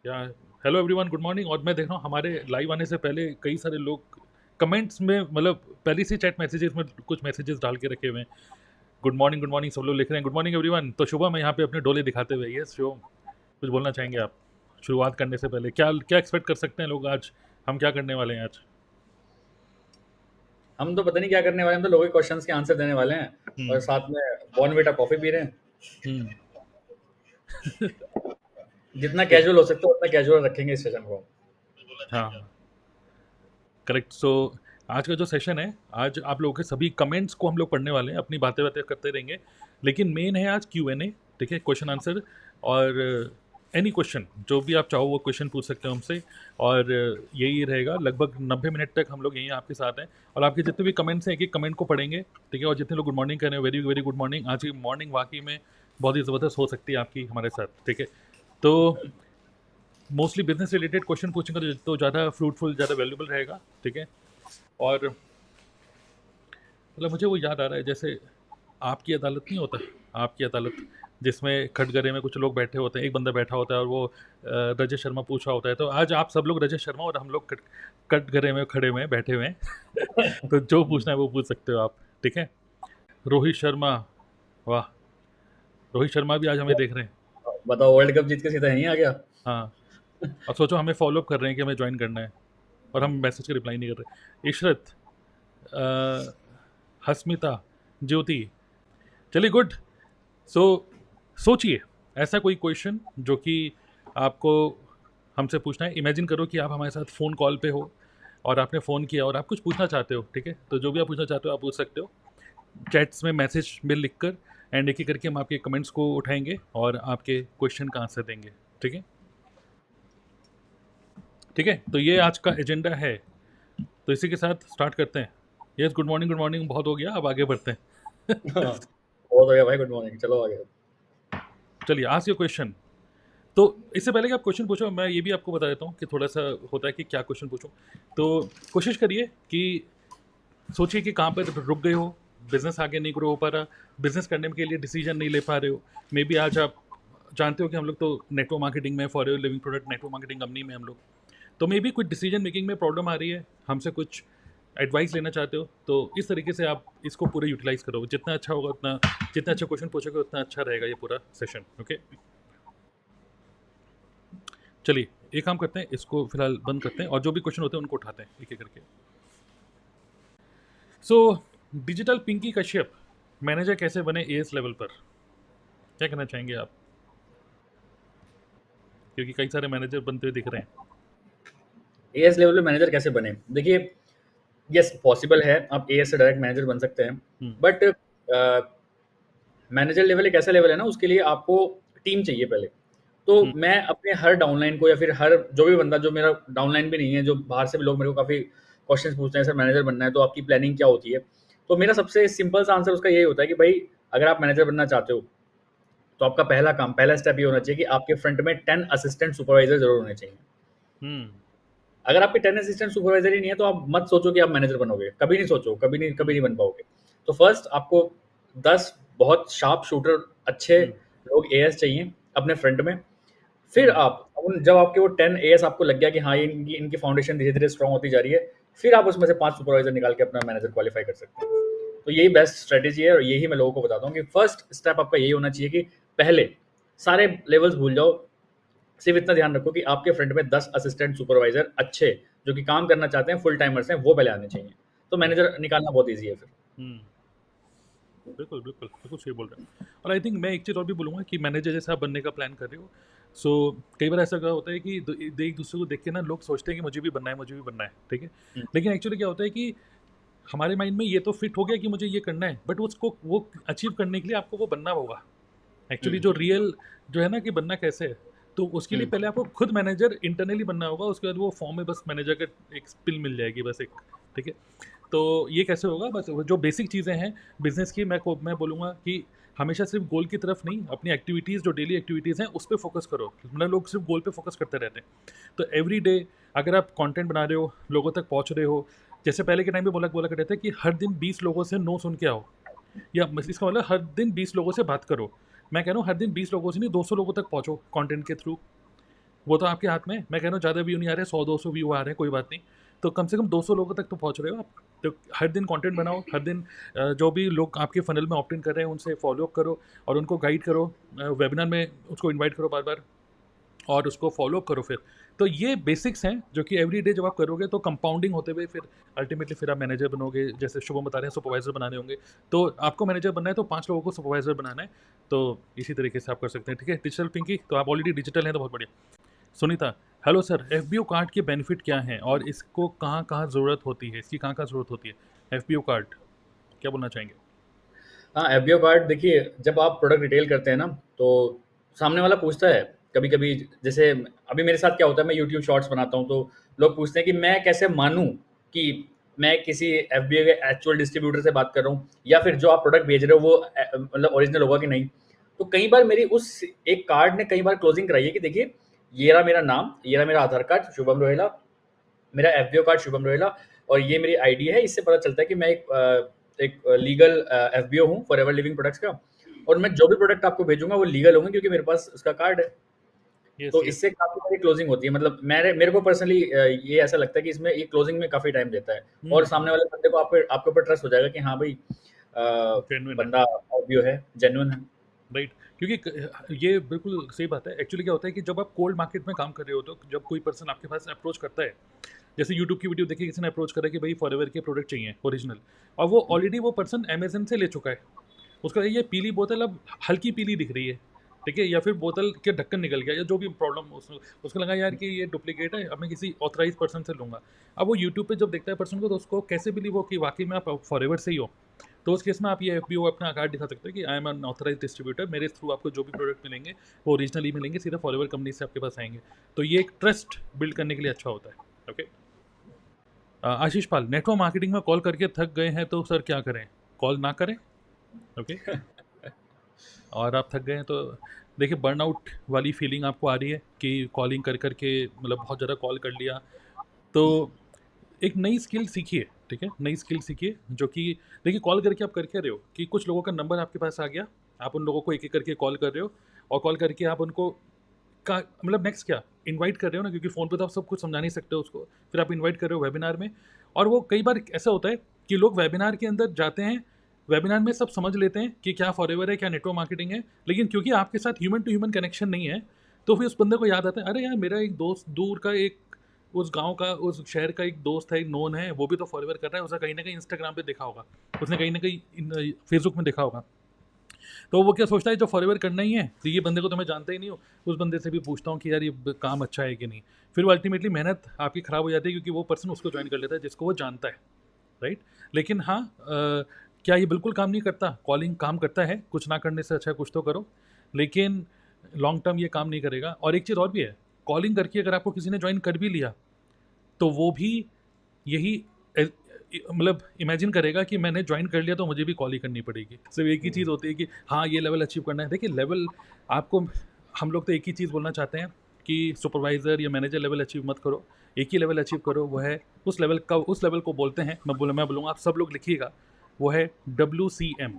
या hello everyone, good morning. और मैं देख रहा हूँ हमारे लाइव आने से पहले कई सारे लोग कमेंट्स में, मतलब पहले से चैट मैसेजेस में कुछ मैसेजेस डाल के रखे हुए हैं। गुड मॉर्निंग सब लोग लिख रहे हैं, गुड मॉर्निंग एवरीवन। तो शुभम है यहाँ पे अपने डोले दिखाते हुए। यस शुभम, कुछ बोलना चाहेंगे आप शुरुआत करने से पहले? क्या क्या एक्सपेक्ट कर सकते हैं लोग आज? हम क्या करने वाले हैं आज? हम तो पता नहीं क्या करने वाले हैं, हम तो लोगों के क्वेश्चंस के आंसर देने वाले हैं और हम्म। साथ में बॉर्नविटा कॉफी पी रहे हैं। हम्म। जितना तो कैजुअल हो सकता है उतना कैजुअल रखेंगे इस सेशन को। हाँ, करेक्ट। सो आज का जो सेशन है, आज आप लोगों के सभी कमेंट्स को हम लोग पढ़ने वाले हैं, अपनी बातें बातें करते रहेंगे। लेकिन मेन है आज Q&A, ठीक है, क्वेश्चन आंसर। और एनी क्वेश्चन जो भी आप चाहो वो क्वेश्चन पूछ सकते हो हमसे। और यही रहेगा, लगभग 90 मिनट तक हम लोग यहीं आपके साथ हैं। और आपके जितने भी कमेंट्स हैं, एक एक कमेंट को पढ़ेंगे, ठीक है। और जितने लोग गुड मॉर्निंग कर रहे हैं, वेरी वेरी गुड मॉर्निंग। आज की मॉर्निंग वाकई में बहुत ही ज़बरदस्त हो सकती है आपकी हमारे साथ, ठीक है। तो मोस्टली बिजनेस रिलेटेड क्वेश्चन पूछेंगे तो ज़्यादा फ्रूटफुल, ज़्यादा वैल्यूबल रहेगा, ठीक है। और मतलब मुझे वो याद आ रहा है, जैसे आपकी अदालत नहीं होता, आपकी अदालत जिसमें खटगरे में कुछ लोग बैठे होते हैं, एक बंदा बैठा होता है और वो रजत शर्मा पूछ रहा होता है। तो आज आप सब लोग रजत शर्मा और हम लोग कटघरे में खड़े हुए हैं, बैठे हुए हैं। तो जो पूछना है वो पूछ सकते हो आप, ठीक है। रोहित शर्मा, वाह, रोहित शर्मा भी आज हमें देख रहे हैं। बताओ, वर्ल्ड कप जीत के सीधा यहीं आ गया। हाँ, और सोचो हमें फॉलोअप कर रहे हैं कि हमें ज्वाइन करना है, और हम मैसेज का रिप्लाई नहीं कर रहे। इशरत, अ, हस्मिता, ज्योति, चलिए गुड। सो सोचिए ऐसा कोई क्वेश्चन जो कि आपको हमसे पूछना है। इमेजिन करो कि आप हमारे साथ फ़ोन कॉल पे हो और आपने फ़ोन किया और आप कुछ पूछना चाहते हो, ठीक है। तो जो भी आप पूछना चाहते हो आप पूछ सकते हो, चैट्स में मैसेज में लिख कर। एंड एक एक करके हम आपके कमेंट्स को उठाएंगे और आपके क्वेश्चन का आंसर देंगे, ठीक है। ठीक है, तो ये आज का एजेंडा है। तो इसी के साथ स्टार्ट करते हैं। यस, गुड मॉर्निंग बहुत हो गया, अब आगे बढ़ते हाँ, हैं। बहुत हो गया भाई, गुड मॉर्निंग, चलो आगे। चलिए, आस्क योर क्वेश्चन। तो इससे पहले कि आप क्वेश्चन पूछो, मैं ये भी आपको बता देता हूँ कि थोड़ा सा होता है कि क्या क्वेश्चन पूछूं। तो कोशिश करिए कि सोचिए कि कहाँ पर रुक गए हो, बिजनेस आगे नहीं ग्रो हो पा रहा, बिजनेस करने के लिए डिसीजन नहीं ले पा रहे हो। मे बी आज आप जानते हो कि हम लोग तो नेटवर्क मार्केटिंग में, for living product network marketing company में हम लोग। तो मे बी कुछ डिसीजन मेकिंग में प्रॉब्लम आ रही है, हमसे कुछ एडवाइस लेना चाहते हो। तो इस तरीके से आप इसको पूरे यूटिलाइज करो, जितना अच्छा होगा उतना, जितना अच्छा क्वेश्चन पूछोगे उतना अच्छा रहेगा ये पूरा सेशन, ओके। चलिए, एक काम करते हैं, इसको फिलहाल बंद करते हैं और जो भी क्वेश्चन होते हैं उनको उठाते हैं एक एक करके। So digital Pinky Kashyap, manager कैसे बने एएस लेवल पर? क्या कहना चाहेंगे आप? क्योंकि कई सारे मैनेजर बनते हुए दिख रहे हैं। एएस लेवल पे मैनेजर कैसे बने? देखिए, यस पॉसिबल है, आप एएस से डायरेक्ट मैनेजर बन सकते हैं। हम्म। बट मैनेजर लेवल एक ऐसा लेवल है ना, उसके लिए आपको टीम चाहिए पहले। तो हम्म। मैं अपने हर डाउनलाइन को, या फिर हर जो भी बंदा जो मेरा डाउनलाइन भी नहीं है, जो बाहर से भी लोग मेरे को काफ़ी क्वेश्चंस पूछते हैं, सर मैनेजर बनना है तो आपकी प्लानिंग क्या होती है? तो मेरा सबसे सिंपल सा आंसर उसका यही होता है कि भाई, अगर आप मैनेजर बनना चाहते हो तो आपका पहला काम, पहला स्टेप ये होना चाहिए कि आपके फ्रंट में 10 असिस्टेंट सुपरवाइजर जरूर होने चाहिए। हम्म। अगर आपके 10 असिस्टेंट सुपरवाइजर ही नहीं है तो आप मत सोचो कि आप मैनेजर बनोगे, कभी नहीं सोचो, कभी नहीं बन पाओगे। तो फर्स्ट आपको 10 बहुत शार्प शूटर, अच्छे हम्म। लोग एएस चाहिए अपने फ्रंट में। फिर हम्म। आप जब आपके वो 10 एएस आपको लग गया कि हाँ, ये इनकी इनकी फाउंडेशन धीरे धीरे स्ट्रॉन्ग होती जा रही है, फिर आप उसमें से 5 सुपरवाइजर निकाल के अपना मैनेजर क्वालिफाई कर सकते हैं। तो यही बेस्ट स्ट्रेटेजी है और यही मैं लोगों को बताता हूँ कि फर्स्ट स्टेप आपका यही होना चाहिए कि पहले सारे लेवल्स भूल जाओ, सिर्फ इतना ध्यान रखो कि आपके फ्रंट में 10 असिस्टेंट सुपरवाइजर अच्छे, जो कि काम करना चाहते हैं, फुल टाइमर्स हैं, वो पहले आने चाहिए। तो हम्म। मैनेजर निकालना बहुत ईजी है फिर। हम्म। बिल्कुल बिल्कुल बिल्कुल सही बोल रहे हैं। और आई थिंक मैं एक चीज़ और भी बोलूँगा कि मैनेजर जैसे आप बनने का प्लान कर रहे हो, सो कई बार ऐसा क्या होता है कि एक दूसरे को देख के ना लोग सोचते हैं कि मुझे भी बनना है, मुझे भी बनना है, ठीक है। हम्म, लेकिन एक्चुअली क्या होता है कि हमारे माइंड में ये तो फिट हो गया कि मुझे ये करना है, बट उसको वो अचीव करने के लिए आपको वो बनना होगा। एक्चुअली जो हम्म, रियल जो है ना कि बनना कैसे है, तो उसके लिए हम्म, पहले आपको खुद मैनेजर इंटरनली बनना होगा। उसके बाद वो फॉर्म में बस मैनेजर का एक स्पिल मिल जाएगी, बस एक, ठीक है। तो ये कैसे होगा? बस वो जो बेसिक चीज़ें हैं बिजनेस की, मैं बोलूँगा कि हमेशा सिर्फ गोल की तरफ नहीं, अपनी एक्टिविटीज़ जो डेली एक्टिविटीज़ हैं उस पर फोकस करो। मतलब लोग सिर्फ गोल पे फोकस करते रहते हैं। तो एवरी डे अगर आप कंटेंट बना रहे हो, लोगों तक पहुंच रहे हो, जैसे पहले के टाइम पे बोला बोला करते थे कि हर दिन 20 लोगों से नो सुन के आओ, या इसका मतलब हर दिन 20 लोगों से बात करो। मैं कह रहा हूँ हर दिन 20 लोगों से नहीं, 200 लोगों तक पहुँचो कंटेंट के थ्रू। वो तो आपके हाथ में है। मैं कह रहा हूँ ज़्यादा व्यू नहीं आ रहे, 100-200 व्यू आ रहे हैं, कोई बात नहीं। तो कम से कम 200 लोगों तक तो पहुँच रहे हो आप। तो हर दिन कंटेंट बनाओ, हर दिन जो भी लोग आपके फ़नल में ऑप्ट इन कर रहे हैं, उनसे फ़ॉलो अप करो और उनको गाइड करो। वेबिनार में उसको इनवाइट करो बार-बार और उसको फ़ॉलो अप करो फिर। तो ये बेसिक्स हैं जो कि एवरीडे जब आप करोगे तो कंपाउंडिंग होते हुए फिर अल्टीमेटली फिर आप मैनेजर बनोगे। जैसे शुभम बता रहे हैं सुपरवाइज़र बनाने होंगे, तो आपको मैनेजर बनना है तो 5 लोगों को सुपरवाइज़र बनाना है। तो इसी तरीके से आप कर सकते हैं, ठीक है? डिजिटल पिंकी, तो आप ऑलरेडी डिजिटल हैं तो बहुत बढ़िया। Sunita, hello sir, FBO card के बेनिफिट क्या हैं और इसको कहाँ-कहाँ ज़रूरत होती है? इसकी कहाँ-कहाँ ज़रूरत होती है? एफबीओ कार्ड, क्या बोलना चाहेंगे? हाँ, एफबीओ कार्ड देखिए, जब आप प्रोडक्ट रिटेल करते हैं ना, तो सामने वाला पूछता है कभी-कभी, जैसे अभी मेरे साथ क्या होता है, मैं यूट्यूब शॉर्ट्स बनाता हूँ, तो लोग पूछते हैं कि मैं कैसे मानूँ कि मैं किसी एफबीओ के एक्चुअल डिस्ट्रीब्यूटर से बात कर रहा हूँ या फिर जो आप प्रोडक्ट भेज रहे हो वो मतलब ओरिजिनल होगा कि नहीं। तो कई बार मेरी उस एक कार्ड ने कई बार क्लोजिंग कराई है कि देखिए, ये रहा मेरा नाम, ये रहा मेरा आधार कार्ड शुभम रोहेला, मेरा एफबीओ कार्ड शुभम रोहेला, और ये मेरी आईडी है। इससे पता चलता है कि मैं एक लीगल एफबीओ हूँ फॉर एवर लिविंग प्रोडक्ट्स का, और मैं जो भी प्रोडक्ट आपको भेजूंगा वो लीगल होंगे क्योंकि मेरे पास उसका कार्ड है। यस, तो यस। इससे काफ़ी सारी क्लोजिंग होती है, मतलब मेरे को पर्सनली ये ऐसा लगता है कि इसमें ये क्लोजिंग में काफ़ी टाइम देता है, हुँ, और हुँ, सामने वाले बंदे को आपके ऊपर ट्रस्ट हो जाएगा कि हाँ भाई, जेन्युइन है। बंदा एफबीओ है, जेन्युइन है। राइट, क्योंकि ये बिल्कुल सही बात है। एक्चुअली क्या होता है कि जब आप कोल्ड मार्केट में काम कर रहे हो तो जब कोई पर्सन आपके पास अप्रोच करता है, जैसे यूट्यूब की वीडियो देखी, किसी ने अप्रोच करा कि भाई फॉरएवर के प्रोडक्ट चाहिए ओरिजिनल, और वो ऑलरेडी वो पर्सन अमेजन से ले चुका है। उसका ये पीली बोतल अब हल्की पीली दिख रही है, ठीक है, या फिर बोतल के ढक्कन निकल गया या जो भी प्रॉब्लम उसको लगा यार कि ये डुप्लीकेट है, अब मैं किसी ऑथराइज पर्सन से लूँगा। अब वो यूट्यूब पे जब देखता है पर्सन को तो उसको कैसे बिलीव हो कि वाकई में आप फॉरएवर से ही हो। तो उस केस में आप ये एफबीओ अपना कार्ड दिखा सकते हो कि I am an authorise distributor, मेरे थ्रू आपको जो भी प्रोडक्ट मिलेंगे वो ओरिजिनली मिलेंगे, सीधा फॉरएवर कंपनी से आपके पास आएंगे। तो ये एक ट्रस्ट बिल्ड करने के लिए अच्छा होता है। ओके। आशीष पाल, नेटवर्क मार्केटिंग में कॉल करके थक गए हैं तो सर क्या करें? कॉल ना करें। ओके। और आप थक गए हैं तो देखिए बर्नआउट वाली फीलिंग आपको आ रही है कि कॉलिंग कर कर के मतलब बहुत ज़्यादा कॉल कर लिया, तो एक नई स्किल सीखिए, ठीक है? नई स्किल सीखिए जो कि देखिए कॉल करके आप कर क्या रहे हो कि कुछ लोगों का नंबर आपके पास आ गया, आप उन लोगों को एक-एक करके कॉल कर रहे हो और कॉल करके आप उनको का मतलब नेक्स्ट क्या इनवाइट कर रहे हो ना, क्योंकि फ़ोन पे तो आप सब कुछ समझा नहीं सकते हो उसको, फिर आप इनवाइट कर रहे हो वेबिनार में। और वो कई बार ऐसा होता है कि लोग वेबिनार के अंदर जाते हैं, वेबिनार में सब समझ लेते हैं कि क्या फॉरएवर है, क्या नेटवर्क मार्केटिंग है, लेकिन क्योंकि आपके साथ ह्यूमन टू ह्यूमन कनेक्शन नहीं है, तो फिर उस बंदे को याद आता है, अरे यार मेरा एक दोस्त दूर का एक उस गाँव का, उस शहर का एक दोस्त है, एक नोन है, वो भी तो फॉरएवर कर रहा है, उसने कहीं न कहीं इंस्टाग्राम पे देखा होगा, उसने कहीं न कहीं फेसबुक में देखा होगा। तो वो क्या सोचता है जो फॉरएवर करना ही है, तो ये बंदे को तो मैं जानता ही नहीं हूँ, उस बंदे से भी पूछता हूँ कि यार ये काम अच्छा है कि नहीं। फिर वो अल्टीमेटली मेहनत आपकी ख़राब हो जाती है क्योंकि वो पर्सन उसको ज्वाइन कर लेता है जिसको वो जानता है, राइट? लेकिन हाँ, क्या ये बिल्कुल काम नहीं करता? कॉलिंग काम करता है, कुछ ना करने से अच्छा है कुछ तो करो, लेकिन लॉन्ग टर्म ये काम नहीं करेगा। और एक चीज़ और भी है, कॉलिंग करके अगर आपको किसी ने ज्वाइन कर भी लिया तो वो भी यही मतलब इमेजिन करेगा कि मैंने ज्वाइन कर लिया तो मुझे भी कॉल ही करनी पड़ेगी। सिर्फ एक ही चीज़ होती है कि हाँ ये लेवल अचीव करना है। देखिए लेवल आपको, हम लोग तो एक ही चीज़ बोलना चाहते हैं कि सुपरवाइज़र या मैनेजर लेवल अचीव मत करो, एक ही लेवल अचीव करो, वो है उस लेवल को बोलते हैं, मैं बोलूँगा आप सब लोग लिखिएगा, वो है WCM।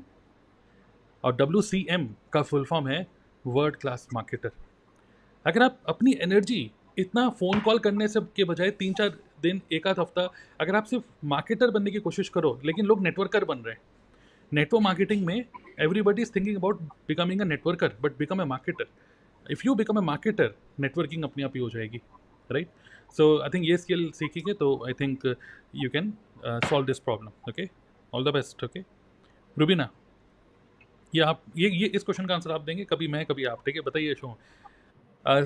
और WCM का फुल फॉर्म है वर्ल्ड क्लास मार्केटर। अगर आप अपनी एनर्जी इतना फ़ोन कॉल करने से के बजाय 3-4 दिन, 1 आध हफ्ता अगर आप सिर्फ मार्केटर बनने की कोशिश करो, लेकिन लोग नेटवर्कर बन रहे हैं। नेटवर्क मार्केटिंग में everybody is thinking about becoming a networker, but become a marketer. If you become a marketer, networking अपने आप ही हो जाएगी, राइट? सो आई थिंक ये स्किल सीखेंगे तो I think you can solve this problem. Okay, all the best. Okay Rubina, ये आप ये इस क्वेश्चन का आंसर आप देंगे, कभी मैं कभी आप, ठीक है? बताइए शो,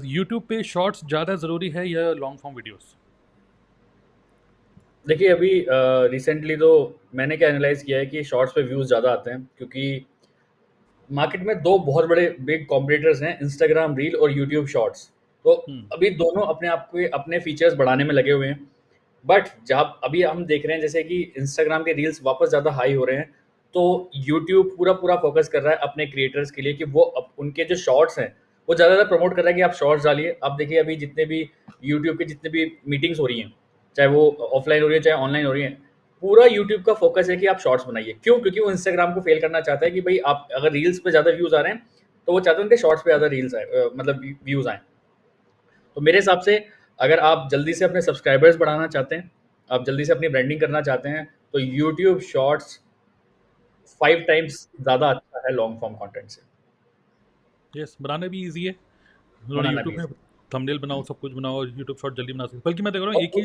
यूट्यूब पे शॉर्ट्स ज़्यादा ज़रूरी है या लॉन्ग फॉर्म वीडियोस? देखिए, अभी रिसेंटली तो मैंने क्या एनालाइज़ किया है कि शॉर्ट्स पे व्यूज़ ज़्यादा आते हैं, क्योंकि मार्केट में 2 बहुत बड़े बिग कॉम्पिटिटर्स हैं, इंस्टाग्राम रील और यूट्यूब शॉर्ट्स। तो अभी दोनों अपने आप के अपने फीचर्स बढ़ाने में लगे हुए हैं। बट जब अभी हम देख रहे हैं जैसे कि इंस्टाग्राम के रील्स वापस ज़्यादा हाई हो रहे हैं, तो यूट्यूब पूरा फ़ोकस कर रहा है अपने क्रिएटर्स के लिए कि वो उनके जो शॉर्ट्स हैं, वो ज़्यादा प्रमोट कर रहा है कि आप शॉर्ट्स डालिए। आप देखिए अभी जितने भी यूट्यूब के जितने भी मीटिंग्स हो रही हैं, चाहे वो ऑफलाइन हो रही है, चाहे ऑनलाइन हो रही हैं, पूरा यूट्यूब का फोकस है कि आप शॉर्ट्स बनाइए। क्यों? क्योंकि वो इंस्टाग्राम को फेल करना चाहता है कि भाई आप अगर रील्स पे ज़्यादा व्यूज़ आ रहे हैं, तो वो चाहते हैं उनके शॉर्ट्स पे ज़्यादा रील्स आए, मतलब व्यूज़ आएँ। तो मेरे हिसाब से अगर आप जल्दी से अपने सब्सक्राइबर्स बढ़ाना चाहते हैं, आप जल्दी से अपनी ब्रांडिंग करना चाहते हैं, तो यूट्यूब शॉर्ट्स 5 टाइम्स ज़्यादा अच्छा है लॉन्ग फॉर्म कंटेंट से। यस, बनाना भी ईजी है। उन्होंने बनाना यूट्यूब भी में है। थंबनेल बनाओ, सब कुछ बनाओ और यूट्यूब शॉर्ट जल्दी बना सकते, बल्कि मैं देख रहा हूँ और एक ही।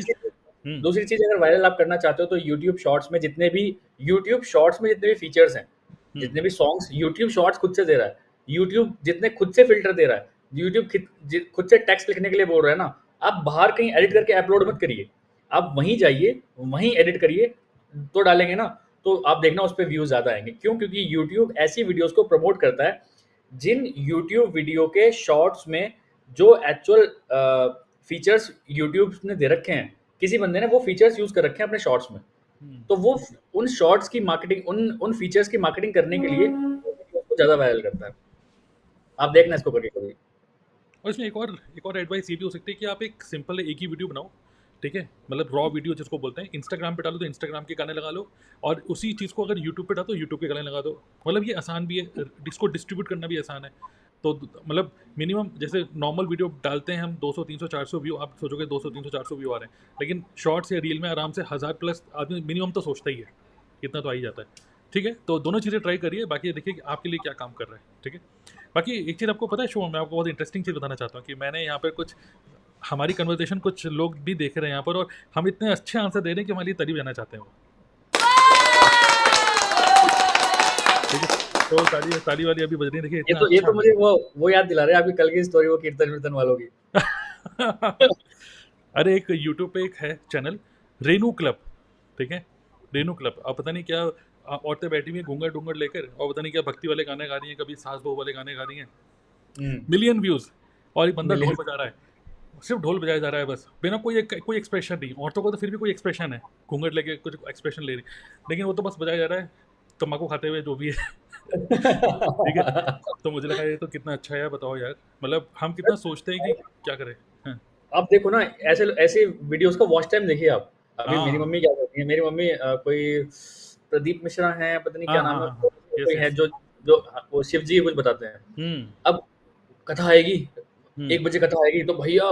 हम्म। दूसरी चीज़ अगर वायरल आप करना चाहते हो तो यूट्यूब शॉर्ट्स में जितने भी फीचर्स हैं, हम्म। जितने भी सॉन्ग्स यूट्यूब शॉर्ट्स खुद से दे रहा है, यूट्यूब जितने खुद से फ़िल्टर दे रहा है, यूट्यूब खुद से टेक्स्ट लिखने के लिए बोल रहा है ना, आप बाहर कहीं एडिट करके अपलोड मत करिए। आप वहीं जाइए, वहीं एडिट करिए, तो डालेंगे ना, तो आप देखना उस पे व्यूज़ ज़्यादा आएँगे। क्यों? क्योंकि यूट्यूब ऐसी वीडियोज़ को प्रमोट करता है, जिन यूट्यूब वीडियो के शॉर्ट्स में जो एक्चुअल फीचर्स यूट्यूब ने दे रखे हैं, किसी बंदे ने वो फीचर्स यूज़ कर रखे हैं अपने शॉर्ट्स में, हम्म। तो वो उन शॉर्ट्स की मार्केटिंग, उन फीचर्स की मार्केटिंग करने के लिए उसको ज़्यादा वायरल करता है। आप देखना इसको करके कभी। और इसमें एक और एडवाइस ये भी हो सकती है कि आप एक सिंपल एक ही वीडियो बनाओ, ठीक है, मतलब रॉ वीडियो जिसको बोलते हैं। इंस्टाग्राम पे डालो तो इंस्टाग्राम के गाने लगा लो, और उसी चीज़ को अगर यूट्यूब पे डालो तो यूट्यूब के गाने लगा दो। मतलब ये आसान भी है, इसको डिस्ट्रीब्यूट करना भी आसान है। तो मतलब मिनिमम जैसे नॉर्मल वीडियो डालते हैं हम 200 300 400 व्यू, आप सोचोगे 200 300 400 व्यू आ रहे हैं, लेकिन शॉर्ट्स या रील में आराम से 1000+ आदमी मिनिमम तो सोचता ही है, इतना तो आ ही जाता है। ठीक है, तो दोनों चीज़ें ट्राई करिए, बाकी देखिए कि आपके लिए क्या काम कर रहा है। ठीक है, बाकी एक चीज़ आपको पता है, शो मैं आपको बहुत इंटरेस्टिंग चीज़ बताना चाहता हूँ कि मैंने यहाँ पर कुछ हमारी कन्वर्सेशन कुछ लोग भी देख रहे हैं यहाँ पर, और हम इतने अच्छे आंसर दे रहे हैं कि हमारे लिए तारीफ जाना चाहते हैं वो। ठीक है, तो ताली वाली अभी बज रही है, देखिए इतना ये अच्छा। तो मुझे वो याद दिला रहे हैं आपकी कल की स्टोरी, वो कीर्तन वालों की। अरे एक यूट्यूब पे एक है चैनल, रेनू क्लब। ठीक है, रेनू क्लब, अब पता नहीं क्या औरतें बैठी हुई हैं घूंघट ढूंघट लेकर, और पता नहीं क्या भक्ति वाले गाने गा रही हैं, कभी सास बहू वाले गाने गा रही हैं, मिलियन व्यूज। और एक बंदा ढोल मिलियन। बजा रहा है, सिर्फ ढोल बजाया जा रहा है बस, बिना कोई एक्सप्रेशन नहीं। औरतों को तो फिर भी कोई एक्सप्रेशन है, घूंघट लेके कुछ एक्सप्रेशन ले रही, लेकिन वो तो बस बजाया जा रहा है, तम्बाकू खाते हुए जो भी है। ठीक है, तो मुझे लगा ये तो कितना अच्छा है, बताओ यार, मतलब हम कितना सोचते हैं कि क्या करें। हाँ। आप देखो ना, ऐसे ऐसे वीडियोस का वॉच टाइम देखिए आप। अभी मेरी हाँ मम्मी क्या करती है, मेरी मम्मी कोई प्रदीप मिश्रा है, पता नहीं हाँ क्या नाम हाँ है, हाँ हाँ। यस कोई है यस। जो जो वो शिव जी कुछ बताते हैं। हम्म। अब कथा आएगी, हम्म। 1 बजे कथा आएगी, तो भैया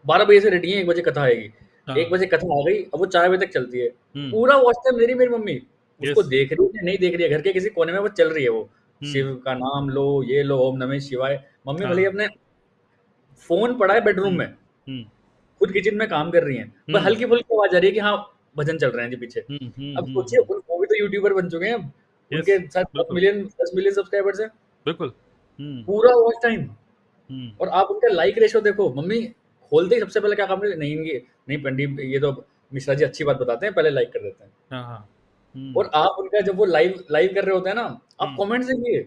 12 बजे से रेडी हैं, 1 बजे कथा आएगी। 1 हाँ। बजे कथा आ गई, अब वो 4 बजे तक चलती है। हम्म। पूरा वॉच टाइम मेरी मम्मी, उसको यस। देख रही है, नहीं देख रही है, घर के किसी कोने में वो चल रही है वो। हम्म। शिव का नाम लो, ये लो, ओम नमः शिवाय। मम्मी भले ही हाँ। अपने फ़ोन पड़ा है बेडरूम हम्म। में, हम्म। खुद किचन में काम कर रही हैं, पर हम्म। हल्की-फुल्की आवाज़ आ रही है कि हाँ, भजन चल रहे हैं जी पीछे। अब सोचिए वो भी तो यूट्यूबर बन चुके हैं, यस। उनके साथ बिल्कुल 10 मिलियन सब्सक्राइबर्स हैं, बिल्कुल। हम्म। पूरा वॉच टाइम। हम्म। और आप उनका लाइक रेशियो देखो, मम्मी खोलते ही सबसे पहले क्या काम करती है, नहीं इनकी नहीं पंडित ये तो मिश्रा जी अच्छी बात बताते हैं, पहले लाइक कर देते हैं। हाँ हाँ। हम्म। और आप उनका जब वो लाइव लाइव कर रहे होते हैं ना, आप हम्म। कमेंट्स देखिए,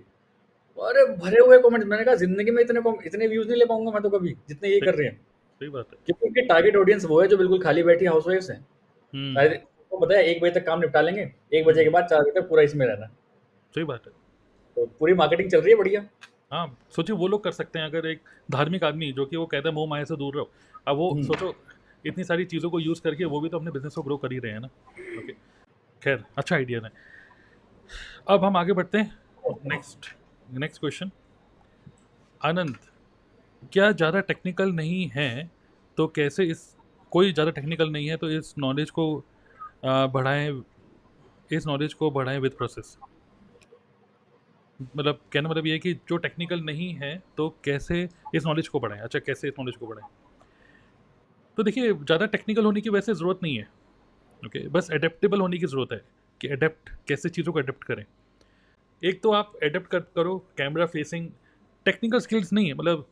अरे भरे हुए कमेंट्स। मैंने कहा ज़िंदगी में इतने व्यूज़ नहीं ले पाऊँगा मैं तो कभी, जितने ये सही कर रहे हैं। सही बात है। क्योंकि उनकी टारगेट ऑडियंस वो है जो बिल्कुल खाली बैठी हाउसवाइफ्स हैं। हम्म। शायद आपको पता है 1 बजे तक काम निपटा लेंगे, 1 बजे हम्म। के बाद 4 बजे तक पूरा इसमें रहना है। सही बात है। तो पूरी मार्केटिंग चल रही है बढ़िया। हाँ, सोचिए वो लोग कर सकते हैं, अगर एक धार्मिक आदमी जो कि वो कहता है मोह माया से दूर रहो, अब वो हुँ। सोचो इतनी सारी चीज़ों को यूज़ करके वो भी तो अपने बिजनेस को ग्रो कर ही रहे हैं ना। ओके, खैर अच्छा आइडिया है। अब हम आगे बढ़ते हैं, नेक्स्ट नेक्स्ट क्वेश्चन। आनंद, क्या ज़्यादा टेक्निकल नहीं है तो कैसे इस कोई ज़्यादा टेक्निकल नहीं है तो बढ़ाएं इस नॉलेज को बढ़ाएं विद प्रोसेस। मतलब कहना मतलब ये है कि जो टेक्निकल नहीं है तो कैसे इस नॉलेज को बढ़ाएं। अच्छा, कैसे इस नॉलेज को बढ़ाएं, तो देखिए ज़्यादा टेक्निकल होने की वैसे ज़रूरत नहीं है। ओके, बस एडेप्टेबल होने की ज़रूरत है कि एडेप्ट कैसे चीज़ों को एडेप्ट करें। एक तो आप एडेप्ट करो कैमरा फेसिंग, टेक्निकल स्किल्स नहीं है, मतलब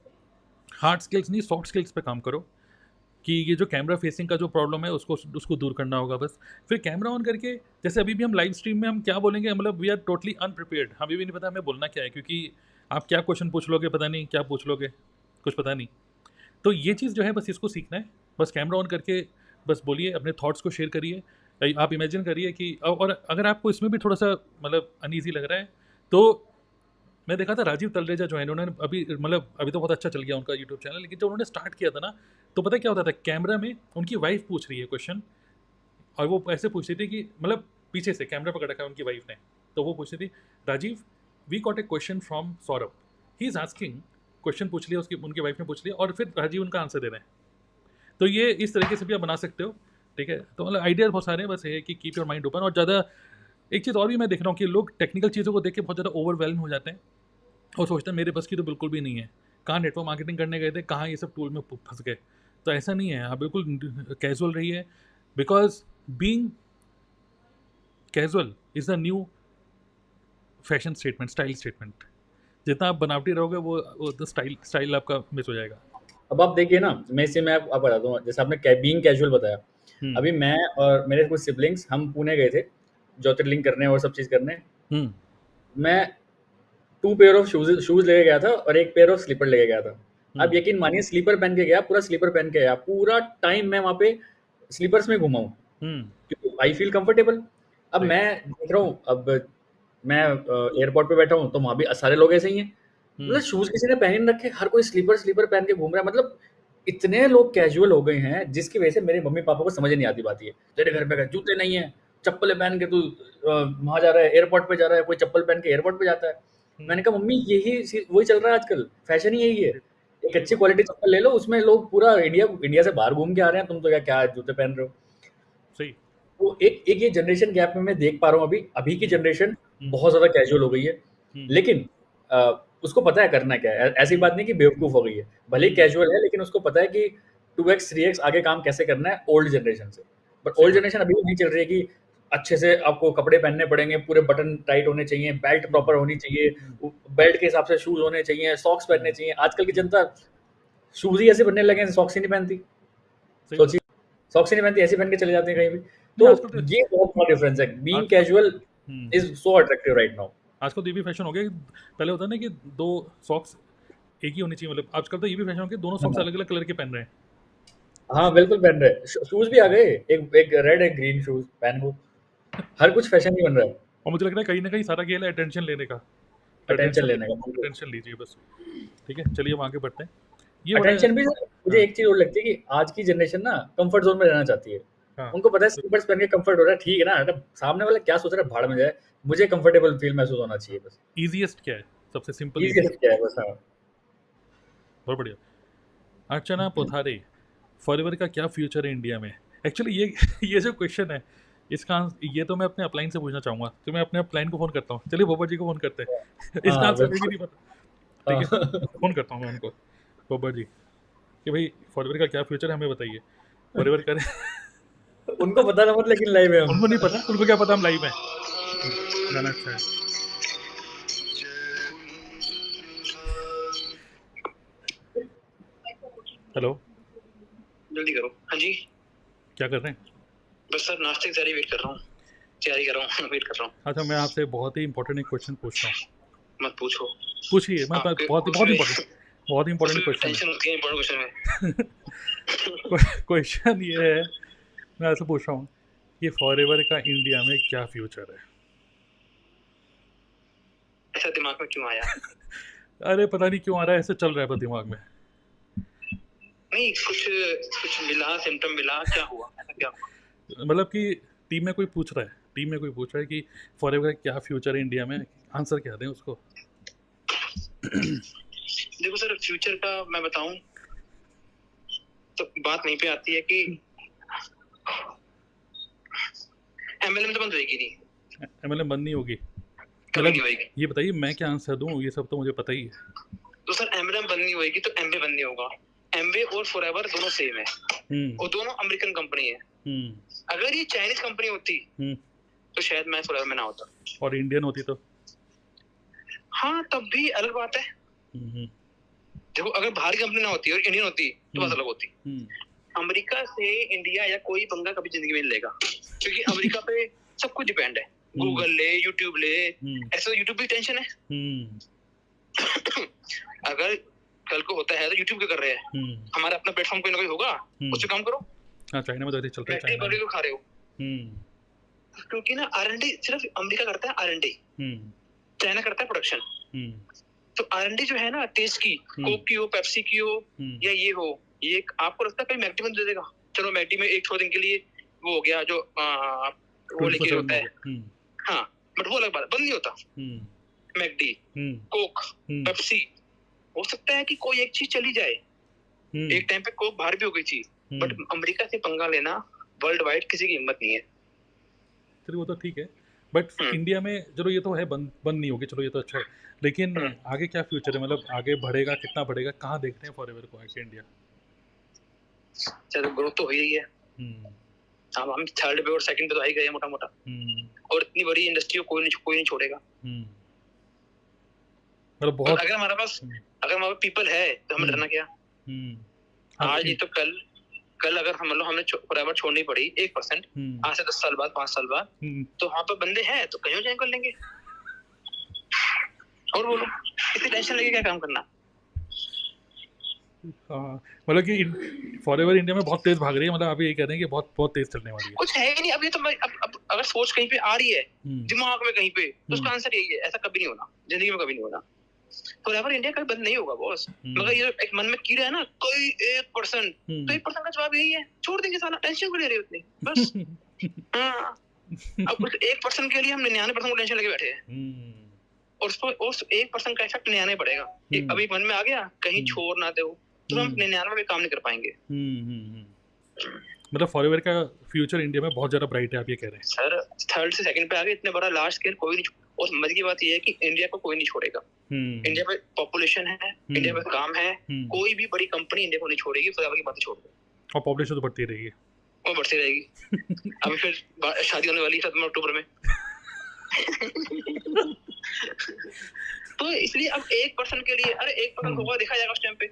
हार्ड स्किल्स नहीं, सॉफ्ट स्किल्स पे काम करो कि ये जो कैमरा फेसिंग का जो प्रॉब्लम है उसको उसको दूर करना होगा बस। फिर कैमरा ऑन करके, जैसे अभी भी हम लाइव स्ट्रीम में हम क्या बोलेंगे, मतलब वी आर टोटली अनप्रिपेयर्ड, हमें भी नहीं पता हमें बोलना क्या है, क्योंकि आप क्या क्वेश्चन पूछ लोगे पता नहीं, क्या पूछ लोगे कुछ पता नहीं। तो ये चीज़ जो है बस इसको सीखना है, बस कैमरा ऑन करके बस बोलिए, अपने थॉट्स को शेयर करिए। आप इमेजिन करिए कि और अगर आपको इसमें भी थोड़ा सा मतलब अनईजी लग रहा है तो मैं देखा था राजीव तलरेजा जो है, उन्होंने अभी मतलब अभी तो बहुत अच्छा चल गया उनका यूट्यूब चैनल, लेकिन जब उन्होंने स्टार्ट किया था ना, तो पता है क्या होता था, कैमरा में उनकी वाइफ पूछ रही है क्वेश्चन, और वो ऐसे पूछ रही थी कि मतलब पीछे से कैमरा पकड़ रखा है उनकी वाइफ ने, तो वो पूछ रही थी, Rajiv we got a question from Saurabh, he is asking, question पूछ लिया उसकी उनकी वाइफ ने पूछ लिया, और फिर राजीव उनका आंसर दे रहे हैं। तो ये इस तरीके से भी आप बना सकते हो, ठीक है। तो मतलब आइडियाज बहुत सारे हैं, बस ये है कि कीप योर माइंड ओपन। और ज़्यादा एक चीज़ और भी मैं देख रहा हूँ कि लोग टेक्निकल चीज़ों को देख के बहुत ज़्यादा ओवरवेल्म हो जाते हैं और सोचते हैं मेरे बस की तो बिल्कुल भी नहीं है। कहाँ नेटवर्क मार्केटिंग करने गए थे, कहाँ ये सब टूल में फंस गए। तो ऐसा नहीं है, आप बिल्कुल कैजुअल रहिए, because being casual is the new fashion statement, style statement. जितना आप बनावटी रहोगे वो तो स्टाइल आपका मिस हो जाएगा। अब आप देखिए ना, मैं आपको बताता हूँ, जैसे आपने बीइंग कैजुअल बताया, हम्म अभी मैं और मेरे कुछ सिबलिंग्स हम पुणे गए थे ज्योतिर्लिंग करने और सब चीज़ करने। हम्म मैं 2 पेयर ऑफ शूज़ लेके गया था और 1 पेयर ऑफ स्लीपर लेके गया था। आप हम्म यकीन मानिए स्लीपर पहन के गया, पूरा स्लीपर पहन के गया, पूरा टाइम मैं वहाँ पे स्लीपर्स में घूमा हूँ, हम्म क्योंकि आई फील कंफर्टेबल। अब राइट। मैं देख रहा हूँ, अब मैं एयरपोर्ट पे बैठा हूँ तो वहाँ भी सारे लोग ऐसे ही हैं। मतलब हम्म शूज़ किसी ने पहन ही नहीं रखे, हर कोई स्लीपर पहन के घूम रहा है। मतलब इतने लोग कैजुअल हो गए हैं जिसकी वजह से मेरे मम्मी-पापा को समझ नहीं आती बात ये। तेरे घर पे क्या जूते नहीं है, चप्पलें पहन के तू वहाँ जा रहा है, एयरपोर्ट पे जा रहा है, कोई चप्पल पहन के एयरपोर्ट पे जाता है। मैंने कहा मम्मी यही वही चल रहा है आजकल, फैशन ही यही है। एक सही अच्छी बात है। क्वालिटी चप्पल ले लो, उसमें लोग पूरा इंडिया से बाहर घूम के आ रहे हैं, तुम तो क्या जूते पहन रहे हो। सही। तो एक एक ये जनरेशन गैप में मैं देख पा रहा हूँ, अभी की हम्म जनरेशन हम्म बहुत ज़्यादा कैजुअल हो गई है। हम्म लेकिन उसको पता है करना क्या है। ऐसी बात नहीं कि बेवकूफ़ हो गई है। भले ही हम्म कैजुअल है, लेकिन उसको पता है कि 2x 3x आगे काम कैसे करना है ओल्ड जनरेशन से। बट सही ओल्ड बात जनरेशन अभी भी नहीं चल रही है कि अच्छे से आपको कपड़े पहनने पड़ेंगे, पूरे बटन टाइट होने चाहिए, बेल्ट है। प्रॉपर होनी चाहिए, हम्म बेल्ट के हिसाब से शूज़ होने चाहिए, सॉक्स पहनने हम्म चाहिए। आजकल की हम्म, जनता शूज़ ही ऐसे बनने लगे हैं, सॉक्स ही नहीं पहनती। सही बात सोचिए, सॉक्स ही नहीं पहनती, ऐसे पहन के चले जाते हैं कहीं भी। नहीं। तो आजकल तो ये बहुत बड़ा डिफरेंस है। बीइंग आजकल casual hmm is so attractive right now. आजकल तो ये भी फैशन हो गया कि पहले होता है ना कि दो सॉक्स एक ही होनी चाहिए, मतलब आजकल तो ये भी फैशन हो गया दोनों सॉक्स हाँ, अलग अलग कलर के पहन रहे हैं। हाँ, बिल्कुल पहन रहे हैं। शूज़ भी आ गए, एक एक रेड, एक ग्रीन शूज़ पहन लो। हर कुछ फैशन ही बन रहा है, और मुझे लग रहा है कहीं ना कहीं सारा खेल है अटेंशन लेने का। तो अटेंशन अटेंशन लेने का बिल्कुल। अटेंशन लीजिए बस। ठीक है, चलिए हम आगे बढ़ते हैं। ये बड़ा। अटेंशन भी सर, मुझे हाँ एक चीज़ और लगती है कि आज की जनरेशन ना कम्फर्ट ज़ोन में रहना चाहती है। हाँ। उनको पता है स्लीपर्स पहन के कम्फर्ट हो रहा है, ठीक है ना, मतलब सामने वाला क्या सोच रहा है भाड़ में जाए, मुझे कंफर्टेबल फील महसूस होना चाहिए बस। ईजीएस्ट क्या है, सबसे सिंपल ईज़ी इजी। से क्या है बस। हाँ। बहुत बढ़िया। अर्चना पोथारे, फॉरएवर का क्या फ्यूचर है इंडिया में? एक्चुअली ये ये जो क्वेश्चन है, ये तो मैं अपने अपलाइन से पूछना चाहूँगा, तो मैं अपने अपलाइन को फ़ोन करता हूँ। चलिए बोबा जी को फ़ोन करते हैं। इसका हाँ, आंसर मुझे भी बिल्कुल। नहीं पता। ठीक है, हाँ। फ़ोन करता हूँ मैं उनको, बोबा जी, कि भाई फॉरएवर का क्या फ्यूचर है हमें बताइए। फॉरएवर करें। उनको पता ना मत, लेकिन लाइव है उनको हम। नहीं पता, उनको क्या पता हम लाइव हैं। गाना अच्छा है। हेलो, जल्दी करो। हाँ जी, क्या कर रहे हैं? बस सर नाश्ते की तैयारी वेट कर रहा हूँ, तैयारी कर रहा हूँ, वेट कर रहा हूँ। अच्छा, मैं आपसे बहुत ही इंपॉर्टेंट एक क्वेश्चन पूछता हूँ। मत पूछो। पूछिए, मैं आपके बहुत ही उसमें इंपॉर्टेंट उसमें भी क्वेश्चन है। टेंशन होती है इंपॉर्टेंट क्वेश्चन में। क्वेश्चन ये है, मैं ऐसे पूछ रहा हूँ कि फॉरएवर का इंडिया में क्या फ्यूचर है? ऐसा दिमाग में क्यों आया? अरे पता नहीं क्यों आ रहा है, ऐसे चल रहा है बस दिमाग में। नहीं, कुछ कुछ मिला, सिम्टम मिला, क्या हुआ, ऐसा क्या हुआ? मतलब कि टीम में कोई पूछ रहा है कि फॉरएवर का क्या फ्यूचर है इंडिया में, आंसर क्या दें उसको? देखो सर, फ्यूचर का मैं बताऊं तो बात नहीं पे आती है कि एमएलएम तो बंद होएगी नहीं, एमएलएम बंद नहीं होगी? कभी मतलब नहीं होएगी। ये बताइए मैं क्या आंसर दूं, ये सब तो मुझे पता ही है। तो सर एमएलएम बंद नहीं होएगी तो एमवे बंद नहीं होगा। एमवे और फॉरएवर दोनों सेम है हम्म और दोनों अमेरिकन कंपनी है। हम्म अगर ये चाइनीज कंपनी होती हम्म तो शायद मैं फॉरएवर में ना होता। और इंडियन होती तो? हाँ, तब भी अलग बात है। हम्म देखो, अगर बाहर की कंपनी ना होती और इंडियन होती तो बात अलग होती। हम्म अमेरिका से इंडिया या कोई पंगा कभी जिंदगी में नहीं लेगा, क्योंकि अमेरिका पे सब कुछ डिपेंड है। गूगल ले, यूट्यूब ले, ऐसे यूट्यूब भी टेंशन है। अगर कल को होता है तो यूट्यूब क्या कर रहे हैं, हमारा अपना प्लेटफॉर्म कोई ना कोई होगा, उस पे काम करो। हाँ, चाइना में तो ऐसे चलता है। चाइना में खा रहे हो क्योंकि ना आर&डी सिर्फ अमेरिका करता है, आर&डी चाइना करता है प्रोडक्शन। तो आर&डी जो है ना टेस्ट की, कोक की हो, पेप्सी की हो या ये हो, ये आपको लगता है कहीं मैकडी में दे देगा? चलो मैकडी में एक 6 दिन के लिए वो हो गया जो वो लेके होता है। हाँ, बट वो अलग बात, बंद नहीं होता। मैकडी, कोक, पेप्सी, हो सकता है कि कोई एक चीज चली जाए। एक टाइम पे कोक बाहर भी हो गई थी, बट अमेरिका से पंगा लेना वर्ल्ड वाइड किसी की हिम्मत नहीं है। चलिए वो तो ठीक है, बट इंडिया में चलो ये तो है, बंद नहीं होगी, चलो ये तो अच्छा है, लेकिन आगे क्या फ्यूचर है, मतलब आगे बढ़ेगा, कितना बढ़ेगा, कहाँ देखते हैं फॉरएवर को आगे इंडिया? चलो ग्रोथ तो हो ही रही है, अब हम थर्ड पे और सेकंड पे तो आ ही गए मोटा मोटा, और इतनी बड़ी इंडस्ट्री को कोई नहीं छोड़ेगा। मतलब बहुत, अगर हमारे पास पीपल है तो हमें डरना क्या? आज नहीं तो कल अगर हमें फॉरएवर छोड़नी पड़ी 1%, आज से 10 साल बाद, 5 साल बाद, तो वहाँ पे बंदे हैं तो कहीं ज्वाइन कर लेंगे। और बोलो इतनी टेंशन लेके क्या काम करना? मतलब कि फॉरएवर इंडिया में बहुत तेज भाग रही है, मतलब आप ये कह रहे हैं कि बहुत तेज चलने वाली है। कुछ है ही नहीं अभी तो। अब अगर सोच कहीं पे आ रही है दिमाग में कहीं पे, तो उसका आंसर यही है, ऐसा कभी नहीं होना, जिंदगी में कभी नहीं होना। फॉरएवर इंडिया कभी बंद नहीं होगा बॉस। मगर ये एक मन में कीड़ा है ना, कोई 1%, तो 1% का जवाब यही है, छोड़ देंगे साला, टेंशन क्यों ले रहे हो इतनी, बस। हाँ, अब उस 1% के लिए हम 99% को टेंशन लेके बैठे हैं, और उस 1% का इफेक्ट 99 पड़ेगा। अभी मन में आ गया कहीं छोड़ ना दो, तो हम 99 में काम नहीं कर पाएंगे। मतलब फॉरएवर का फ्यूचर इंडिया में बहुत ज्यादा ब्राइट है, आप ये कह रहे हैं? सर थर्ड से सेकंड पे आ गए, इतने बड़ा लार्ज स्केल कोई नहीं, और मजे की बात ये है कि इंडिया को कोई नहीं छोड़ेगा। इंडिया पे पॉपुलेशन है, इंडिया पे काम है, कोई भी बड़ी कंपनी इंडिया को नहीं छोड़ेगी। फॉरएवर की बातें छोड़ दो, और पॉपुलेशन तो बढ़ती रहेगी, वो बढ़ती रहेगी। अभी फिर शादी होने वाली है 7 अक्टूबर में। तो इसलिए अब 1% के लिए, अरे 1% होगा, देखा जाएगा उस टाइम पे।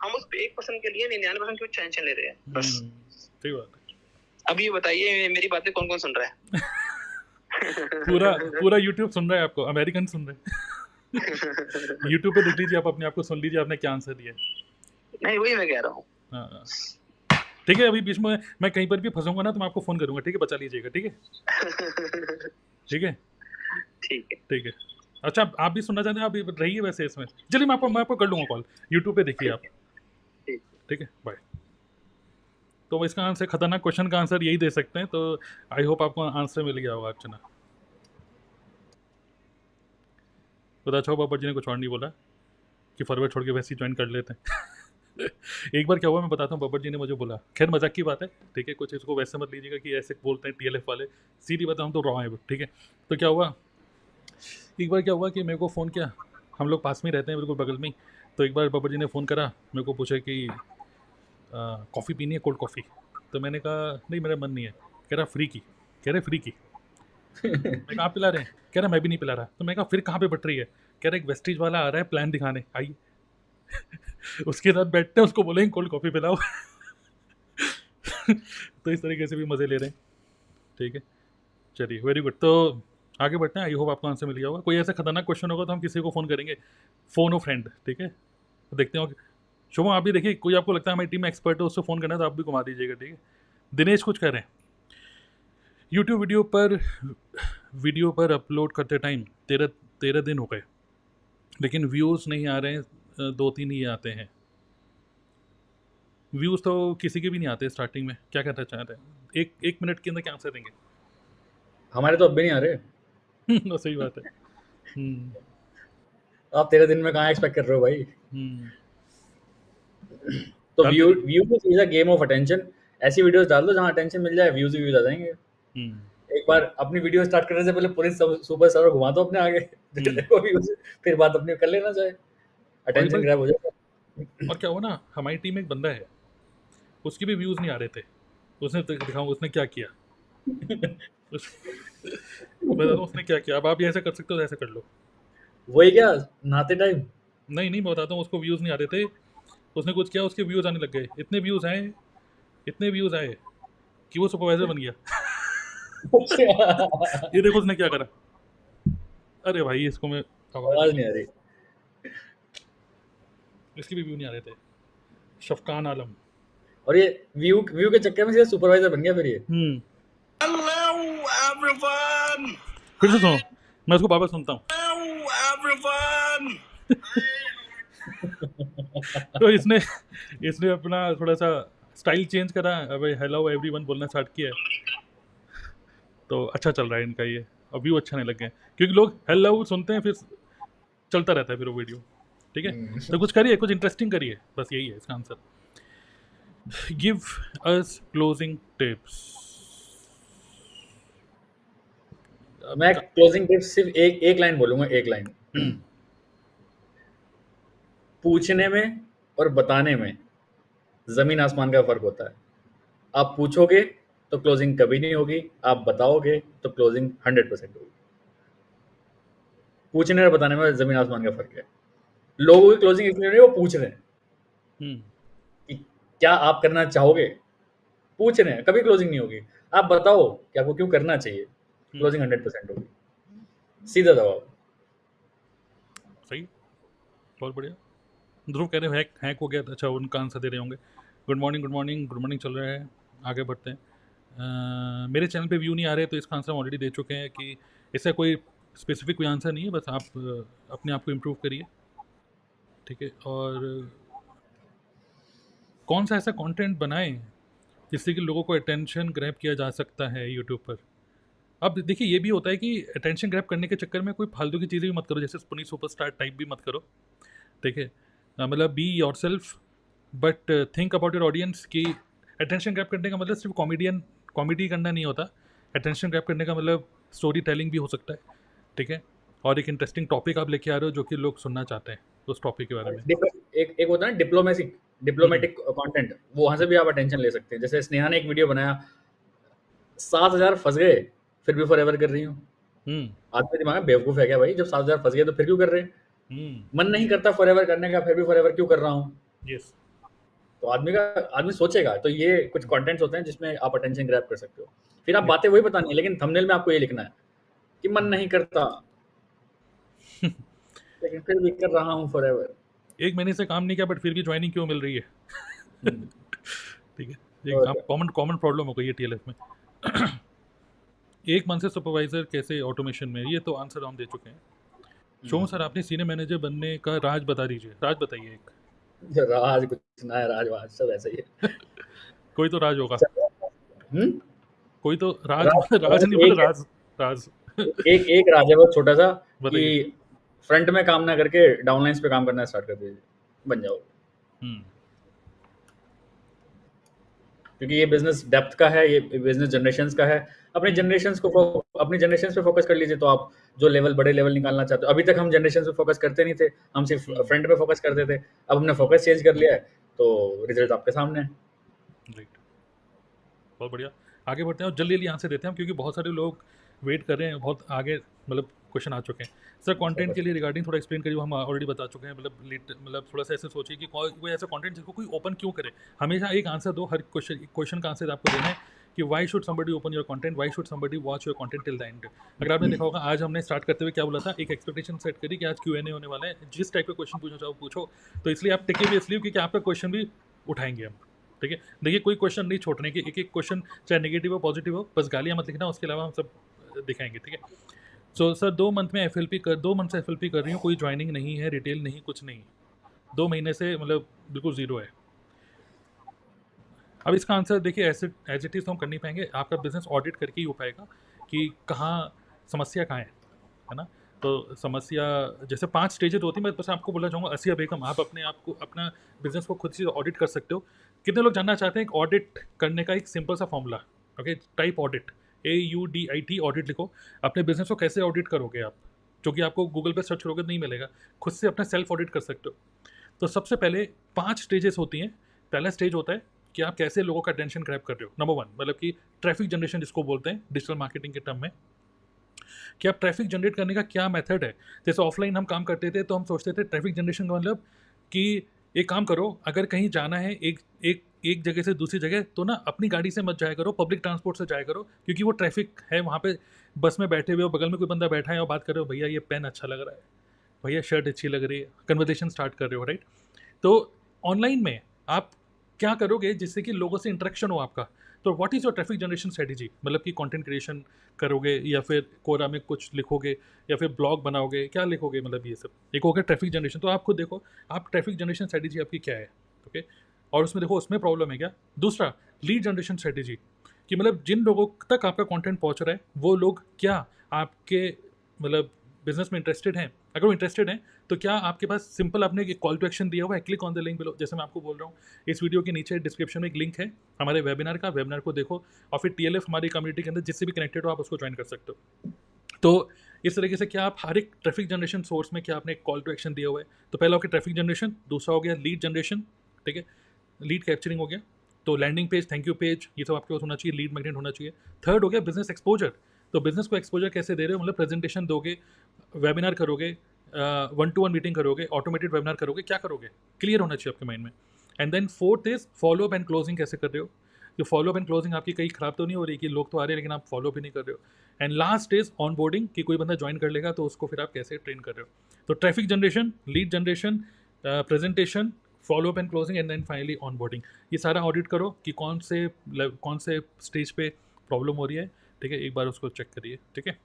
हम उस 1% के लिए 99% क्यों टेंशन ले रहे हैं, बस। सही बात है। अब ये बताइए मेरी बातें कौन कौन सुन रहा है? पूरा YouTube सुन रहा है आपको, अमेरिकन सुन रहे हैं। YouTube पे देख लीजिए, आप अपने आप को सुन लीजिए आपने क्या आंसर दिया। नहीं वही मैं कह रहा हूँ। ठीक है, अभी बीच में मैं कहीं पर भी फंसूंगा ना तो मैं आपको फोन करूंगा, ठीक है? बचा लीजिएगा, ठीक है? ठीक है, ठीक है। अच्छा, आप भी सुनना चाहते हैं? आप रहिए वैसे इसमें, चलिए मैं आपको कर लूंगा कॉल, यूट्यूब पे देखिए आप, ठीक है? बाय। तो इसका आंसर, खतरनाक क्वेश्चन का आंसर यही दे सकते हैं, तो आई होप आपको आंसर मिल गया होगा। अर्चना बता, छो बाबा जी ने कुछ और नहीं बोला कि फॉरवर्ड छोड़ के वैसे ही ज्वाइन कर लेते हैं। एक बार क्या हुआ मैं बताता हूँ, बाबर जी ने मुझे बोला, खैर मजाक की बात है, ठीक है, कुछ इसको वैसे मत लीजिएगा कि ऐसे बोलते हैं TLF वाले, सीधी बात हम तो रॉ हैं, ठीक है? तो क्या हुआ, एक बार क्या हुआ कि मेरे को फ़ोन किया, हम लोग पास में रहते हैं बिल्कुल बगल में ही, तो एक बार बाबर जी ने फ़ोन करा, मेरे को पूछा कि कॉफ़ी पीनी है, कोल्ड कॉफ़ी? तो मैंने कहा नहीं मेरा मन नहीं है। कह रहा फ्री की? कह रहे फ्री की। मैं कहा आप पिला रहे हैं? कह रहा मैं भी नहीं पिला रहा। तो मैं कहा फिर कहाँ पे बट रही है? कह रहा एक वेस्टीज वाला आ रहा है प्लान दिखाने, आइए। उसके साथ बैठते हैं, उसको बोलेंगे कोल्ड कॉफ़ी पिलाओ। तो इस तरीके से भी मज़े ले रहे हैं, ठीक है? चलिए, वेरी गुड। तो आगे बढ़ते हैं, आई होप आपको आंसर मिल गया होगा। कोई ऐसा खतरनाक क्वेश्चन होगा तो हम किसी को फ़ोन करेंगे, फ़ोन हो फ्रेंड, ठीक है? तो देखते हैं। शुभम आप भी देखिए, कोई आपको लगता है हमारी टीम में एक्सपर्ट है, उससे फ़ोन करना है तो आप भी घुमा दीजिएगा, ठीक है? दिनेश कुछ कह रहे हैं, यूट्यूब वीडियो पर अपलोड करते टाइम 13 दिन हो गए, लेकिन व्यूज़ नहीं आ रहे हैं, 2-3 ही आते हैं। व्यूज़ तो किसी के भी नहीं आते स्टार्टिंग में, क्या कहना चाहते हैं? एक मिनट के अंदर क्या आंसर देंगे? हमारे तो अब भी नहीं आ रहे। सही बात है। आप 13 दिन में कहाँ एक्सपेक्ट कर रहे हो भाई? तो views is a game of attention. ऐसी वीडियोस डाल दो जहाँ अटेंशन मिल जाए, व्यूज आ जाएंगे। एक बार अपनी वीडियो स्टार्ट करने से पहले पूरी सुपर सर्वर घुमा दो अपने आगे, देखो व्यूज, फिर बात अपनी कर लेना चाहे, अटेंशन ग्रैब हो जाएगा। और क्या हुआ ना, हमारी टीम में एक बंदा है, उसके भी व्यूज नहीं आ रहे थे, उसने दिखाऊं उसने क्या किया। उसने क्या किया, अब आप ये ऐसा कर सकते हो, ऐसा कर लो। वही क्या नहाते टाइम? नहीं मैं बताता हूँ, उसको व्यूज नहीं आ रहे थे, उसने कुछ किया, उसके व्यूज आने लग गए, इतने व्यूज आए कि वो सुपरवाइजर बन गया। ये देखो उसने क्या करा। अरे भाई इसको मैं आवाज नहीं आ रही, इसके भी व्यू नहीं आ रहे थे। शफकान आलम, और ये व्यू के चक्कर में सीधा सुपरवाइजर बन गया फिर ये। Hello everyone. फिर से सुनो, मैं उसको बार-बार सुनता हूँ। Hello everyone. तो इसने अपना थोड़ा सा स्टाइल चेंज करा, अबे हेलो एवरीवन बोलना स्टार्ट किया, तो अच्छा चल रहा है इनका ये, अब व्यू अच्छा नहीं लग गए, क्योंकि लोग हेलो सुनते हैं, फिर चलता रहता है फिर वो वीडियो, ठीक है? तो कुछ करिए, कुछ इंटरेस्टिंग करिए, बस यही है इसका answer. Give us closing tips. मैं क्लोजिंग टिप्स सिर्फ एक लाइन बोलूंगा, एक लाइन। पूछने में और बताने में जमीन आसमान का फर्क होता है। आप पूछोगे तो क्लोजिंग कभी नहीं होगी, आप बताओगे तो क्लोजिंग 100% होगी। पूछने और बताने में जमीन आसमान का फर्क है। लोगों की क्लोजिंग इसलिए नहीं, वो पूछ रहे हैं कि क्या आप करना चाहोगे, पूछ रहे हैं, कभी क्लोजिंग नहीं होगी। आप बताओ कि आपको क्यों करना चाहिए, क्लोजिंग 100% होगी। सीधा जवाब। सही, बहुत बढ़िया। ध्रुव कह रहे हैं हैक हो गया, अच्छा उनका आंसर दे रहे होंगे। Good morning good morning good morning चल रहा है, आगे बढ़ते हैं। मेरे चैनल पे व्यू नहीं आ रहे, तो इसका आंसर हम ऑलरेडी दे चुके हैं कि इसका कोई स्पेसिफिक कोई आंसर नहीं है, बस आप अपने आप को इम्प्रूव करिए, ठीक है। और कौन सा ऐसा कंटेंट बनाएं जिससे कि लोगों को अटेंशन ग्रैब किया जा सकता है यूट्यूब पर। अब देखिए ये भी होता है कि अटेंशन ग्रैब करने के चक्कर में कोई फालतू की चीज़ें भी मत करो, जैसे पुनीत सुपरस्टार टाइप भी मत करो, ठीक है। मतलब be your self, but think about your audience. कि अटेंशन ग्रैब करने का मतलब सिर्फ कॉमेडी करना नहीं होता। अटेंशन ग्रैब करने का मतलब स्टोरी टेलिंग भी हो सकता है, ठीक है। और एक इंटरेस्टिंग टॉपिक आप लेके आ रहे हो जो कि लोग सुनना चाहते हैं उस टॉपिक के बारे में। एक एक होता है ना डिप्लोमेटिक कंटेंट, वो वहां से भी आप अटेंशन ले सकते हैं। जैसे स्नेहा ने एक वीडियो बनाया, 7,000 फंस गए फिर भी फॉरएवर कर रही हूँ। आदमी दिमाग में बेवकूफ है क्या भाई? जब 7,000 फंस गए तो फिर क्यों कर रहे हैं? मन नहीं करता फॉरएवर करने का, फिर भी फॉरएवर क्यों कर रहा हूँ? यस, तो आदमी सोचेगा। तो ये कुछ कंटेंट्स होते हैं जिसमें आप अटेंशन ग्रैब कर सकते हो। फिर आप बातें वही बतानी है, लेकिन थंबनेल में आपको ये लिखना है कि मन नहीं करता लेकिन फिर भी कर रहा हूँ फॉरएवर। 1 महीने से काम नहीं किया बट फिर भी ज्वाइनिंग क्यों मिल रही है? ठीक है, ये और कॉमन प्रॉब्लम हो गई है टीएलएफ में। 1 मंथ से सुपरवाइजर कैसे ऑटोमेशन में, ये तो आंसर हम दे चुके हैं। शोम सर आपने सीनियर मैनेजर बनने का राज बता दीजिए, राज बताइए एक। राज कुछ ना है, राजवाज सब ऐसा ही है। कोई तो राज होगा, हम्म कोई तो राज राज राज नहीं बोले, एक है। राज एक राज है बहुत छोटा सा, कि बताइए। फ्रंट में काम ना करके डाउनलाइंस पे काम करना स्टार्ट कर दीजिए, बन जाओ। क्योंकि ये बिजनेस डेप्थ का है, ये बिजनेस जनरेशंस का है। अपनी जनरेशंस पे फोकस कर लीजिए, तो आप जो बड़े लेवल निकालना चाहते हो। अभी तक हम जनरेशन पे फोकस करते नहीं थे, हम सिर्फ फ्रंट पे फोकस करते थे। अब हमने फोकस चेंज कर लिया है, तो रिजल्ट आपके सामने है। राइट, बहुत बढ़िया। आगे बढ़ते हैं और जल्दी जल्दी आंसर देते हैं क्योंकि बहुत सारे लोग वेट कर रहे हैं, बहुत आगे मतलब क्वेश्चन आ चुके हैं। सर कंटेंट के लिए रिगार्डिंग थोड़ा एक्सप्लेन करिए, हम ऑलरेडी बता चुके हैं। मतलब थोड़ा सा ऐसे सोचिए कि कोई ऐसा कंटेंट जिसको कोई ओपन क्यों करे। हमेशा एक आंसर दो, हर क्वेश्चन का आंसर आपको देना है कि why should somebody open your content, why should somebody watch your content till the end. अगर आपने देखा होगा, आज हमने स्टार्ट करते हुए क्या बोला था, एक एक्सपेक्टेशन सेट करी कि आज Q&A होने वाला है, जिस टाइप का क्वेश्चन पूछना चाहो पूछो। तो इसलिए आप टिके भी इसलिए क्योंकि आपका क्वेश्चन भी उठाएंगे हम, ठीक है। देखिए कोई क्वेश्चन नहीं छोड़ने के, एक एक क्वेश्चन चाहे नेगेटिव हो पॉजिटिव हो, बस गालियाँ मत लिखना, उसके अलावा हम सब दिखाएंगे, ठीक है। सो सर 2 मंथ से FLP कर रही हूँ, कोई ज्वाइनिंग नहीं है, रिटेल नहीं, कुछ नहीं, 2 महीने से मतलब बिल्कुल ज़ीरो है। अब इसका आंसर देखिए एज इट इज़ तो हम कर नहीं पाएंगे, आपका बिजनेस ऑडिट करके ही हो पाएगा कि कहाँ समस्या कहाँ है ना। तो समस्या जैसे 5 स्टेजेस होती है, मैं बस आपको बोलना चाहूँगा, असिया बेगम आप अपना बिजनेस को खुद से ऑडिट कर सकते हो। कितने लोग जानना चाहते हैं ऑडिट करने का एक सिंपल सा formula? Okay, type audit, AUDIT audit लिखो। अपने बिजनेस को कैसे ऑडिट करोगे आप, जो कि आपको गूगल पे सर्च करोगे नहीं मिलेगा, खुद से अपना सेल्फ ऑडिट कर सकते हो। तो सबसे पहले 5 स्टेजेस होती हैं। पहला स्टेज होता है कि आप कैसे लोगों का अटेंशन ग्रैब कर रहे हो। नंबर 1 मतलब कि ट्रैफिक जनरेशन जिसको बोलते हैं डिजिटल मार्केटिंग के टर्म में, कि आप ट्रैफिक जनरेट करने का क्या मेथड है। जैसे ऑफलाइन हम काम करते थे तो हम सोचते थे ट्रैफिक जनरेशन का मतलब कि एक काम करो, अगर कहीं जाना है एक जगह से दूसरी जगह, तो ना अपनी गाड़ी से मत जाया करो, पब्लिक ट्रांसपोर्ट से जाया करो, क्योंकि वो ट्रैफिक है वहाँ पे। बस में बैठे हुए हो, बगल में कोई बंदा बैठा है और बात कर रहे हो, भैया ये पेन अच्छा लग रहा है, भैया शर्ट अच्छी लग रही है, कन्वर्सेशन स्टार्ट कर रहे हो, राइट। तो ऑनलाइन में आप क्या करोगे जिससे कि लोगों से इंटरेक्शन हो आपका। तो what is your traffic generation strategy, मतलब कि कंटेंट क्रिएशन करोगे या फिर कोरा में कुछ लिखोगे या फिर ब्लॉग बनाओगे, क्या लिखोगे, मतलब ये सब एक हो गया ट्रैफिक जनरेशन। तो आप खुद देखो आप ट्रैफिक जनरेशन स्ट्रेटेजी आपकी क्या है, ओके। और उसमें देखो उसमें प्रॉब्लम है क्या। दूसरा, लीड जनरेशन स्ट्रेटेजी, कि मतलब जिन लोगों तक आपका कंटेंट पहुंच रहा है वो लोग क्या आपके मतलब बिजनेस में इंटरेस्टेड हैं। अगर वो इंटरेस्टेड हैं तो क्या आपके पास सिंपल आपने एक कॉल टू एक्शन दिया हुआ है, click on the link below, जैसे मैं आपको बोल रहा हूँ इस वीडियो के नीचे डिस्क्रिप्शन में एक लिंक है हमारे वेबिनार का, वेबिनार को देखो और फिर TLF हमारी कम्युनिटी के अंदर जिससे भी कनेक्टेड हो आप उसको ज्वाइन कर सकते हो। तो इस तरीके से क्या आप हर एक ट्रैफिक जनरेशन सोर्स में क्या आपने एक कॉल टू एक्शन दिया हुआ है। तो पहला हो गया ट्रैफिक जनरेशन, दूसरा हो गया लीड जनरेशन, ठीक है, लीड कैप्चरिंग हो गया, तो landing page, thank you page, ये सब आपके पास होना चाहिए, लीड मैग्नेट होना चाहिए। थर्ड हो गया बिजनेस एक्सपोजर, तो बिजनेस को एक्सपोजर कैसे दे रहे हो, मतलब प्रेजेंटेशन दोगे, वेबिनार करोगे, 1-to-1 मीटिंग करोगे, ऑटोमेटेड वेबिनार करोगे, क्या करोगे, क्लियर होना चाहिए आपके माइंड में। And then fourth is follow up and closing कैसे कर रहे हो, जो फॉलो अप एंड क्लोजिंग आपकी कहीं खराब तो नहीं हो रही कि लोग तो आ रहे हैं लेकिन आप फॉलो भी नहीं कर रहे हो। And last is on boarding, कि कोई बंदा ज्वाइन कर लेगा तो उसको फिर आप कैसे ट्रेन कर रहे हो। तो traffic generation, lead generation, presentation, follow up and closing and then finally onboarding, ये सारा ऑडिट करो कि कौन से स्टेज पे प्रॉब्लम हो रही है, ठीक है, एक बार उसको चेक करिए, ठीक है।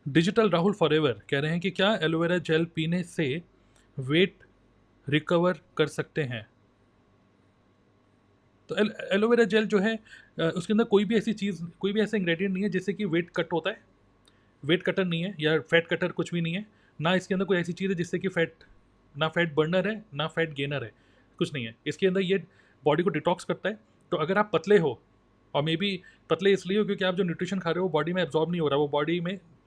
डिजिटल राहुल फॉरएवर कह रहे हैं कि क्या एलोवेरा जेल पीने से वेट रिकवर कर सकते हैं। तो एलोवेरा जेल जो है उसके अंदर कोई भी ऐसी चीज़, कोई भी ऐसा इंग्रेडिएंट नहीं है जिससे कि वेट कट होता है, वेट कटर नहीं है या फैट कटर कुछ भी नहीं है, ना इसके अंदर कोई ऐसी चीज़ है जिससे कि ना फैट बर्नर है ना फैट गेनर है, कुछ नहीं है इसके अंदर। ये बॉडी को डिटॉक्स करता है। तो अगर आप पतले हो, और मे बी पतले इसलिए हो क्योंकि आप जो न्यूट्रिशन खा रहे हो बॉडी में एब्जॉर्ब नहीं हो रहा, वो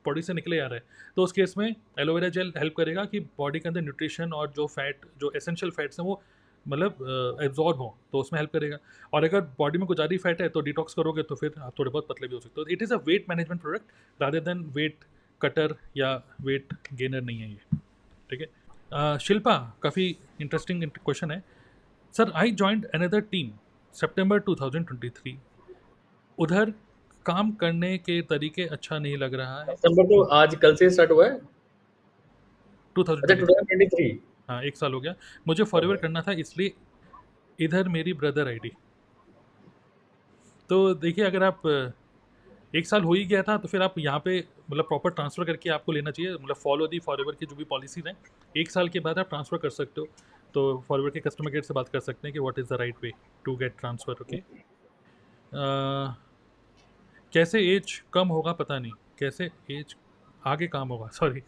बॉडी से निकले आ रहा है, तो उस केस में एलोवेरा जेल हेल्प करेगा कि बॉडी के अंदर न्यूट्रिशन और जो एसेंशियल फैट्स हैं वो मतलब एब्जॉर्ब हो, तो उसमें हेल्प करेगा। और अगर बॉडी में कुछ ज़्यादा फैट है तो डिटॉक्स करोगे तो फिर आप थोड़े बहुत पतले भी हो सकते हो। It is a weight management product rather than weight cutter या वेट गेनर नहीं है ये, ठीक है। शिल्पा, काफ़ी इंटरेस्टिंग क्वेश्चन है। Sir, I joined another team September 2023, उधर काम करने के तरीके अच्छा नहीं लग रहा है। सितंबर तो आज कल से स्टार्ट हुआ है। 2023, 2023। हाँ 1 साल हो गया। मुझे फॉरवर्ड करना था इसलिए इधर मेरी ब्रदर आईडी। तो देखिए अगर आप 1 साल हो ही गया था तो फिर आप यहाँ पे मतलब प्रॉपर ट्रांसफ़र करके आपको लेना चाहिए, मतलब फॉलो दी फॉरएवर की जो भी पॉलिसीज़ हैं 1 साल के बाद आप ट्रांसफ़र कर सकते हो। तो फॉरएवर के कस्टमर केयर से बात कर सकते हैं कि what is the right way to get transfer. Okay, कैसे एज कम होगा पता नहीं, कैसे एज आगे काम होगा, सॉरी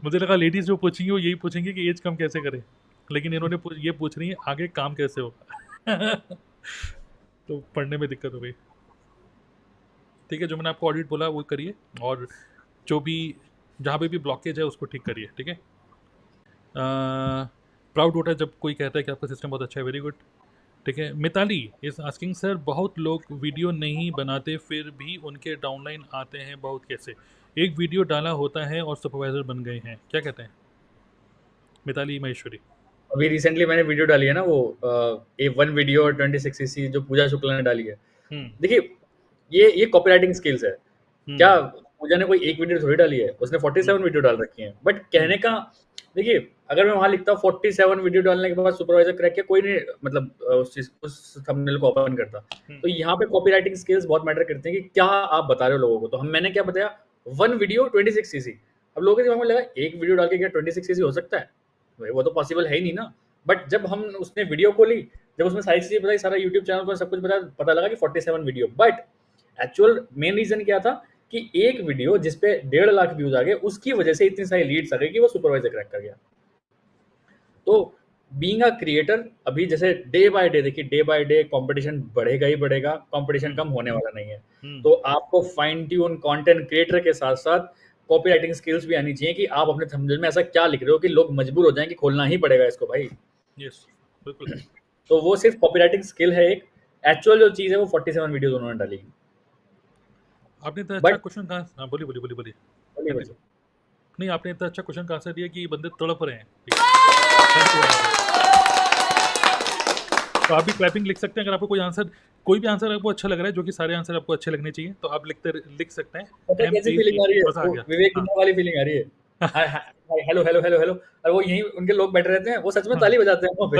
मुझे लगा लेडीज़ जो पूछेंगी वो यही पूछेंगी कि एज कम कैसे करें, लेकिन इन्होंने ये पूछ रही है आगे काम कैसे होगा तो पढ़ने में दिक्कत हो गई। ठीक है, जो मैंने आपको ऑडिट बोला वो करिए, और जो भी जहाँ पे भी ब्लॉकेज है उसको ठीक करिए, ठीक है। प्राउड होता है जब कोई कहता है कि आपका सिस्टम बहुत अच्छा है, वेरी गुड, ठीक है। मिताली इज आस्किंग सर, बहुत लोग वीडियो नहीं बनाते फिर भी उनके डाउनलाइन आते हैं बहुत, कैसे? एक वीडियो डाला होता है और सुपरवाइजर बन गए हैं, क्या कहते हैं मिताली महेश्वरी? अभी रिसेंटली मैंने वीडियो डाली है ना, वो A1 वीडियो और 26cc जो पूजा शुक्ला ने डाली है। देखिए ये कॉपीराइटिंग स्किल्स है। क्या पूजा ने कोई एक वीडियो थोड़ी डाली है, उसने 47 वीडियो डाल रखी है। बट कहने का, देखिए अगर मैं वहां लिखता हूँ 47 वीडियो डालने के बाद सुपरवाइजर क्रैक किया, कोई नहीं मतलब उस थंबनेल को ओपन करता। तो यहाँ पे कॉपीराइटिंग स्किल्स बहुत मैटर करते हैं कि क्या आप बता रहे हो लोगों को। तो मैंने क्या बताया, 1 वीडियो 26cc। अब लोगों के दिमाग में लगा एक वीडियो डाल के क्या 26cc हो सकता है, वो तो पॉसिबल है ही नहीं ना। बट जब हम उसने वीडियो को ली, जब उसमें सारी चीजें बताई, सारा यूट्यूब चैनल पर सब कुछ बताया, पता लगा कि 47 video. But actual main reason क्या था कि एक वीडियो जिसपे 1.5 लाख व्यूज आ गए, उसकी वजह से इतनी सारी लीड्स आ गई कि वो सुपरवाइजर क्रैक कर गया। तो बीइंग अ क्रिएटर, अभी जैसे डे बाय डे, देखिए डे बाय डे कंपटीशन बढ़ेगा ही बढ़ेगा, कंपटीशन कम होने वाला नहीं है। तो आपको फाइन ट्यून कंटेंट क्रिएटर के साथ साथ कॉपीराइटिंग स्किल्स भी आनी चाहिए कि आप अपने थंबनेल में ऐसा क्या लिख रहे हो कि लोग मजबूर हो जाएं कि खोलना ही पड़ेगा इसको भाई। यस, बिल्कुल। तो वो सिर्फ कॉपीराइटिंग स्किल है एक, एक्चुअल जो चीज है वो 47 वीडियोस उन्होंने डाली। आपने इतना अच्छा क्वेश्चन कहा, बोलिए। नहीं, आपने इतना अच्छा क्वेश्चन का आंसर दिया कि बंदे तड़प रहे हैं। तो आप भी क्लैपिंग लिख सकते हैं अगर आपको कोई भी आंसर आपको अच्छा लग रहा है, जो कि सारे आंसर आपको अच्छे लगने चाहिए, तो आप लिख सकते हैं। कैसी फीलिंग आ रही है, विवेक वाली फीलिंग आ रही है। हेलो हेलो हेलो हेलो, और वो यहीं उनके लोग बैठे रहते हैं, वो सच में ताली बजाते हैं वहाँ पे।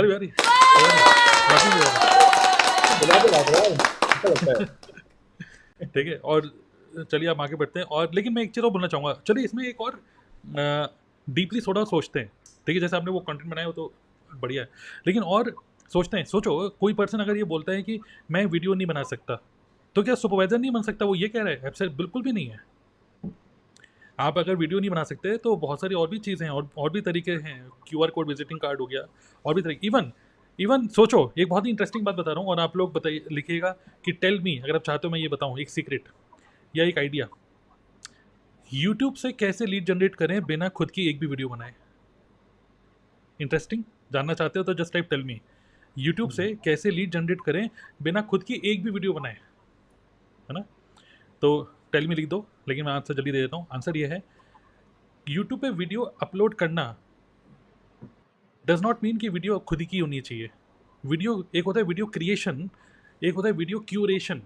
ठीक है, और चलिए आप आगे बढ़ते हैं। और लेकिन मैं एक चीज़ और बोलना चाहूँगा, चलिए इसमें एक और डीपली थोड़ा सोचते हैं, ठीक है। जैसे आपने वो कंटेंट बनाया हो तो बढ़िया है, लेकिन और सोचते हैं, सोचो कोई पर्सन अगर ये बोलता है कि मैं वीडियो नहीं बना सकता, तो क्या सुपरवाइजर नहीं बन सकता, वो ये कह रहा है? एब्सोल्युटली बिल्कुल भी नहीं है। आप अगर वीडियो नहीं बना सकते तो बहुत सारी और भी चीज़ें हैं, और भी तरीके हैं। QR कोड, विजिटिंग कार्ड हो गया, और भी तरीके। इवन इवन सोचो, एक बहुत ही इंटरेस्टिंग बात बता रहा हूँ, और आप लोग बताइए, लिखिएगा कि टेल मी, अगर आप चाहते हो मैं ये बताऊँ एक सीक्रेट या एक आइडिया। यूट्यूब से कैसे लीड जनरेट करें बिना खुद की एक भी वीडियो बनाए? इंटरेस्टिंग, जानना चाहते हो तो just type tell me. YouTube से कैसे लीड जनरेट करें बिना खुद की एक भी वीडियो बनाए, है ना? तो टेल मी लिख दो, लेकिन मैं आंसर जल्दी दे देता हूँ। आंसर ये है, यूट्यूब पे वीडियो अपलोड करना डज नॉट मीन कि वीडियो खुद की होनी चाहिए। वीडियो एक होता है वीडियो क्रिएशन, एक होता है वीडियो क्यूरेशन।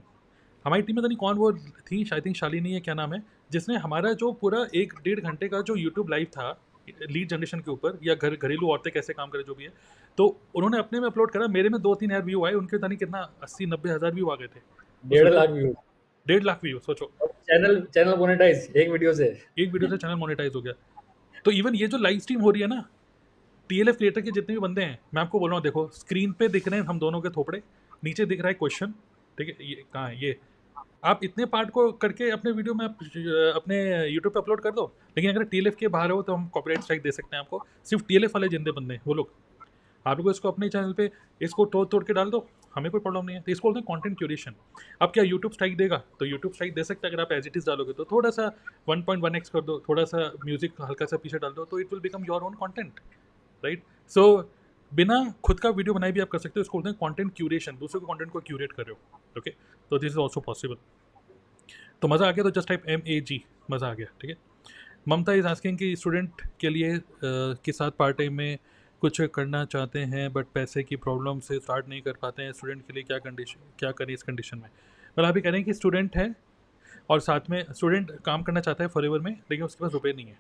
हमारी टीम में तो नहीं कौन वो थी, आई थिंक शालिनी है, क्या नाम है, जिसने हमारा जो पूरा 1-1.5 घंटे का जो यूट्यूब लाइव था लीड जनरेशन के ऊपर, या घरेलू औरतें कैसे काम करें जो भी है, तो उन्होंने अपने में अपलोड करा। मेरे में 2-3 हज़ार व्यू आए, उनके पता नहीं कितना 80-90 हज़ार व्यू आ गए थे। 1.5 लाख व्यू, 1.5 लाख व्यू, सोचो। चैनल मोनेटाइज एक वीडियो से चैनल मोनेटाइज हो गया। तो इवन ये जो लाइव स्ट्रीम हो रही है ना, TLF क्रिएटर के जितने भी बंदे हैं, मैं आपको बोल रहा हूँ, देखो स्क्रीन पे दिख रहे हैं हम दोनों के थोपड़े, नीचे दिख रहा है क्वेश्चन, ठीक है, ये कहाँ है, ये आप इतने पार्ट को करके अपने वीडियो में अपने यूट्यूब पे अपलोड कर दो। लेकिन अगर TLF के बाहर हो तो हम कॉपीराइट स्ट्राइक दे सकते हैं आपको। सिर्फ TLF वाले जिंदे बंदे हैं वो लोग, आप लोग इसको अपने चैनल पे इसको तोड़ के डाल दो, हमें कोई प्रॉब्लम नहीं है। तो इसको बोलते हैं कंटेंट क्यूरेशन। अब क्या यूट्यूब स्ट्राइक देगा? तो यूट्यूब स्ट्राइक दे सकता है अगर आप एज इट इज़ डालोगे तो। थोड़ा सा 1.1x कर दो, थोड़ा सा म्यूजिक हल्का सा पीछे डाल दो, तो it will become your own content, right? So बिना खुद का वीडियो बनाए भी आप कर सकते हो। इसको बोलते हैं कंटेंट क्यूरेशन, दूसरे के कंटेंट को क्यूरेट कर रहे हो, ओके? तो दिस इज ऑल्सो पॉसिबल। तो मज़ा आ गया तो जस्ट टाइप MAG, मज़ा आ गया, ठीक है। ममता इज आस्किंग कि स्टूडेंट के लिए के साथ पार्ट टाइम में कुछ करना चाहते हैं बट पैसे की प्रॉब्लम से स्टार्ट नहीं कर पाते हैं, स्टूडेंट के लिए क्या करें इस कंडीशन में? मतलब अभी कह रहे हैं कि स्टूडेंट है और साथ में स्टूडेंट काम करना चाहता है फॉरएवर में, लेकिन उसके पास रुपए नहीं है,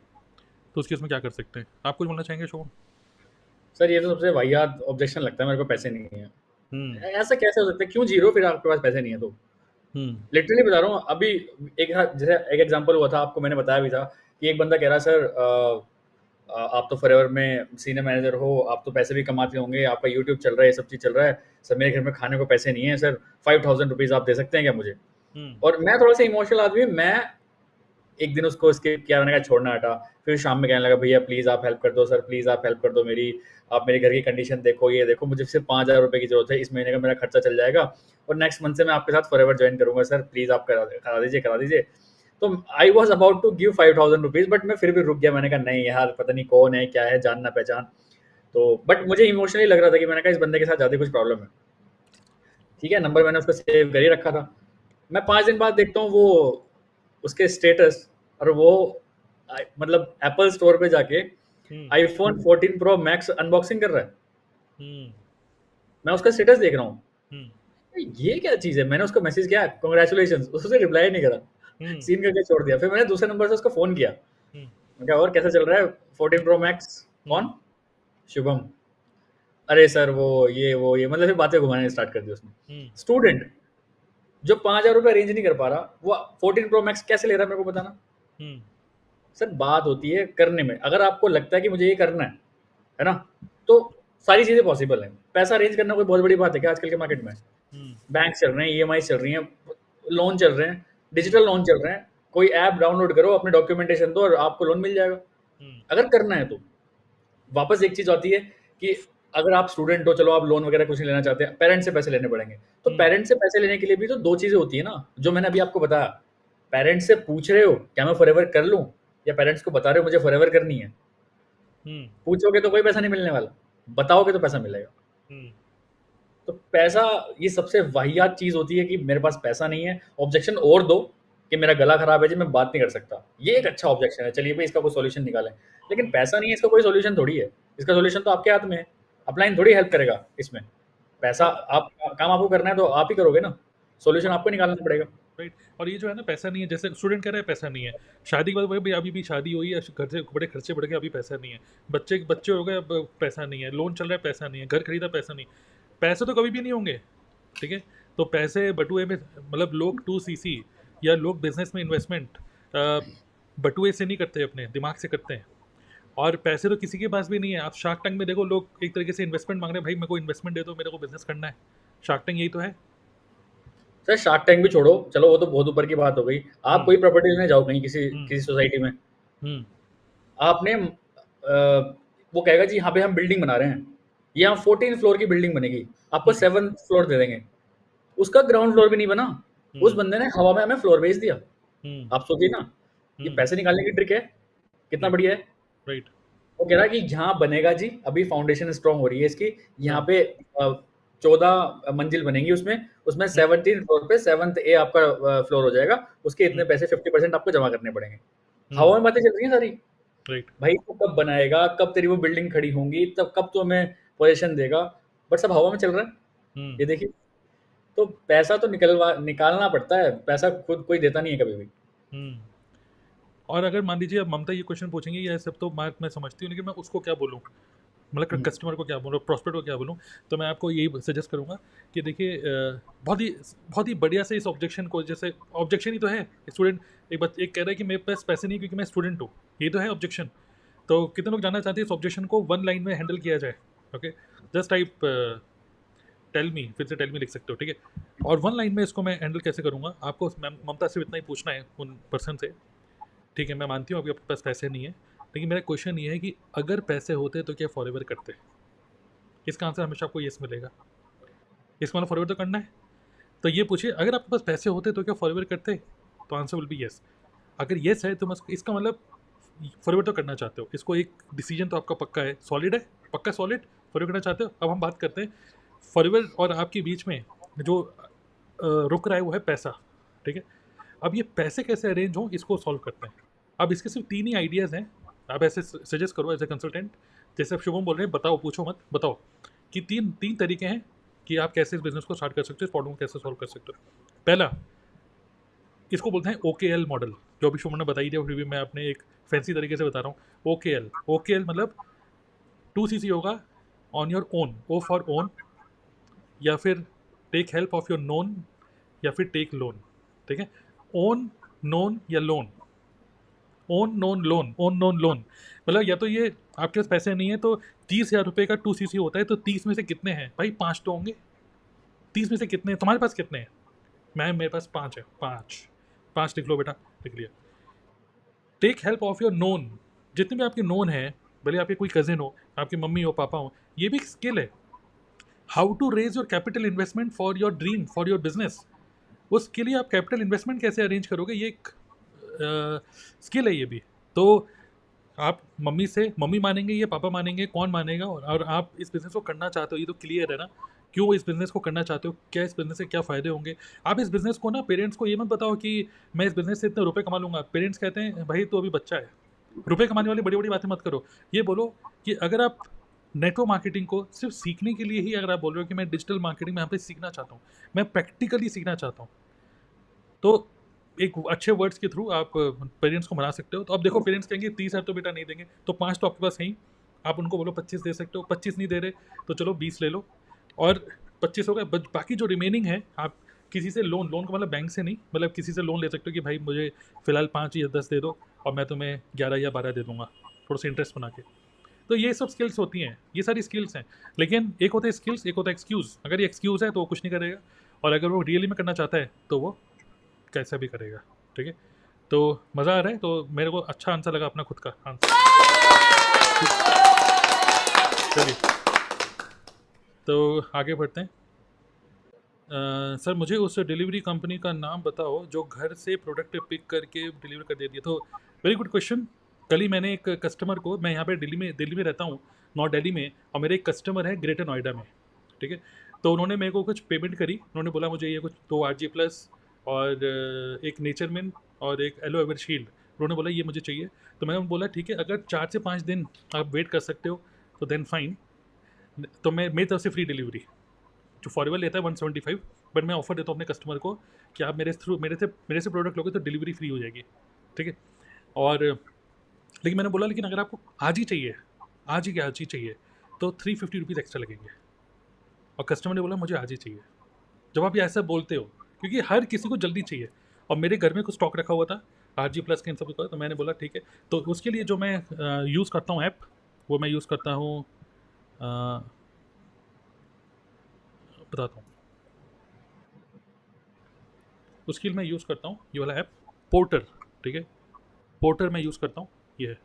तो उसके उसमें क्या कर सकते हैं? आप कुछ बोलना चाहेंगे शोभन? सर ये तो सबसे वाहियात ऑब्जेक्शन लगता है मेरे को, पैसे नहीं है। ऐसा कैसे हो सकता है? क्यों जीरो फिर आपके पास पैसे नहीं है तो? लिटरली बता रहा हूँ, अभी जैसे एक एग्जांपल हुआ था, आपको मैंने बताया भी था कि एक बंदा कह रहा सर आप तो फॉरएवर में सीनियर मैनेजर हो, आप तो पैसे भी कमाते होंगे, आपका यूट्यूब चल रहा है, ये सब चीज़ चल रहा है, सर मेरे घर में खाने को पैसे नहीं है, सर 5000 रुपीज़ आप दे सकते हैं क्या मुझे? और मैं थोड़ा सा इमोशनल आदमी, मैं एक दिन उसको स्किप किया, मैंने कहा छोड़ना हटा। फिर शाम में कहने लगा भैया प्लीज़ आप हेल्प कर दो, सर प्लीज़ आप हेल्प कर दो मेरी, आप मेरे घर की कंडीशन देखो, ये देखो मुझे सिर्फ 5000 रुपये की जरूरत है, इस महीने का मेरा खर्चा चल जाएगा और नेक्स्ट मंथ से मैं आपके साथ फॉरएवर ज्वाइन करूंगा, सर प्लीज़ आप करा दीजिए। तो I was about to give 5000 rupees, but मैं फिर भी रुक गया। मैंने कहा नहीं यार, पता नहीं कौन है, क्या है, जान ना पहचान। तो बट मुझे इमोशनली लग रहा था कि मैंने कहा इस बंदे के साथ ज़्यादा कुछ प्रॉब्लम है। ठीक है, नंबर मैंने उसका सेव कर ही रखा था। मैं 5 दिन बाद देखता हूँ वो उसके स्टेटस, और वो मतलब एप्पल स्टोर पे जाके iPhone 14 Pro Max अनबॉक्सिंग कर रहा है। मैं उसका स्टेटस देख रहा हूँ, ये क्या चीज़ है? मैंने उसको मैसेज किया कांग्रेचुलेशंस, उसने रिप्लाई नहीं करा, सीन करके छोड़ दिया। फिर मैंने दूसरे नंबर से उसको फोन किया, मैं क्या और कैसा चल रहा है 14 Pro Max? कौन? शुभम। अरे सर वो ये मतलब फिर बातें घुमाने स्टार्ट कर दी उसने। स्टूडेंट जो 5000 रुपये अरेंज नहीं कर पा रहा, वो 14 Pro Max कैसे ले रहा है मेरे को बताना। सर बात होती है करने में। अगर आपको लगता है कि मुझे ये करना है ना, तो सारी चीज़ें पॉसिबल हैं। पैसा अरेंज करना कोई बहुत बड़ी बात है क्या आजकल के मार्केट में? बैंक चल रहे हैं, EMI चल रही हैं, लोन चल रहे हैं, डिजिटल लोन चल रहे हैं। कोई ऐप डाउनलोड करो, अपने डॉक्यूमेंटेशन दो और आपको लोन मिल जाएगा, अगर करना है तो। वापस एक चीज़ आती है कि अगर आप स्टूडेंट हो, चलो आप लोन वगैरह कुछ नहीं लेना चाहते, पेरेंट्स से पैसे लेने पड़ेंगे, तो पेरेंट्स से पैसे लेने के लिए भी तो 2 चीज़ें होती है ना, जो मैंने अभी आपको बताया। पेरेंट्स से पूछ रहे हो क्या मैं फॉरएवर कर लूँ, या पेरेंट्स को बता रहे हो मुझे फॉरएवर करनी है। पूछोगे तो कोई पैसा नहीं मिलने वाला, बताओगे तो पैसा मिलेगा। तो पैसा ये सबसे वाहियात चीज़ होती है कि मेरे पास पैसा नहीं है। ऑब्जेक्शन और दो कि मेरा गला खराब है जी, मैं बात नहीं कर सकता, ये एक अच्छा ऑब्जेक्शन है, चलिए भाई इसका कोई सोल्यूशन निकालें। लेकिन पैसा नहीं है, इसका कोई सोल्यूशन थोड़ी है। इसका सोल्यूशन तो आपके हाथ में है, अपलाइन थोड़ी हेल्प करेगा इसमें। पैसा आप काम आपको करना है तो आप ही करोगे ना, सोल्यूशन आपको निकालना पड़ेगा, राइट? और ये जो है ना, पैसा नहीं है, जैसे स्टूडेंट कह रहा है पैसा नहीं है, शादी के बाद भाई अभी भी शादी हुई है, घर से बड़े खर्चे बढ़ गए, अभी पैसा नहीं है, बच्चे हो गए, अब पैसा नहीं है, लोन चल रहा है, पैसा नहीं है, घर खरीदा, पैसा नहीं। पैसे तो कभी भी नहीं होंगे, ठीक है? तो पैसे बटुए में, मतलब लोग 2CC या लोग बिजनेस में इन्वेस्टमेंट बटुए से नहीं करते, अपने दिमाग से करते हैं। और पैसे तो किसी के पास भी नहीं है। आप शार्क टैंक में देखो, लोग एक तरीके से इन्वेस्टमेंट मांग रहे हैं, भाई मेरे को इन्वेस्टमेंट दे दो, मेरे को बिजनेस करना है। शार्क टैंक यही तो है। सर शार्क टैंक भी छोड़ो, चलो वो तो बहुत ऊपर की बात हो गई। आप कोई प्रॉपर्टी लेने जाओ कहीं किसी किसी सोसाइटी में, आपने वो कहेगा जी यहाँ पे हम बिल्डिंग बना रहे हैं, यहाँ 14 फ्लोर की बिल्डिंग बनेगी, आपको 7 फ्लोर दे देंगे, उसका ग्राउंड फ्लोर भी नहीं बना, उस बंदे ने हवा में हमें फ्लोर बेच दिया। आप सोचिए ना, ये पैसे निकालने की ट्रिक है, कितना बढ़िया है। राइट। वो कह रहा है कि जहाँ बनेगा जी, अभी फाउंडेशन स्ट्रांग हो रही है इसकी, यहाँ पे 14 मंजिल बनेंगी, उसमें 17 फ्लोर पे 7th ए आपका फ्लोर हो जाएगा, उसके इतने पैसे 50% आपको जमा करने पड़ेंगे। हवा में बातें चल रही है सारी। राइट। भाई तू कब बनाएगा, कब तेरी वो बिल्डिंग खड़ी होंगी, तब कब तू हमें पोजीशन देगा, बट सब हवा में चल रहा है। ये देखिए, तो पैसा तो निकालना पड़ता है, पैसा खुद कोई देता नहीं है कभी भी। और अगर मान लीजिए अब ममता ये क्वेश्चन पूछेंगे, ये सब तो मैं समझती हूँ, लेकिन मैं उसको क्या बोलूँ, मतलब कस्टमर को क्या बोलूँ, प्रोस्पेक्ट को क्या बोलूँ, तो मैं आपको यही सजेस्ट करूँगा कि देखिए बहुत ही बढ़िया से इस ऑब्जेक्शन को, जैसे ऑब्जेक्शन ही तो है, स्टूडेंट एक कह रहा है कि मेरे पास पैसे नहीं क्योंकि मैं स्टूडेंट हूँ, ये तो है ऑब्जेक्शन। तो कितने लोग जानना चाहते हैं इस ऑब्जेक्शन को 1 लाइन में हैंडल किया जाए। Okay, just type tell me, फिर से टेल मी लिख सकते हो, ठीक है। और 1 लाइन में इसको मैं हैंडल कैसे करूँगा, आपको ममता से इतना ही पूछना है उन पर्सन से, ठीक है। मैं मानती हूँ अभी आपके पास पैसे नहीं है, लेकिन मेरा क्वेश्चन ये है कि अगर पैसे होते तो क्या फॉरएवर करते? इसका आंसर हमेशा आपको येस मिलेगा। इसका मतलब फॉरएवर तो करना है, तो ये पूछिए अगर आपके पास पैसे होते तो क्या फॉरएवर करते, तो आंसर विल बी येस। अगर येस है तो मैं इसका मतलब फॉरएवर तो करना चाहते हो, इसको एक डिसीजन तो आपका पक्का है, सॉलिड है, पक्का सॉलिड, फॉरएवर करना चाहते हो। अब हम बात करते हैं फॉरएवर और आपके बीच में जो रुक रहा है वो है पैसा, ठीक है। अब ये पैसे कैसे अरेंज हों, इसको सॉल्व करते हैं। अब इसके सिर्फ 3 ही आइडियाज़ हैं, आप ऐसे सजेस्ट करो एज ए कंसल्टेंट, जैसे अब शुभम बोल रहे हैं, बताओ, पूछो मत, बताओ कि तीन तरीके हैं कि आप कैसे इस बिज़नेस को स्टार्ट कर सकते हो, इस प्रॉब्लम को कैसे सॉल्व कर सकते हो। पहला, इसको बोलते हैं OKL मॉडल, जो अभी शुभम ने बताई दिया, फिर भी मैं अपने एक फैंसी तरीके से बता रहा हूँ। OKL मतलब 2CC होगा, on your own, O for own, या फिर take help of your known, या फिर टेक लोन, ठीक है। ओन, नोन या loan, own known loan, own known loan, मतलब या तो ये आपके पास पैसे नहीं है तो 30,000 रुपये का 2CC होता है, तो 30 में से कितने हैं भाई, 5 तो होंगे। 30 में से कितने हैं, तुम्हारे पास कितने हैं? मेरे पास 5 है, 5 लिख लो बेटा, लिख लिया। Take help of your known, जितने भी आपके नोन हैं, भले आपके कोई कजिन हो, आपकी मम्मी हो, पापा हो, ये भी एक स्किल है। How to raise your capital investment for your dream, for your business, उसके लिए आप कैपिटल इन्वेस्टमेंट कैसे अरेंज करोगे, ये एक स्किल है ये भी। तो आप मम्मी मानेंगे या पापा मानेंगे, कौन मानेगा, और आप इस बिज़नेस को करना चाहते हो, ये तो क्लियर है ना, क्यों इस बिज़नेस को करना चाहते हो, क्या इस बिज़नेस से क्या फ़ायदे होंगे। आप इस बिज़नेस को ना, पेरेंट्स को ये मत बताओ कि मैं इस बिज़नेस से इतने रुपए कमा लूँगा। पेरेंट्स कहते हैं भाई तो अभी बच्चा है, रुपए कमाने वाली बड़ी बड़ी बातें मत करो। ये बोलो कि अगर आप नेटवर्क मार्केटिंग को सिर्फ सीखने के लिए ही अगर आप बोल रहे हो कि मैं डिजिटल मार्केटिंग में यहाँ पे सीखना चाहता हूँ, मैं प्रैक्टिकली सीखना चाहता हूँ, तो एक अच्छे वर्ड्स के थ्रू आप पेरेंट्स को मना सकते हो। तो अब देखो, पेरेंट्स कहेंगे 30,000 तो बेटा नहीं देंगे, तो 5 तो आपके पास है ही, आप उनको बोलो 25 दे सकते हो, 25 नहीं दे रहे तो चलो 20 ले लो, और 25 हो गए, बाकी जो रिमेनिंग है आप किसी से लोन का मतलब बैंक से नहीं, मतलब किसी से लोन ले सकते हो कि भाई मुझे फ़िलहाल 5 या 10 दे दो और मैं तुम्हें 11 या 12 दे दूंगा, थोड़ा सा इंटरेस्ट बना के। तो ये सब स्किल्स होती हैं, ये सारी स्किल्स हैं। लेकिन एक होता है स्किल्स, एक होता है एक्सक्यूज़। अगर ये एक्सक्यूज़ है तो वो कुछ नहीं करेगा, और अगर वो रियली में करना चाहता है तो वो कैसा भी करेगा, ठीक है। तो मज़ा आ रहा है, तो मेरे को अच्छा आंसर लगा अपना खुद का आंसर। चलिए, तो आगे बढ़ते हैं। सर मुझे उस डिलीवरी कंपनी का नाम बताओ जो घर से प्रोडक्ट पिक करके डिलीवर कर देती है। तो वेरी गुड क्वेश्चन। कल ही मैंने एक कस्टमर को, मैं यहाँ पे दिल्ली में रहता हूँ, नॉर्थ दिल्ली में, और मेरे एक कस्टमर है ग्रेटर नोएडा में, ठीक है। तो उन्होंने मेरे को कुछ पेमेंट करी, उन्होंने बोला मुझे ये कुछ 2 RG प्लस और एक नेचरमिन और एक एलो एवर शील्ड, उन्होंने बोला ये मुझे चाहिए। तो मैंने बोला ठीक है, अगर 4 से 5 दिन आप वेट कर सकते हो तो देन फाइन, तो मैं मेरी तरफ से फ्री डिलीवरी, जो फॉरएवर लेता है 175, बट मैं ऑफर देता हूँ अपने कस्टमर को कि आप मेरे से प्रोडक्ट लोगे तो डिलीवरी फ्री हो जाएगी, ठीक है। और लेकिन मैंने बोला लेकिन अगर आपको आज ही चाहिए तो 350 रुपीज़ एक्स्ट्रा लगेंगे, और कस्टमर ने बोला मुझे आज ही चाहिए। जब आप ये ऐसा बोलते हो, क्योंकि हर किसी को जल्दी चाहिए, और मेरे घर में कुछ स्टॉक रखा हुआ था RG प्लस के इन सब का, तो मैंने बोला ठीक है। तो उसके लिए जो मैं यूज़ करता हूँ ऐप, वो मैं यूज़ करता हूँ, बताता हूँ, उसके लिए मैं यूज़ करता हूँ ये वाला ऐप पोर्टर, ठीक है। पोर्टर मैं यूज़ करता हूँ, ये है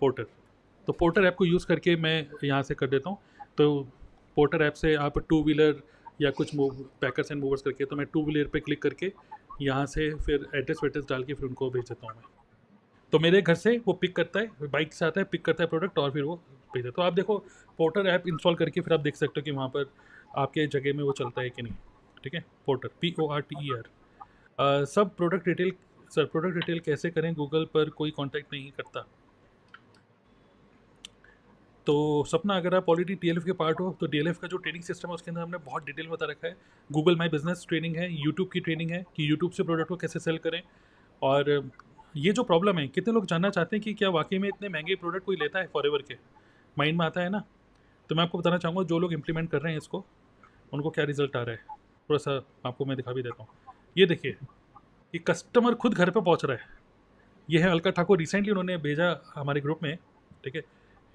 पोर्टर। तो पोर्टर ऐप को यूज़ करके मैं यहाँ से कर देता हूँ। तो पोर्टर ऐप से आप टू व्हीलर या कुछ पैकर्स एंड मूवर्स करके, तो मैं टू व्हीलर पे क्लिक करके यहाँ से फिर एड्रेस वेड्रेस डाल के फिर उनको भेज देता हूँ मैं। तो मेरे घर से वो पिक करता है, बाइक से आता है, पिक करता है प्रोडक्ट और फिर वो भेजता है। तो आप देखो पोर्टर ऐप इंस्टॉल करके फिर आप देख सकते हो कि वहाँ पर आपके जगह में वो चलता है कि नहीं, ठीक है। Porter PORTER। सब product detail, sir product detail कैसे करें, गूगल पर कोई कांटेक्ट नहीं करता। तो सपना, अगर आप ऑलरेडी DLF के पार्ट हो तो DLF का जो ट्रेनिंग सिस्टम है उसके अंदर हमने बहुत डिटेल बता रखा है। गूगल माई बिजनेस ट्रेनिंग है, यूट्यूब की ट्रेनिंग है कि यूट्यूब से प्रोडक्ट को कैसे सेल करें। और ये जो प्रॉब्लम है, कितने लोग जानना चाहते हैं कि क्या वाकई में इतने महंगे प्रोडक्ट कोई लेता है फॉरएवर के, माइंड में आता है ना। तो मैं आपको बताना चाहूँगा जो लोग इम्प्लीमेंट कर रहे हैं इसको, उनको क्या रिजल्ट आ रहा है। थोड़ा सा आपको मैं दिखा भी देता हूँ। ये देखिए, ये कस्टमर खुद घर पे पहुँच रहा है। ये है अलका ठाकुर, रिसेंटली उन्होंने भेजा हमारे ग्रुप में, ठीक है।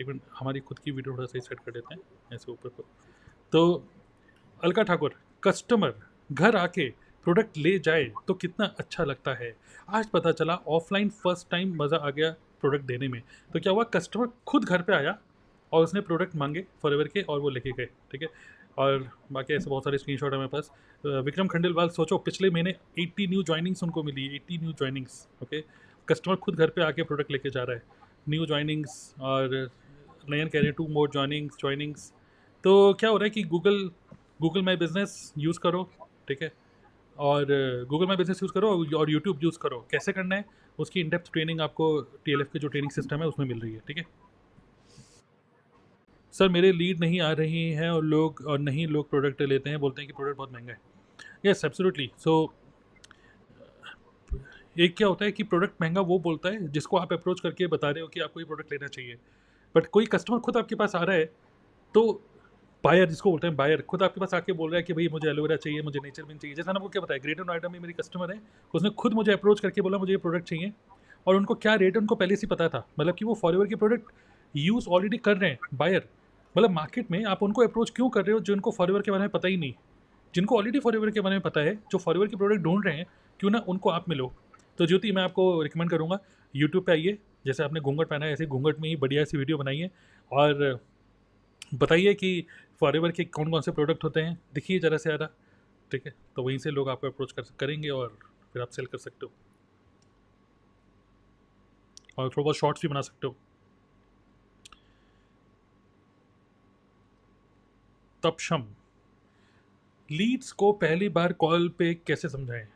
एक मिनट, हमारी खुद की वीडियो थोड़ा सा सेट कर देते हैं ऐसे ऊपर को। तो अलका ठाकुर, कस्टमर घर आके प्रोडक्ट ले जाए तो कितना अच्छा लगता है। आज पता चला ऑफलाइन फर्स्ट टाइम मज़ा आ गया प्रोडक्ट देने में। तो क्या हुआ, कस्टमर खुद घर पे आया और उसने प्रोडक्ट मांगे फॉरएवर के और वो लेके गए, ठीक है। और बाकी ऐसे बहुत सारे स्क्रीनशॉट है मेरे पास। विक्रम खंडेलवाल, सोचो पिछले महीने 80 न्यू ज्वाइनिंग्स उनको मिली, 80 न्यू ज्वाइनिंग्स, ओके। कस्टमर खुद घर पे आके प्रोडक्ट लेके जा रहा है, न्यू ज्वाइनिंग्स। और नयन कह रहे हैं 2 मोर ज्वाइनिंग्स। तो क्या हो रहा है कि गूगल माई बिजनेस यूज़ करो, ठीक है। और गूगल माई बिजनेस यूज़ करो और यूट्यूब यूज़ करो। कैसे करना है उसकी इन डेप्थ ट्रेनिंग आपको TLF के जो ट्रेनिंग सिस्टम है उसमें मिल रही है, ठीक है। सर मेरे लीड नहीं आ रही हैं और नहीं लोग प्रोडक्ट लेते हैं, बोलते हैं कि प्रोडक्ट बहुत महंगा है। Yes absolutely. सो एक क्या होता है कि प्रोडक्ट महंगा वो बोलता है जिसको आप अप्रोच करके बता रहे हो कि आपको ये प्रोडक्ट लेना चाहिए। बट कोई कस्टमर खुद आपके पास आ रहा है, तो बायर जिसको बोलते हैं, बायर खुद आपके पास आके बोल रहा है कि भाई मुझे एलोवेरा चाहिए, मुझे नेचर मिंट चाहिए। जैसा मैंने आपको क्या बताया, ग्रेटर नोएडा में मेरी कस्टमर है, उसने खुद मुझे अप्रोच करके बोला मुझे ये प्रोडक्ट चाहिए। और उनको क्या रेट है उनको पहले से पता था, मतलब कि वो फॉरएवर के प्रोडक्ट यूज़ ऑलरेडी कर रहे हैं बायर। मतलब मार्केट में आप उनको अप्रोच क्यों कर रहे हो जिनको फॉरएवर के बारे में पता ही नहीं। जिनको ऑलरेडी फॉरएवर के बारे में पता है, जो फॉरएवर के प्रोडक्ट ढूंढ रहे हैं, क्यों ना उनको आप मिलो। तो ज्योति, मैं आपको रिकमेंड करूँगा यूट्यूब पे आइए, जैसे आपने घूंघट पहना है ऐसे घूंघट में ही बढ़िया सी वीडियो बनाइए और बताइए कि फॉरएवर के कौन कौन से प्रोडक्ट होते हैं, दिखिए ज़रा से ज़्यादा, ठीक है। तो वहीं से लोग आपको अप्रोच करेंगे और फिर आप सेल कर सकते हो और थोड़ा बहुत शॉर्ट्स भी बना सकते हो। तपशम, लीड्स को पहली बार कॉल पे कैसे समझाएं।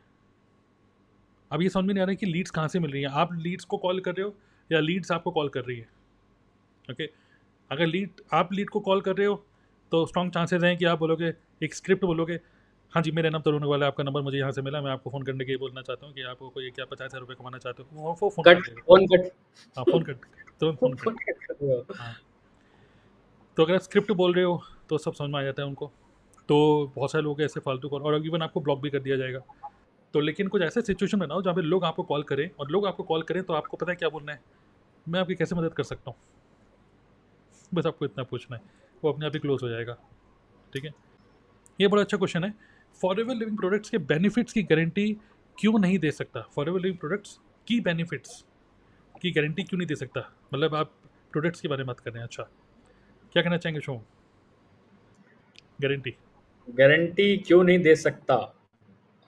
अब ये समझ में नहीं आ रहा है कि लीड्स कहाँ से मिल रही है। आप लीड्स को कॉल कर रहे हो या लीड्स आपको कॉल कर रही है, ओके। अगर आप लीड को कॉल कर रहे हो तो स्ट्रॉन्ग चांसेस हैं कि आप बोलोगे, एक स्क्रिप्ट बोलोगे, हाँ जी मेरा नाम तरुण वाला है, आपका नंबर मुझे यहाँ से मिला, मैं आपको फ़ोन करने के लिए बोलना चाहता हूँ कि आप कोई क्या 50,000 रुपये कमाना चाहते हो। वो फ़ोन कर देगा, हाँ फ़ोन कर, तुरंत फ़ोन कर, हाँ। तो अगर आप स्क्रिप्ट बोल रहे हो तो सब समझ में आ जाता है उनको। तो बहुत सारे लोग ऐसे फालतू कॉल, और इवन आपको ब्लॉक भी कर दिया जाएगा। तो लेकिन कुछ ऐसे सिचुएशन बनाओ जहाँ पे लोग आपको कॉल करें, और लोग आपको कॉल करें तो आपको पता है क्या बोलना है, मैं आपकी कैसे मदद कर सकता हूँ, बस आपको इतना पूछना है, वो अपने आप ही क्लोज हो जाएगा, ठीक है। ये बड़ा अच्छा क्वेश्चन है। फॉरएवर लिविंग प्रोडक्ट्स के बेनिफिट्स की गारंटी क्यों नहीं दे सकता। Forever living products key benefits की गारंटी क्यों नहीं दे सकता, मतलब आप प्रोडक्ट्स के बारे में बात कर रहे हैं। अच्छा, क्या कहना चाहेंगे शो, गारंटी क्यों नहीं दे सकता।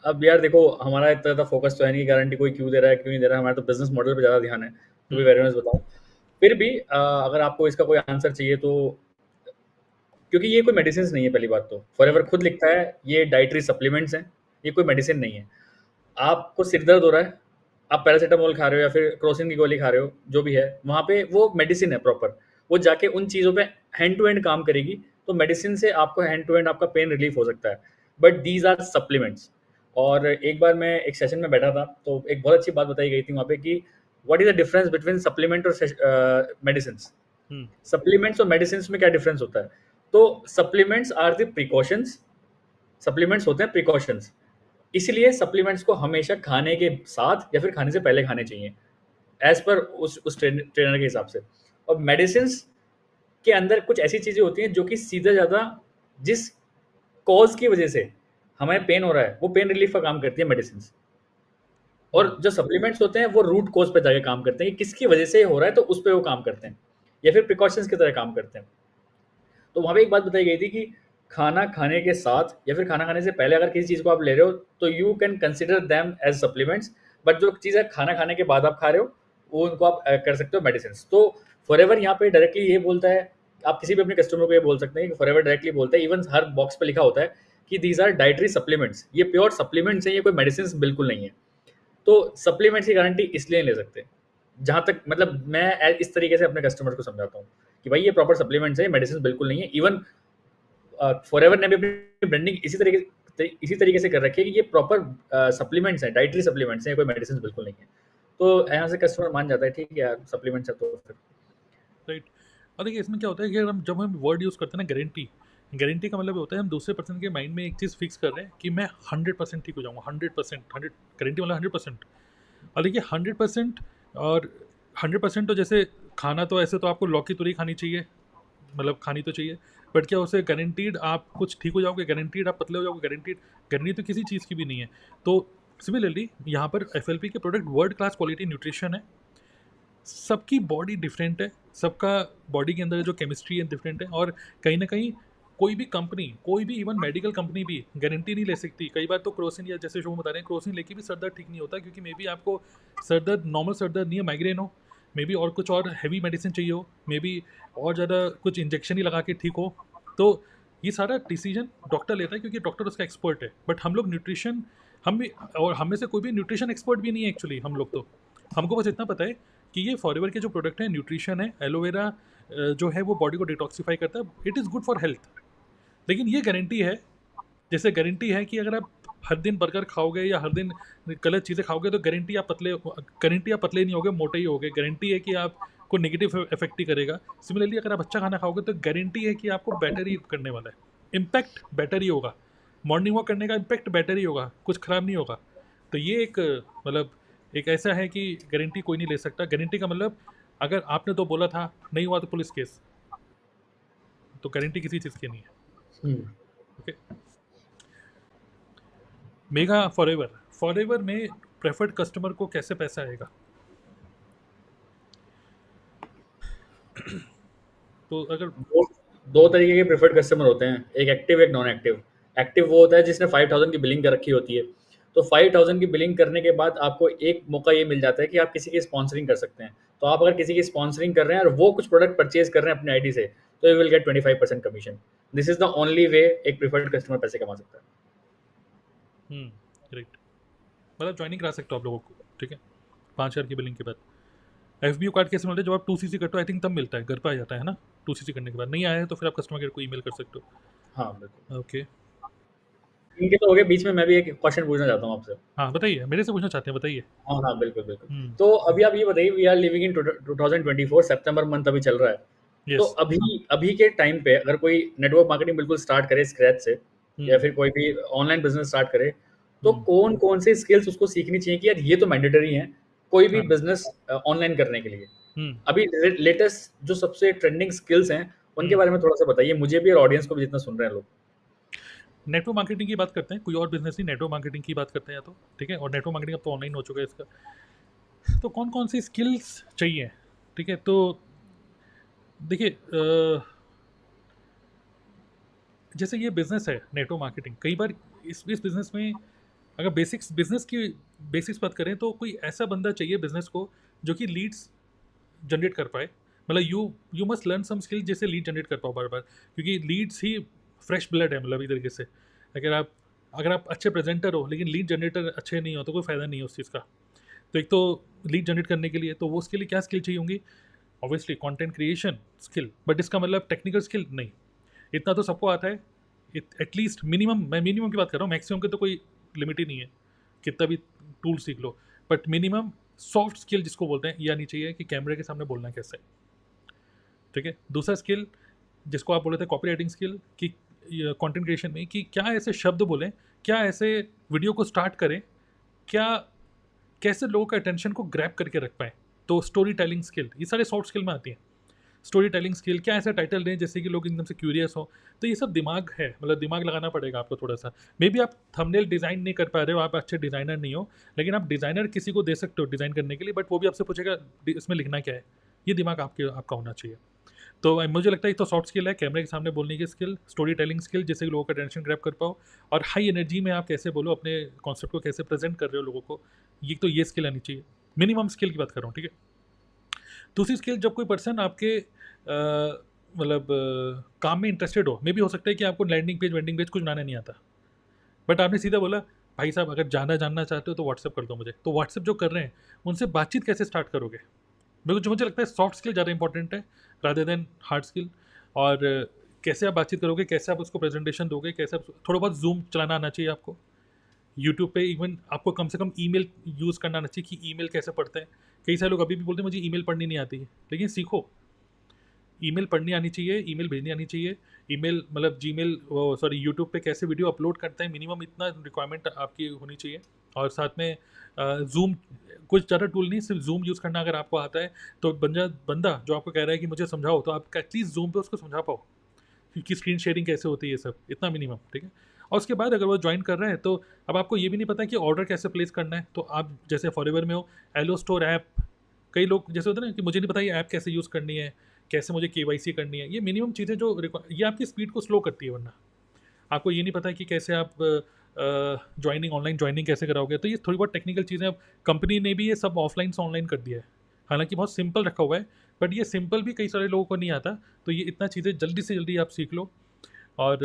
अब यार देखो, हमारा इतना ज़्यादा फोकस तो है नहीं कि गारंटी कोई क्यों दे रहा है क्यों नहीं दे रहा है, हमारा तो बिजनेस मॉडल पे ज़्यादा ध्यान है। तो भी वेरी ऑनेस्ट बताऊँ, फिर भी अगर आपको इसका कोई आंसर चाहिए तो, क्योंकि ये कोई मेडिसिन नहीं है, पहली बात तो फॉरएवर खुद लिखता है ये डाइटरी सप्लीमेंट्स हैं, ये कोई मेडिसिन नहीं है। आपको सिर दर्द हो रहा है, आप पैरासीटामोल खा रहे हो या फिर क्रोसिन की गोली खा रहे हो, जो भी है वहाँ पे वो मेडिसिन है प्रॉपर, वो जाके उन चीज़ों पे हैंड टू हैंड काम करेगी। तो मेडिसिन से आपको हैंड टू हैंड आपका पेन रिलीफ हो सकता है, बट दीज आर सप्लीमेंट्स। और एक बार मैं एक सेशन में बैठा था तो एक बहुत अच्छी बात बताई गई थी वहाँ पे कि what is the difference between supplement और मेडिसिन। सप्लीमेंट्स और मेडिसिन में क्या डिफरेंस होता है। तो supplements are the precautions, supplements होते हैं प्रिकॉशंस, इसलिए सप्लीमेंट्स को हमेशा खाने के साथ या फिर खाने से पहले खाने चाहिए एज पर उस ट्रेनर के हिसाब से। और मेडिसिन के अंदर कुछ ऐसी चीज़ें होती हैं जो कि सीधा ज़्यादा जिस कॉज की वजह से हमें पेन हो रहा है, वो पेन रिलीफ का काम करती है मेडिसिन। और जो सप्लीमेंट्स होते हैं वो रूट कोज पे जाके काम करते हैं कि किसकी वजह से हो रहा है, तो उस पर वो काम करते हैं, या फिर प्रिकॉशंस की तरह काम करते हैं। तो वहाँ पे एक बात बताई गई थी कि खाना खाने के साथ या फिर खाना खाने से पहले अगर किसी चीज़ को आप ले रहे हो तो you can consider them as supplements, but जो चीज़ है खाना खाने के बाद आप खा रहे हो वो उनको आप कर सकते हो मेडिसिन। तो फॉरएवर यहाँ पे डायरेक्टली ये बोलता है, आप किसी भी अपने कस्टमर को ये बोल सकते हैं कि फॉरएवर डायरेक्टली बोलता है, इवन हर बॉक्स पे लिखा होता है कि दीज आर डाइटरी सप्लीमेंट्स, ये प्योर सप्लीमेंट्स हैं, ये कोई मेडिसिन बिल्कुल नहीं है। तो सप्लीमेंट्स की गारंटी इसलिए नहीं ले सकते, जहाँ तक मतलब मैं इस तरीके से अपने कस्टमर को समझाता हूँ कि भाई ये प्रॉपर सप्लीमेंट्स है, मेडिसिन बिल्कुल नहीं है। इवन फॉरएवर ने भी अपनी ब्रांडिंग इसी तरीके से कर रखी है कि ये प्रॉपर सप्लीमेंट्स हैं, डाइटरी सप्लीमेंट्स हैं, कोई मेडिसिन बिल्कुल नहीं है। तो यहाँ से कस्टमर मान जाता है ठीक है यार सप्लीमेंट्स है तो फिर राइट। और देखिए इसमें क्या होता है कि जब हम वर्ड यूज़ करते हैं ना गारंटी का मतलब होता है हम दूसरे पर्सन के माइंड में एक चीज़ फिक्स कर रहे हैं कि मैं 100% ठीक हो जाऊँगा, 100%, गारंटी मतलब 100%। और देखिए 100% और 100% तो जैसे खाना तो ऐसे तो आपको लौकी तुरई खानी चाहिए, मतलब खानी तो चाहिए, बट क्या उसे गारंटीड आप कुछ ठीक हो जाओगे, गारंटीड आप पतले हो जाओगे, गारंटी तो किसी चीज़ की भी नहीं है। तो सिमिलरली यहाँ पर FLP के product world class quality nutrition है, सबकी बॉडी डिफरेंट है, सबका बॉडी के अंदर जो केमिस्ट्री है डिफरेंट है, और कहीं ना कहीं कोई भी कंपनी, कोई भी इवन मेडिकल कंपनी भी गारंटी नहीं ले सकती। कई बार तो क्रोसिन या जैसे शो में बता रहे हैं क्रोसिन लेके भी सर दर्द ठीक नहीं होता, क्योंकि मे बी आपको सर दर्द नॉर्मल सर दर्द नहीं है, माइग्रेन हो, मे बी और कुछ और हैवी मेडिसिन चाहिए हो, मे बी और ज़्यादा कुछ इंजेक्शन ही लगा के ठीक हो। तो ये सारा डिसीजन डॉक्टर लेता है क्योंकि डॉक्टर उसका एक्सपर्ट है। बट हम लोग न्यूट्रिशन, हम भी, और हम में से कोई भी न्यूट्रिशन एक्सपर्ट भी नहीं है एक्चुअली। हम लोग तो, हमको बस इतना पता है कि ये फॉरएवर के जो प्रोडक्ट है न्यूट्रिशन है, एलोवेरा जो है वो बॉडी को डिटॉक्सीफाई करता है, it is good for health. लेकिन ये गारंटी है, जैसे गारंटी है कि अगर आप हर दिन बर्गर खाओगे या हर दिन गलत चीज़ें खाओगे तो गारंटी आप पतले नहीं होगे, मोटे ही होगे, गारंटी है कि आपको नेगेटिव इफेक्ट ही करेगा। सिमिलरली अगर आप अच्छा खाना खाओगे तो गारंटी है कि आपको बेटर ही करने वाला है, इम्पैक्ट बेटर ही होगा, मॉर्निंग वॉक करने का इम्पैक्ट बेटर ही होगा, कुछ ख़राब नहीं होगा। तो ये एक मतलब एक ऐसा है कि गारंटी कोई नहीं ले सकता। गारंटी का मतलब अगर आपने तो बोला था नहीं हुआ तो पुलिस केस, तो गारंटी किसी चीज़ की नहीं है। ओके। मेगा फॉरएवर में प्रेफर्ड कस्टमर को कैसे पैसा आएगा? तो अगर दो तरीके के प्रेफर्ड कस्टमर होते हैं, एक एक्टिव एक नॉन एक्टिव। एक्टिव वो होता है जिसने 5000 की बिलिंग कर रखी होती है। तो 5000 की बिलिंग करने के बाद आपको एक मौका ये मिल जाता है कि आप किसी की स्पॉन्सरिंग कर सकते हैं। तो आप अगर किसी की स्पॉन्सरिंग कर रहे हैं और वो कुछ प्रोडक्ट परचेज कर रहे हैं अपनी आईडी से, तो you will get 25% commission. This is the only way एक प्रेफर्ड कस्टमर पैसे कमा सकता है। राइट, मतलब ज्वाइनिंग करा सकते हो आप लोगों को, ठीक है, 5000 की बिलिंग के बाद। FBO कार्ड कैसे मिलता है? जब आप 2CC करते हो आई थिंक तब मिलता है, घर पर आ जाता है ना 2CC करने के बाद। नहीं आया है तो फिर आप कस्टमर केयर को ईमेल कर सकते हो। हाँ बिल्कुल। ओके, इनके तो हो गए। बीच में मैं भी एक क्वेश्चन पूछना चाहता हूँ आपसे। हाँ बताइए, मेरे से पूछना चाहते हैं, बताइए। हाँ हाँ बिल्कुल बिल्कुल। तो अभी आप ये बताइए, वी आर लिविंग इन 2024, सितंबर मंथ अभी चल रहा है। तो अभी के टाइम पे अगर कोई नेटवर्क मार्केटिंग बिल्कुल स्टार्ट करे स्क्रैच से, या फिर कोई भी ऑनलाइन बिजनेस स्टार्ट करे, तो कौन कौन से स्किल्स उसको सीखनी चाहिए कि यार ये तो मैंडेटरी है कोई भी बिजनेस ऑनलाइन करने के लिए। अभी लेटेस्ट जो सबसे ट्रेंडिंग स्किल्स हैं उनके बारे में थोड़ा सा बताइए मुझे भी और ऑडियंस को भी जितना सुन रहे हैं लोग। नेटवर्क मार्केटिंग की बात करते हैं, कोई और बिजनेस नहीं, नेटवर्क मार्केटिंग की बात करते हैं तो, ठीक है। और नेटवर्क मार्केटिंग अब तो ऑनलाइन हो चुका है इसका। तो कौन कौन सी स्किल्स चाहिए, ठीक है। तो देखिए जैसे ये बिजनेस है नेटवर्क मार्केटिंग, कई बार इस बिजनेस में अगर बिजनेस की बेसिक्स बात करें तो कोई ऐसा बंदा चाहिए बिजनेस को जो कि लीड्स जनरेट कर पाए। मतलब you must learn some skill जैसे लीड जनरेट कर पाओ बार बार, क्योंकि लीड्स ही फ्रेश ब्लड है, मतलब एक तरीके से। अगर आप अच्छे प्रेजेंटर हो लेकिन लीड जनरेटर अच्छे नहीं हो तो कोई फ़ायदा नहीं है उस चीज़ का। तो एक तो लीड जनरेट करने के लिए तो वो उसके लिए क्या स्किल चाहिए होंगी? Obviously content creation skill, but इसका मतलब टेक्निकल स्किल नहीं। इतना तो सबको आता है एटलीस्ट मिनिमम, मैं मिनिमम की बात कर रहा हूँ, मैक्सिमम के तो कोई लिमिट ही नहीं है, कितना भी टूल सीख लो, बट मिनिमम सॉफ्ट स्किल जिसको बोलते हैं ये आनी चाहिए कि कैमरे के सामने बोलना कैसे है, ठीक है। दूसरा स्किल जिसको आप बोले थे कॉपी राइटिंग स्किल, कि कंटेंट क्रिएशन में कि क्या ऐसे शब्द बोलें, क्या ऐसे वीडियो को स्टार्ट करें, क्या कैसे लोगों का अटेंशन को ग्रैब करके रख पाएँ। तो स्टोरी टेलिंग स्किल, ये सारे सॉफ्ट स्किल में आती हैं। स्टोरी टेलिंग स्किल, क्या ऐसा टाइटल दें जिससे कि लोग एकदम से क्यूरियस हो। तो ये सब दिमाग है, मतलब दिमाग लगाना पड़ेगा आपको थोड़ा सा। मे बी आप थंबनेल डिज़ाइन नहीं कर पा रहे हो, आप अच्छे डिज़ाइनर नहीं हो, लेकिन आप डिज़ाइनर किसी को दे सकते हो डिज़ाइन करने के लिए, बट वो भी आपसे पूछेगा इसमें लिखना क्या है। ये दिमाग आपका होना चाहिए। तो मुझे लगता है ये तो सॉफ्ट स्किल है, कैमरे के सामने बोलने की स्किल, स्टोरी टेलिंग स्किल, जिससे लोगों का अटेंशन ग्रैब कर पाओ, और हाई एनर्जी में आप कैसे बोलो, अपने कॉन्सेप्ट को कैसे प्रेजेंट कर रहे हो लोगों को, ये स्किल आनी चाहिए। मिनिमम स्किल की बात कर रहा हूँ, ठीक है। दूसरी स्किल, जब कोई पर्सन आपके मतलब काम में इंटरेस्टेड हो, मे भी हो सकता है कि आपको लैंडिंग पेज वेंडिंग पेज कुछ बनाना नहीं आता, बट आपने सीधा बोला भाई साहब अगर जानना चाहते हो तो व्हाट्सएप कर दो मुझे। तो व्हाट्सएप जो कर रहे हैं उनसे बातचीत कैसे स्टार्ट करोगे, मुझे लगता है सॉफ्ट स्किल ज़्यादा इंपॉर्टेंट है रादर देन हार्ड स्किल। और कैसे आप बातचीत करोगे, कैसे आप उसको प्रेजेंटेशन दोगे, कैसे आप थोड़ा बहुत जूम चलाना आना चाहिए आपको। यूट्यूब पे इवन आपको कम से कम ईमेल यूज़ करना आना चाहिए कि ईमेल कैसे पढ़ते हैं। कई सारे लोग अभी भी बोलते हैं मुझे ईमेल पढ़नी नहीं आती है, लेकिन सीखो, ईमेल पढ़नी आनी चाहिए, ईमेल भेजनी आनी चाहिए। ईमेल मतलब जीमेल, सॉरी, यूट्यूब पे कैसे वीडियो अपलोड करते हैं, मिनिमम इतना रिक्वायरमेंट आपकी होनी चाहिए। और साथ में जूम, कुछ ज़्यादा टूल नहीं, सिर्फ जूम यूज़ करना अगर आपको आता है तो बंदा जो आपको कह रहा है कि मुझे समझाओ, तो आप एटलीस्ट जूम पे उसको समझा पाओ कि स्क्रीन शेयरिंग कैसे होती है, ये सब इतना मिनिमम, ठीक है। और उसके बाद अगर वो ज्वाइन कर रहे हैं तो अब आपको ये भी नहीं पता कि ऑर्डर कैसे प्लेस करना है, तो आप जैसे फॉरएवर में हो, एलो स्टोर ऐप, कई लोग जैसे होते हैं ना कि मुझे नहीं पता ये ऐप कैसे यूज़ करनी है, कैसे मुझे केवाईसी करनी है। ये मिनिमम चीज़ें जो ये आपकी स्पीड को स्लो करती है, वरना आपको ये नहीं पता कि कैसे आप ज्वाइनिंग, ऑनलाइन ज्वाइनिंग कैसे कराओगे। तो ये थोड़ी बहुत टेक्निकल चीज़ें अब कंपनी ने भी ये सब ऑफलाइन से ऑनलाइन कर दिया है, हालांकि बहुत सिंपल रखा हुआ है, बट ये सिंपल भी कई सारे लोगों को नहीं आता। तो ये इतना चीज़ें जल्दी से जल्दी आप सीख लो, और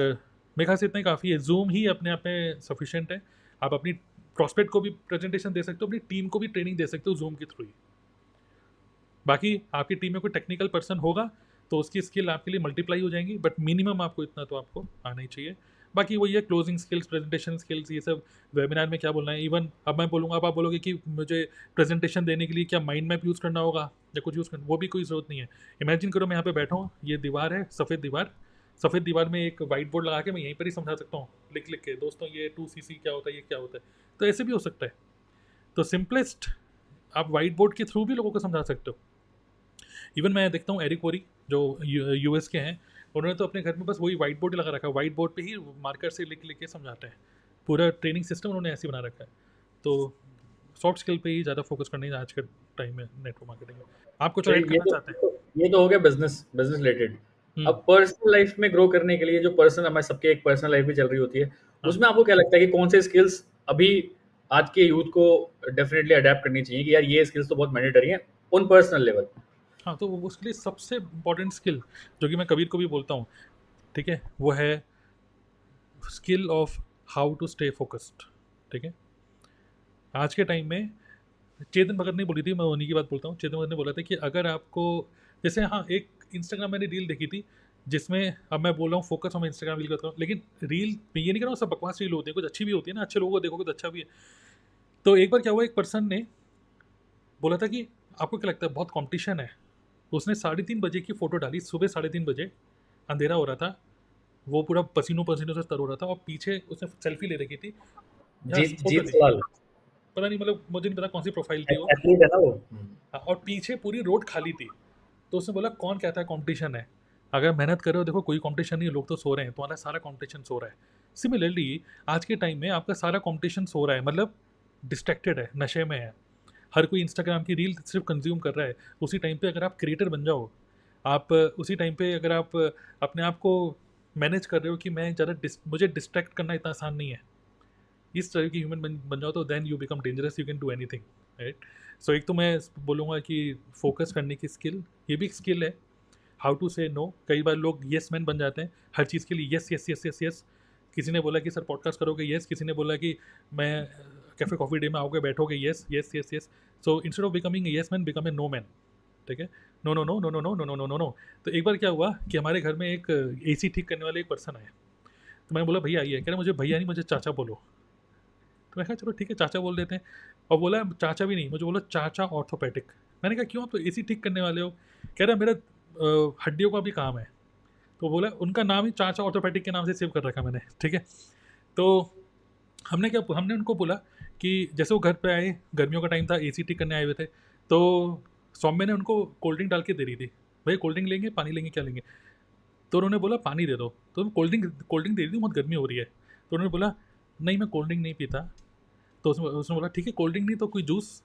मेरे ख्याल से इतना ही काफ़ी है। जूम ही अपने आप में सफिशेंट है। आप अपनी प्रॉस्पेक्ट को भी प्रेजेंटेशन दे सकते हो, अपनी टीम को भी ट्रेनिंग दे सकते हो जूम के थ्रू ही। बाकी आपकी टीम में कोई टेक्निकल पर्सन होगा तो उसकी स्किल आपके लिए मल्टीप्लाई हो जाएंगी, बट मिनिमम आपको इतना तो आपको आना ही चाहिए। बाकी वही है, क्लोजिंग स्किल्स, प्रेजेंटेशन स्किल्स, ये सब वेबिनार में क्या बोलना है। इवन अब मैं बोलूँगा, अब आप बोलोगे कि मुझे प्रेजेंटेशन देने के लिए क्या माइंड मैप यूज़ करना होगा या कुछ यूज़ करना, वो भी कोई ज़रूरत नहीं है। इमेजिन करो मैं यहाँ पे बैठा हूँ, ये दीवार है, सफ़ेद दीवार में एक वाइट बोर्ड लगा के मैं यहीं पर ही समझा सकता हूँ लिख लिख के, दोस्तों ये 2cc क्या होता है, ये क्या होता है। तो ऐसे भी हो सकता है। तो सिंपलेस्ट, आप वाइट बोर्ड के थ्रू भी लोगों को समझा सकते हो। इवन मैं देखता हूँ एरिक वोरी जो यूएस के हैं, उन्होंने तो अपने घर में बस वही वाइट बोर्ड लगा रखा है, वाइट बोर्ड पे ही मार्कर से लिख लिख के समझाते हैं। पूरा ट्रेनिंग सिस्टम उन्होंने ऐसे बना रखा है। तो सॉफ्ट स्किल पे ही ज़्यादा फोकस करने आज के टाइम में नेटवर्क मार्केटिंग में। आप कुछ ऐड करना चाहते हैं? ये तो हो गया बिजनेस रिलेटेड। अब पर्सनल लाइफ में ग्रो करने के लिए जो पर्सन, हमारे सबके एक पर्सनल लाइफ भी चल रही होती है, उसमें आपको क्या लगता है कि कौन से स्किल्स अभी आज के यूथ को डेफिनेटली अडेप्ट करनी चाहिए कि यार ये स्किल्स तो बहुत मैंडेटरी हैं ऑन पर्सनल लेवल? हाँ, तो उसके लिए सबसे इम्पोर्टेंट स्किल जो कि मैं कबीर को भी बोलता हूँ, ठीक है, वो है skill of how to stay focused, ठीक है। आज के टाइम में चेतन भगत ने बोली थी, मैं उन्हीं की बात बोलता हूँ, चेतन भगत ने बोला था कि अगर आपको, जैसे हाँ, एक इंस्टाग्राम मैंने रील देखी थी जिसमें, अब मैं बोल रहा हूँ फोकस, मैं इंस्टाग्राम रील करता हूँ, लेकिन रील मैं ये नहीं कर रहा हूँ सब बकवास रील होती है, कुछ अच्छी भी होती है ना, अच्छे लोगों को देखोगे तो अच्छा भी है। तो एक बार क्या हुआ, एक पर्सन ने बोला था कि आपको क्या लगता है बहुत कॉम्पिटिशन है। उसने 3:30 बजे की फ़ोटो डाली, सुबह 3:30 बजे, अंधेरा हो रहा था, वो पूरा पसीनों से तर हो रहा था, और पीछे उसने सेल्फी ले रखी थी, जीत सवाल, पता नहीं, मतलब मुझे नहीं पता कौन सी प्रोफाइल थी वो, एथलीट है ना वो। और पीछे पूरी रोड खाली थी। तो उसने बोला कौन कहता है कंपटीशन है, अगर मेहनत कर रहे हो देखो कोई कंपटीशन नहीं है, लोग तो सो रहे हैं, तुम्हारा सारा कंपटीशन सो रहा है। सिमिलरली आज के टाइम में आपका सारा कंपटीशन सो रहा है, मतलब डिस्ट्रैक्टेड है, नशे में है, हर कोई इंस्टाग्राम की रील सिर्फ कंज्यूम कर रहा है। उसी टाइम पे अगर आप क्रिएटर बन जाओ, आप उसी टाइम पे अगर आप अपने आप को मैनेज कर रहे हो कि मैं ज़्यादा मुझे डिस्ट्रैक्ट करना इतना आसान नहीं है, इस तरह की ह्यूमन बन जाओ, तो then you become dangerous, you can do anything, right. So एक तो मैं बोलूँगा कि फोकस करने की स्किल, ये भी एक स्किल है। हाउ टू से नो, कई बार लोग येस मैन बन जाते हैं हर चीज़ के लिए, yes yes yes yes yes. किसी ने बोला कि सर पॉडकास्ट करोगे, यस। किसी ने बोला कि मैं कैफ़े कॉफ़ी डे में आओगे बैठोगे, yes yes yes yes. So instead of becoming a yes man, become a no man, ठीक है। No no no no no no no no no no no. तो एक बार क्या हुआ कि हमारे घर में एक AC ठीक करने वाले एक पर्सन आए, तो मैं बोला भैया आइए, कह रहे मुझे भैया नहीं, मुझे चाचा बोलो। तो मैं कहा चलो ठीक है चाचा बोल देते हैं, और बोला चाचा भी नहीं, मुझे बोलो चाचा ऑर्थोपेडिक। मैंने कहा क्यों, आप तो AC ठीक करने वाले हो। कह रहा मेरा हड्डियों का भी काम है। तो बोला उनका नाम ही चाचा ऑर्थोपेडिक के नाम से सेव कर रखा मैंने, ठीक है। तो हमने उनको बोला कि जैसे वो घर पे आए, गर्मियों का टाइम था, AC ठीक करने आए हुए थे, तो सौम्य ने उनको कोल्ड ड्रिंक डाल के दे रही थी, भैया कोल्ड ड्रिंक लेंगे, पानी लेंगे, क्या लेंगे? तो उन्होंने बोला पानी दे दो। तो कोल्ड ड्रिंक दे दी, बहुत गर्मी हो रही है। तो उन्होंने बोला नहीं मैं कोल्ड ड्रिंक नहीं पीता। तो उसने उसने बोला ठीक है कोल्ड ड्रिंक नहीं तो कोई जूस?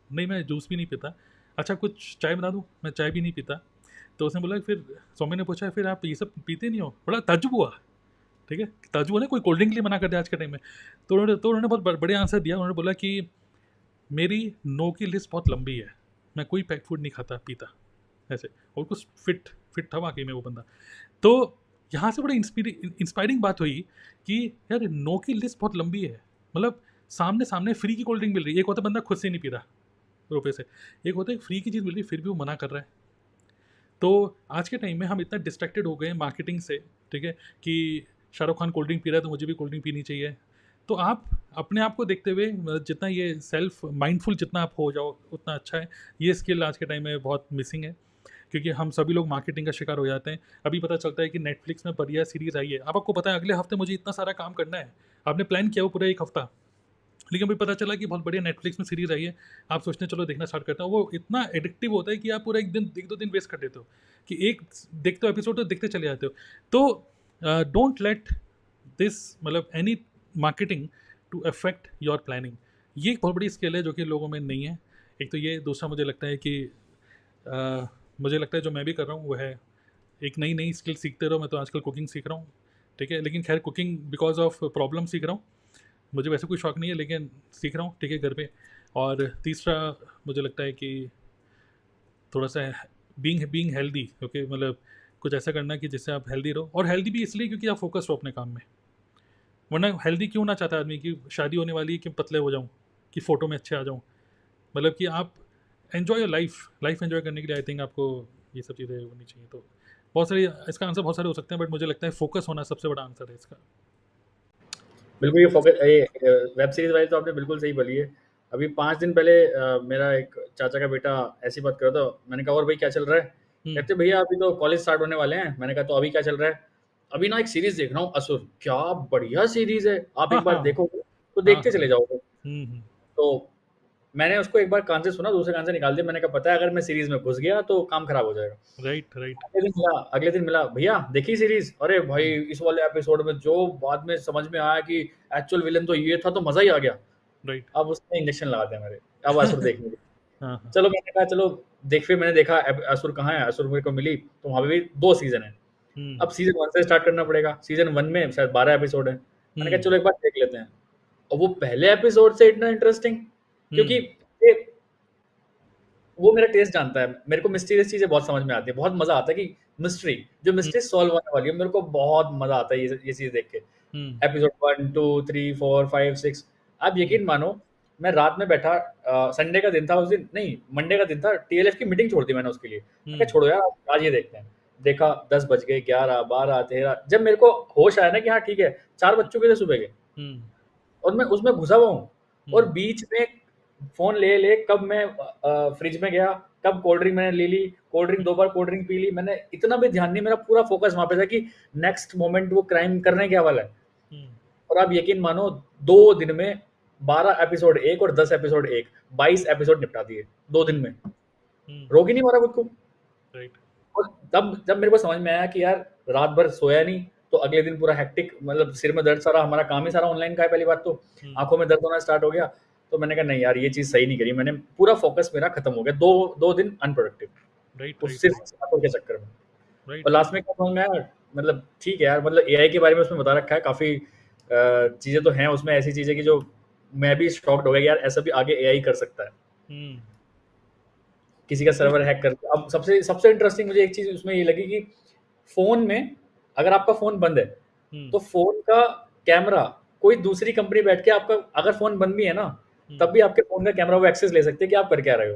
नहीं मैं जूस भी नहीं पीता। अच्छा कुछ चाय बना दूँ? मैं चाय भी नहीं पीता। तो उसने बोला फिर सौम्य ने पूछा फिर आप ये सब पीते नहीं हो? बड़ा ताज्जुब हुआ, ठीक है, ताज्जुब हुआ ना, कोई कोल्ड ड्रिंक के लिए मना कर दे आज के टाइम में। तो उन्होंने बहुत बड़े आंसर दिया। उन्होंने बोला कि मेरी नो की लिस्ट बहुत लंबी है, मैं कोई पैक फूड नहीं खाता पीता, ऐसे। और कुछ फिट था वाकई में वो बंदा। तो यहाँ से बड़ी इंस्पायरिंग बात हुई कि यार नो की लिस्ट बहुत लंबी है। मतलब सामने सामने फ्री की कोल्ड ड्रिंक मिल रही है, एक होता बंदा खुद से नहीं पी रहा रुपये से, एक होता है फ्री की चीज़ मिल रही है फिर भी वो मना कर रहा है। तो आज के टाइम में हम इतना डिस्ट्रैक्टेड हो गए हैं मार्केटिंग से, ठीक है, कि Shahrukh Khan cold drink P रहा है तो मुझे भी कोल्ड ड्रिंक पीनी चाहिए। तो आप अपने आप को देखते हुए जितना ये सेल्फ माइंडफुल जितना आप हो जाओ उतना अच्छा है। ये स्किल आज के टाइम में बहुत मिसिंग है, क्योंकि हम सभी लोग मार्केटिंग का शिकार हो जाते हैं। अभी पता चलता है कि नेटफ्लिक्स में बढ़िया सीरीज़ आई है, अब आपको पता है अगले हफ्ते मुझे इतना सारा काम करना है, आपने प्लान किया वो पूरा एक हफ्ता, लेकिन अभी पता चला कि बहुत बढ़िया नेटफ्लिक्स में सीरीज़ आई है, आप सोचते हैं चलो देखना स्टार्ट करता हूँ। वो इतना एडिक्टिव होता है कि आप पूरा एक दो दिन वेस्ट कर देते हो, कि एक देखते हो एपिसोड तो देखते चले जाते हो। तो डोंट लेट दिस मतलब any marketing to affect your planning. ये एक बहुत बड़ी स्किल है जो कि लोगों में नहीं है। एक तो ये, दूसरा मुझे लगता है कि मुझे लगता है जो मैं भी कर रहा हूँ वो है एक नई नई स्किल सीखते रहो। मैं तो आजकल कुकिंग सीख रहा हूँ, ठीक है, लेकिन खैर कुकिंग बिकॉज ऑफ प्रॉब्लम सीख रहा हूँ, मुझे वैसे कोई शौक नहीं है लेकिन सीख रहा हूँ, ठीक है, घर पे। और तीसरा मुझे लगता है कि थोड़ा सा बीइंग हेल्दी, ओके, मतलब कुछ ऐसा करना कि जिससे आप हेल्दी रहो। और हेल्दी भी इसलिए क्योंकि आप फोकस हो अपने काम में, वरना हेल्दी क्यों ना चाहता आदमी कि शादी होने वाली है कि पतले हो जाऊँ, कि फ़ोटो में अच्छे आ जाऊँ। मतलब कि आप एन्जॉय योर लाइफ एन्जॉय करने के लिए आई थिंक आपको ये सब चीज़ें होनी चाहिए। तो बहुत सारी, इसका आंसर बहुत सारे हो सकते हैं, बट मुझे लगता है फोकस होना सबसे बड़ा आंसर है इसका। बिल्कुल, ये वेब सीरीज वाली तो आपने बिल्कुल सही बोली है। अभी 5 दिन पहले मेरा एक चाचा का बेटा ऐसी बात कर रहा था। मैंने कहा और भाई क्या चल रहा है? कहते भैया अभी तो कॉलेज स्टार्ट होने वाले हैं। मैंने कहा तो अभी क्या चल रहा है? अभी ना एक सीरीज देख रहा हूँ असुर। क्या बढ़िया सीरीज है, आप हाँ एक बार हाँ देखोगे तो हाँ देखते हाँ। चले जाओगे। हम्म। तो मैंने उसको एक बार कान से सुना, दूसरे कान से निकाल दिया। मैंने कहा पता है अगर मैं सीरीज में घुस गया तो काम खराब हो जाएगा। राइट। अगले दिन मिला भैया देखी सीरीज। अरे भाई हम्म, इस वाले एपिसोड में जो बाद में समझ में आया कि एक्चुअल विलन तो ये था, तो मजा ही आ गया। राइट। अब उसने इंजेक्शन लगा दिया मेरे, अब असुर देखने के। हाँ हाँ। चलो मैंने कहा चलो देख, फिर मैंने देखा असुर कहाँ है। असुर मेरे को मिली तो वहाँ पे भी 2 सीजन है। हम्म अब सीजन 1 से स्टार्ट करना पड़ेगा। सीजन 1 में शायद 12 एपिसोड है। मैंने कहा हम्म चलो एक बार देख लेते हैं। और वो पहले एपिसोड से इतना इंटरेस्टिंग, क्योंकि हम्म ये वो मेरा टेस्ट जानता है। मेरे को मिस्टीरियस चीजें बहुत समझ में आती है, बहुत मजा आता है कि मिस्ट्री, जो हम्म मिस्ट्री सॉल्व होने वाली है, मेरे को बहुत मजा आता है ये चीज देख के। हम्म एपिसोड 1 2 3 4 5 6, आप यकीन मानो मैं रात में बैठा, संडे का दिन था उस दिन, नहीं मंडे का दिन था, टीएलएफ की मीटिंग छोड़ दी मैंने उसके लिए। मैं कहा हम्म छोड़ो यार आज ये देखते हैं। देखा 10 बज गए, 11 12 13, जब मेरे को होश आया ना कि हाँ ठीक है 4 बज चुके थे सुबह के, हम्म और मैं उसमें घुसा हुआ हूँ। और हम्म बीच में फोन ले कब मैं फ्रिज में गया, कब कोल्ड ड्रिंक मैंने ले ली, कोल्ड ड्रिंक 2 बार कोल्ड ड्रिंक पी ली, मैंने इतना भी ध्यान नहीं, मेरा पूरा फोकस वहां पे था कि नेक्स्ट मोमेंट वो क्राइम करने क्या वाला है। हम्म और आप यकीन मानो 2 दिन में 12 एपिसोड एक और 10 एपिसोड एक, 22 एपिसोड निपटा दिए 2 दिन में। रोक ही नहीं मारा खुद को। राइट। और तब जब मेरे को समझ में आया कि यार रात भर सोया नहीं, तो अगले दिन पूरा हेक्टिक, मतलब सिर में दर्द सारा, हमारा काम ही सारा ऑनलाइन का है पहली बात तो, आंखों में दर्द होना स्टार्ट हो गया। तो मैंने कहा नहीं यार ये चीज सही नहीं करी मैंने, पूरा फोकस मेरा खत्म हो गया। 2 दिन अनप्रोडक्टिव राइट उस राइट सिर्फ आंखों के चक्कर में। राइट और लास्ट में क्या कहूँगा यार, मतलब ठीक है यार, मतलब एआई के बारे में उसमें बता रखा है काफी चीजें तो हैं उसमें, ऐसी चीजें की जो मैं भी शॉक्ड हो गया यार, ऐसा भी आगे एआई कर सकता है। हम्म किसी का सर्वर हैक कर, अब सबसे सबसे इंटरेस्टिंग मुझे एक चीज उसमें ये लगी कि फोन में अगर आपका फोन बंद है तो फोन का कैमरा कोई दूसरी कंपनी बैठ के आपका, अगर फोन बंद भी है ना तब भी आपके फोन का कैमरा वो एक्सेस ले सकते हैं कि आप कर क्या रहे हो।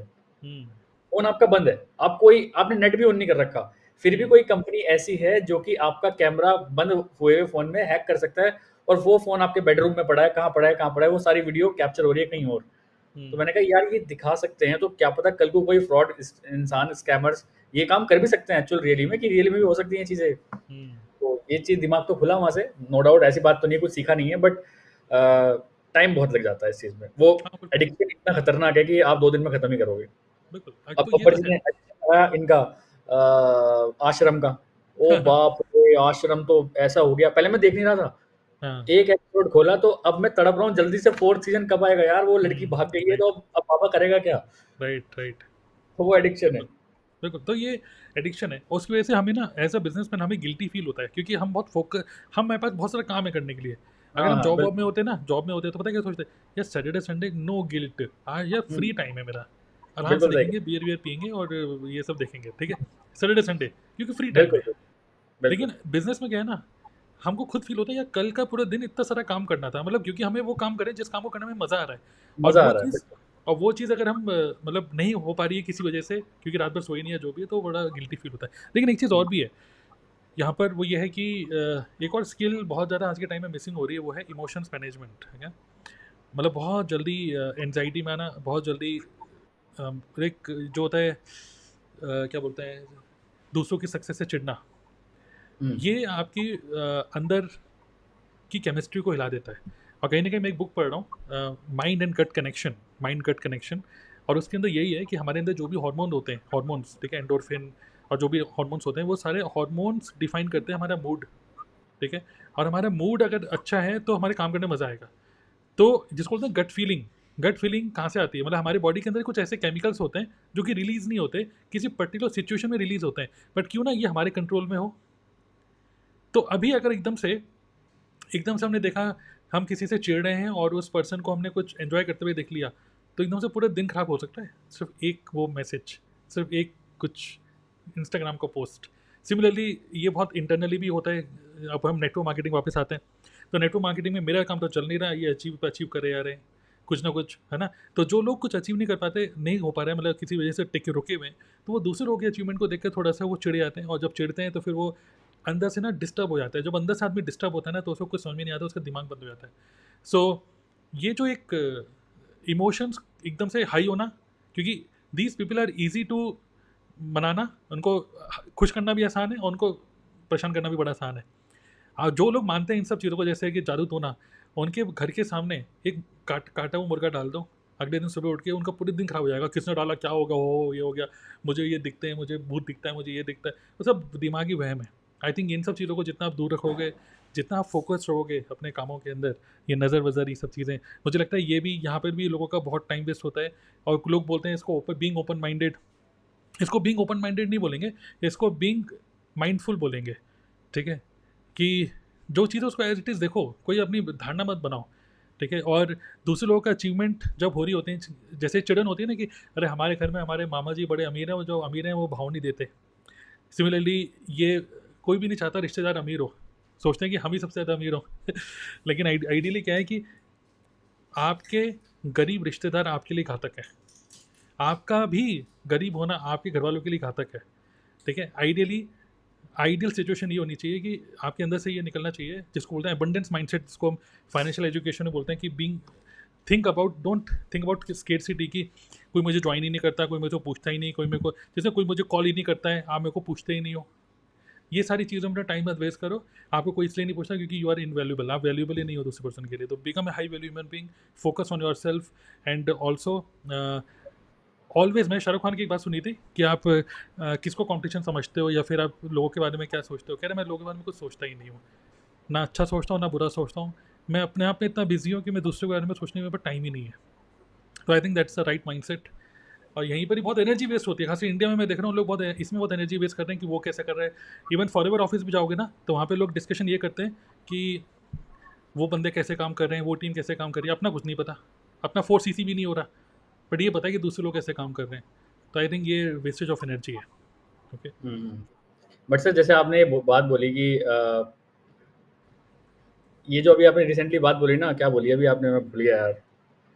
फोन आपका बंद है, आपने नेट भी ऑन नहीं कर रखा, फिर भी कोई कंपनी ऐसी है जो कि आपका कैमरा बंद हुए हुए फोन में हैक कर सकता है, और वो फोन आपके बेडरूम में पड़ा है, कहाँ पड़ा है, वो सारी वीडियो कैप्चर हो रही है कहीं और। तो मैंने कहा यार ये दिखा सकते हैं तो क्या पता कल को कोई फ्रॉड इंसान, स्कैमर्स ये काम कर भी सकते हैं एक्चुअल रियली में, कि रियली में भी हो सकती हैं चीजें। तो ये चीज दिमाग तो खुला वहां से, नो डाउट, ऐसी बात तो नहीं, कुछ सीखा नहीं है, बट टाइम बहुत लग जाता है इस चीज में। वो एडिक्शन इतना खतरनाक है कि आप 2 दिन में खत्म ही करोगे। बिल्कुल। अब तो ये अब्बर तो जी है। ने अच्छा इनका आश्रम का, ओ बाप रे, आश्रम तो ऐसा हो गया, पहले मैं देख नहीं रहा था, हाँ एक एपिसोड खोला तो अब मैं तड़प रहा हूँ जल्दी से 4th सीजन कब आएगा यार, वो लड़की भाग गई है राइट तो अब पापा करेगा क्या, राइट राइट। तो वो एडिक्शन है। बिल्कुल बिल्कुल, तो ये एडिक्शन है, उसकी वजह से हमें ना एज अ बिजनेसमैन हमें गिल्टी फील होता है, क्योंकि हम बहुत फोकस, हमारे पास बहुत सारा काम है करने के लिए। अगर हाँ हम हाँ जॉब वॉब में बिल्कुल। होते ना, जॉब में होते तो पता है क्या सोचते, यार सैटरडे संडे नो गिल्ट, आज यार फ्री हम्म, टाइम है मेरा, आराम से बिल्कुल सही, देखेंगे, बियर वियर पियेंगे और ये सब देखेंगे, ठीक है, सैटरडे संडे क्योंकि फ्री टाइम बिल्कुल है। बिल्कुल बिल्कुल। लेकिन बिजनेस में क्या है ना, हमको खुद फील होता है यार कल का पूरा दिन इतना सारा काम करना था, मतलब क्योंकि हमें वो काम करें जिस काम को करने में मजा आ रहा है, और मजा आ वो रहा है चीज़, बिल्कुल। और वो चीज़ अगर हम मतलब नहीं हो पा रही है किसी वजह से, क्योंकि रात भर सोए नहीं है जो भी है, तो बड़ा गिल्टी फील होता है। लेकिन एक चीज़ और भी है यहाँ पर, वो ये है कि एक और स्किल बहुत ज़्यादा आज के टाइम में मिसिंग हो रही है, वो है इमोशंस मैनेजमेंट, है क्या? मतलब बहुत जल्दी एनजाइटी में आना, बहुत जल्दी एक जो होता है क्या बोलते हैं, दूसरों की सक्सेस से चिढ़ना, हम्म ये आपकी अंदर की केमिस्ट्री को हिला देता है। और कहीं ना कहीं मैं एक बुक पढ़ रहा हूँ, mind and gut connection, mind gut connection, और उसके अंदर यही है कि हमारे अंदर जो भी हार्मोन होते हैं, हार्मोन्स, ठीक है, एंडोर्फिन और जो भी हार्मोन्स होते हैं, वो सारे हार्मोन्स डिफाइन करते हैं हमारा मूड, ठीक है। और हमारा मूड अगर अच्छा है तो हमारे काम करने में मजा आएगा। तो जिसको बोलते हैं गट फीलिंग, गट फीलिंग कहाँ से आती है, मतलब हमारे बॉडी के अंदर कुछ ऐसे केमिकल्स होते हैं जो कि रिलीज नहीं होते, किसी पर्टिकुलर सिचुएशन में रिलीज होते हैं, बट क्यों ना ये हमारे कंट्रोल में हो। तो अभी अगर एकदम से हमने देखा, हम किसी से चिढ़ रहे हैं और उस पर्सन को हमने कुछ एंजॉय करते हुए देख लिया, तो एकदम से पूरा दिन खराब हो सकता है, सिर्फ एक वो मैसेज, सिर्फ एक कुछ इंस्टाग्राम का पोस्ट। सिमिलरली ये बहुत इंटरनली भी होता है। अब हम नेटवर्क मार्केटिंग वापस आते हैं, तो नेटवर्क मार्केटिंग में मेरा काम तो चल नहीं रहा, ये अचीव अचीव करे जा रहे हैं कुछ ना कुछ, है ना। तो जो लोग कुछ अचीव नहीं कर पाते, नहीं हो पा रहे हैं, मतलब किसी वजह से टिके रुके हुए हैं, तो वो दूसरे लोगों के अचीवमेंट को देखकर थोड़ा सा वो चिढ़ जाते हैं, और जब चिढ़ते हैं तो फिर वो अंदर से ना डिस्टर्ब हो जाता है। जब अंदर से आदमी डिस्टर्ब होता है ना, तो उसको कुछ समझ में नहीं आता, उसका दिमाग बंद हो जाता है। सो ये जो एक इमोशंस एकदम से हाई होना, क्योंकि these people are easy to मनाना, उनको खुश करना भी आसान है और उनको परेशान करना भी बड़ा आसान है। और जो लोग मानते हैं इन सब चीज़ों को, जैसे कि जादू टोना, उनके घर के सामने एक काटा हुआ मुर्गा डाल दो, अगले दिन सुबह उठ के उनका पूरे दिन खराब हो जाएगा, किसने डाला, क्या होगा, हो ये हो गया, मुझे ये दिखते हैं, मुझे भूत दिखता है, मुझे ये दिखता है, वो सब दिमागी वहम है। आई थिंक इन सब चीज़ों को जितना आप दूर रखोगे, जितना आप फोकस रहोगे अपने कामों के अंदर, ये नज़र वज़र ये सब चीज़ें, मुझे लगता है ये भी यहाँ पर भी लोगों का बहुत टाइम वेस्ट होता है। और लोग बोलते हैं इसको बीइंग ओपन माइंडेड, इसको बीइंग ओपन माइंडेड नहीं बोलेंगे, इसको बीइंग माइंडफुल बोलेंगे, ठीक है। कि जो चीज़ है उसको एज इट इज़ देखो, कोई अपनी धारणा मत बनाओ, ठीक है। और दूसरे लोगों का अचीवमेंट जब हो रही होती है, जैसे चिड़न होती है ना कि अरे हमारे घर में हमारे मामा जी बड़े अमीर हैं, वो जो अमीर हैं वो भाव नहीं देते। सिमिलरली ये कोई भी नहीं चाहता रिश्तेदार अमीर हो, सोचते हैं कि हम ही सबसे ज़्यादा अमीर हो लेकिन आइडियली क्या है कि आपके गरीब रिश्तेदार आपके लिए घातक है, आपका भी गरीब होना आपके घर वालों के लिए घातक है, ठीक है। आइडियल सिचुएशन ये होनी चाहिए कि आपके अंदर से ये निकलना चाहिए, जिसको बोलते हैं एबंडेंस माइंडसेट, जिसको हम फाइनेंशियल एजुकेशन में बोलते हैं कि being don't think about scarcity, कि कोई मुझे ज्वाइन ही नहीं करता, कोई मुझे पूछता ही नहीं, कोई मेरे को, जैसे कोई मुझे कॉल ही नहीं करता है, आप मेरे को पूछते ही नहीं हो। ये सारी चीज़ों में टाइम मत वेस्ट करो, आपको कोई इसलिए नहीं पूछता क्योंकि यू आर इनवैल्यूएबल, आप वैल्यूएबल ही नहीं हो दूसरे पर्सन के लिए। तो become a high value human being, focus on your self, and also always. मैंने शाहरुख खान की एक बात सुनी थी कि आप किसको कॉम्पिटिशन समझते हो, या फिर आप लोगों के बारे में क्या सोचते हो, कह रहे मैं लोगों के बारे में कुछ सोचता ही नहीं हूँ, ना अच्छा सोचता हूँ ना बुरा सोचता हूँ, मैं अपने आप में इतना बिजी हूँ कि मैं दूसरे के बारे में सोचने में टाइम ही नहीं है। तो I think that's the right mindset. और यहीं पर ही बहुत एनर्जी वेस्ट होती है, खासकर इंडिया में मैं देख रहा हूँ लोग बहुत इसमें बहुत एनर्जी वेस्ट करते हैं कि वो कैसे कर रहे हैं। इवन फॉरएवर ऑफिस भी जाओगे ना, तो वहाँ पे लोग डिस्कशन ये करते हैं कि वो बंदे कैसे काम कर रहे हैं, वो टीम कैसे काम कर रही है, अपना कुछ नहीं पता, अपना 4cc भी नहीं हो रहा, बट ये पता है कि दूसरे लोग कैसे काम कर रहे हैं। तो आई थिंक ये वेस्टेज ऑफ एनर्जी है। ओके बट सर जैसे आपने ये बात बोली कि ये जो अभी आपने रिसेंटली बात बोली ना, क्या बोली अभी आपने, मैं भूल गया यार।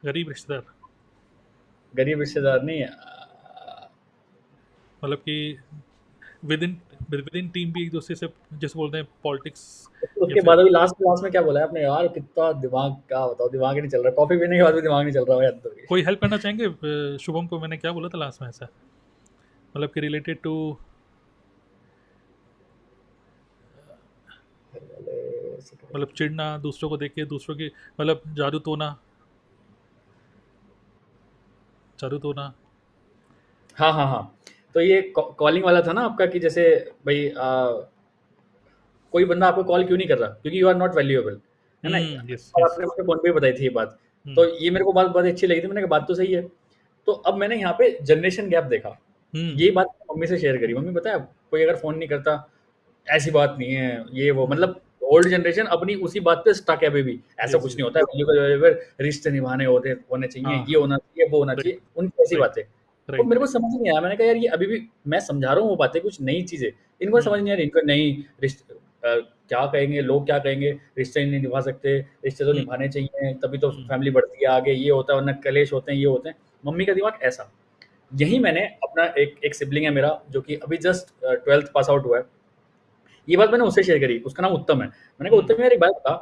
गरीब रिश्तेदार, गरीब रिश्तेदार नहीं, मतलब कि विद इन टीम भी एक दूसरे से, जैसे बोलते हैं पॉलिटिक्स, या उसके फिर बाद अभी लास्ट क्लास में क्या बोला है आपने यार, कितना दिमाग, क्या बताओ, दिमाग ही नहीं चल रहा, कॉफी पीने के बाद भी दिमाग नहीं चल रहा यार तो। कोई हेल्प करना चाहेंगे शुभम को, मैंने क्या बोला था लास्ट में ऐसा, मतलब कि रिलेटेड टू, मतलब चिढ़ना, दूसरों को देख के दूसरों की, मतलब जादू टोना, हाँ हाँ हाँ, तो ये कॉलिंग वाला था ना आपका कि जैसे भाई कोई बंदा आपको कॉल क्यों नहीं कर रहा, क्योंकि यू आर नॉट वैल्यूएबल, है ना। यस और यस आपने मुझे फोन पे बताई थी ये बात, तो ये मेरे को बात बहुत अच्छी लगी थी, मैंने कहा बात तो सही है। तो अब मैंने यहाँ पे जनरेशन गैप देखा, यही बात मम्मी से शेयर करी, मम्मी पता है कोई अगर फोन नहीं करता ऐसी बात नहीं है, ये वो, मतलब ओल्ड जनरेशन अपनी उसी बात पे स्टक है अभी भी, ऐसा Yes, कुछ yes. नहीं होता है, रिश्ते निभाने होने चाहिए, हाँ, ये होना चाहिए, वो होना राइट चाहिए, उनकी ऐसी राइट बातें। तो राइट मेरे को समझ नहीं आया, मैंने कहा यार ये अभी भी मैं समझा रहा हूँ वो बातें, कुछ नई चीजें इनको समझ नहीं आ रही, इनको नहीं रिश्ते क्या कहेंगे लोग, क्या कहेंगे, रिश्ते नहीं निभा सकते, रिश्ते तो निभाने चाहिए, तभी तो फैमिली बढ़ती है आगे, ये होता है, वरना कलेश होते हैं, ये होते हैं। मम्मी का दिमाग ऐसा। यही मैंने अपना एक सिबलिंग है मेरा जो कि अभी जस्ट 12th पास आउट हुआ है, ये बात मैंने उससे शेयर करी, उसका नाम उत्तम है। मैंने कहा उत्तम यार एक बात बता,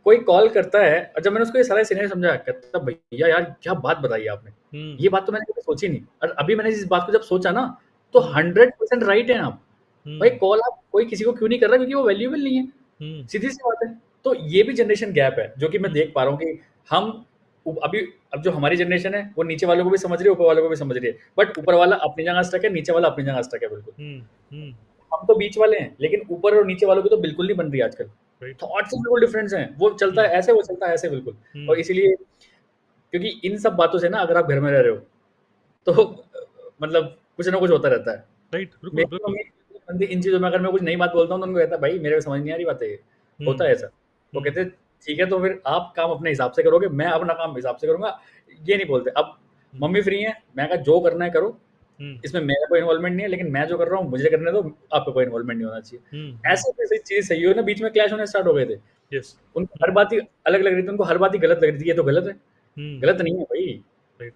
कोई कॉल करता है, और जब मैंने उसको ये सारा सीनियर समझाया, कहता भैया यार क्या बात बताई आपने, ये बात तो मैंने कभी सोची नहीं, और अभी मैंने इस बात को जब सोचा ना तो 100% राइट है आप। भाई कॉल आप कोई किसी को क्यों नहीं कर रहा, क्योंकि वो वैल्यूएबल नहीं है, सीधी सी बात है। तो ये भी जनरेशन गैप है जो कि मैं देख पा रहा हूँ कि हम अभी, अब जो हमारी जनरेशन है वो नीचे वालों को भी समझ रही है, ऊपर वालों को भी समझ रही है, बट ऊपर वाला अपनी जगह स्टक है, नीचे वाला अपनी जगह स्टक है बिल्कुल। हम तो बीच वाले हैं, लेकिन ऊपर और नीचे वालों की तो बिल्कुल नहीं बन रही आजकल, राइट थॉट्स बिल्कुल डिफरेंस हैं, वो चलता है ऐसे, वो चलता है ऐसे बिल्कुल। और इसीलिए क्योंकि इन सब बातों से ना अगर आप घर में रह रहे हो तो मतलब कुछ ना कुछ होता रहता है। राइट बिल्कुल मेरी बिल्कुल मम्मी बनती इन चीज़ों में, अगर मैं कुछ नई बात बोलता हूँ तो उनको कहता है भाई मेरे को समझ नहीं आ रही बातें, होता है ऐसा। वो कहते हैं ठीक है तो फिर आप काम अपने हिसाब से करोगे, मैं अपना काम हिसाब से करूंगा, ये नहीं बोलते। अब मम्मी फ्री है, मैं कहा जो करना है करो, इसमें मेरा कोई इन्वॉल्वमेंट नहीं है, लेकिन मैं जो कर रहा हूँ मुझे करने दो, आपका कोई इन्वॉल्वमेंट नहीं होना चाहिए। ऐसे कैसे चीज़ सही हो ना, बीच में क्लैश होने स्टार्ट हो गए थे, यस उनको हर बात ही अलग लग रही थी, उनको हर बात ही गलत लग रही थी, ये तो गलत है, गलत नहीं है भाई, राइट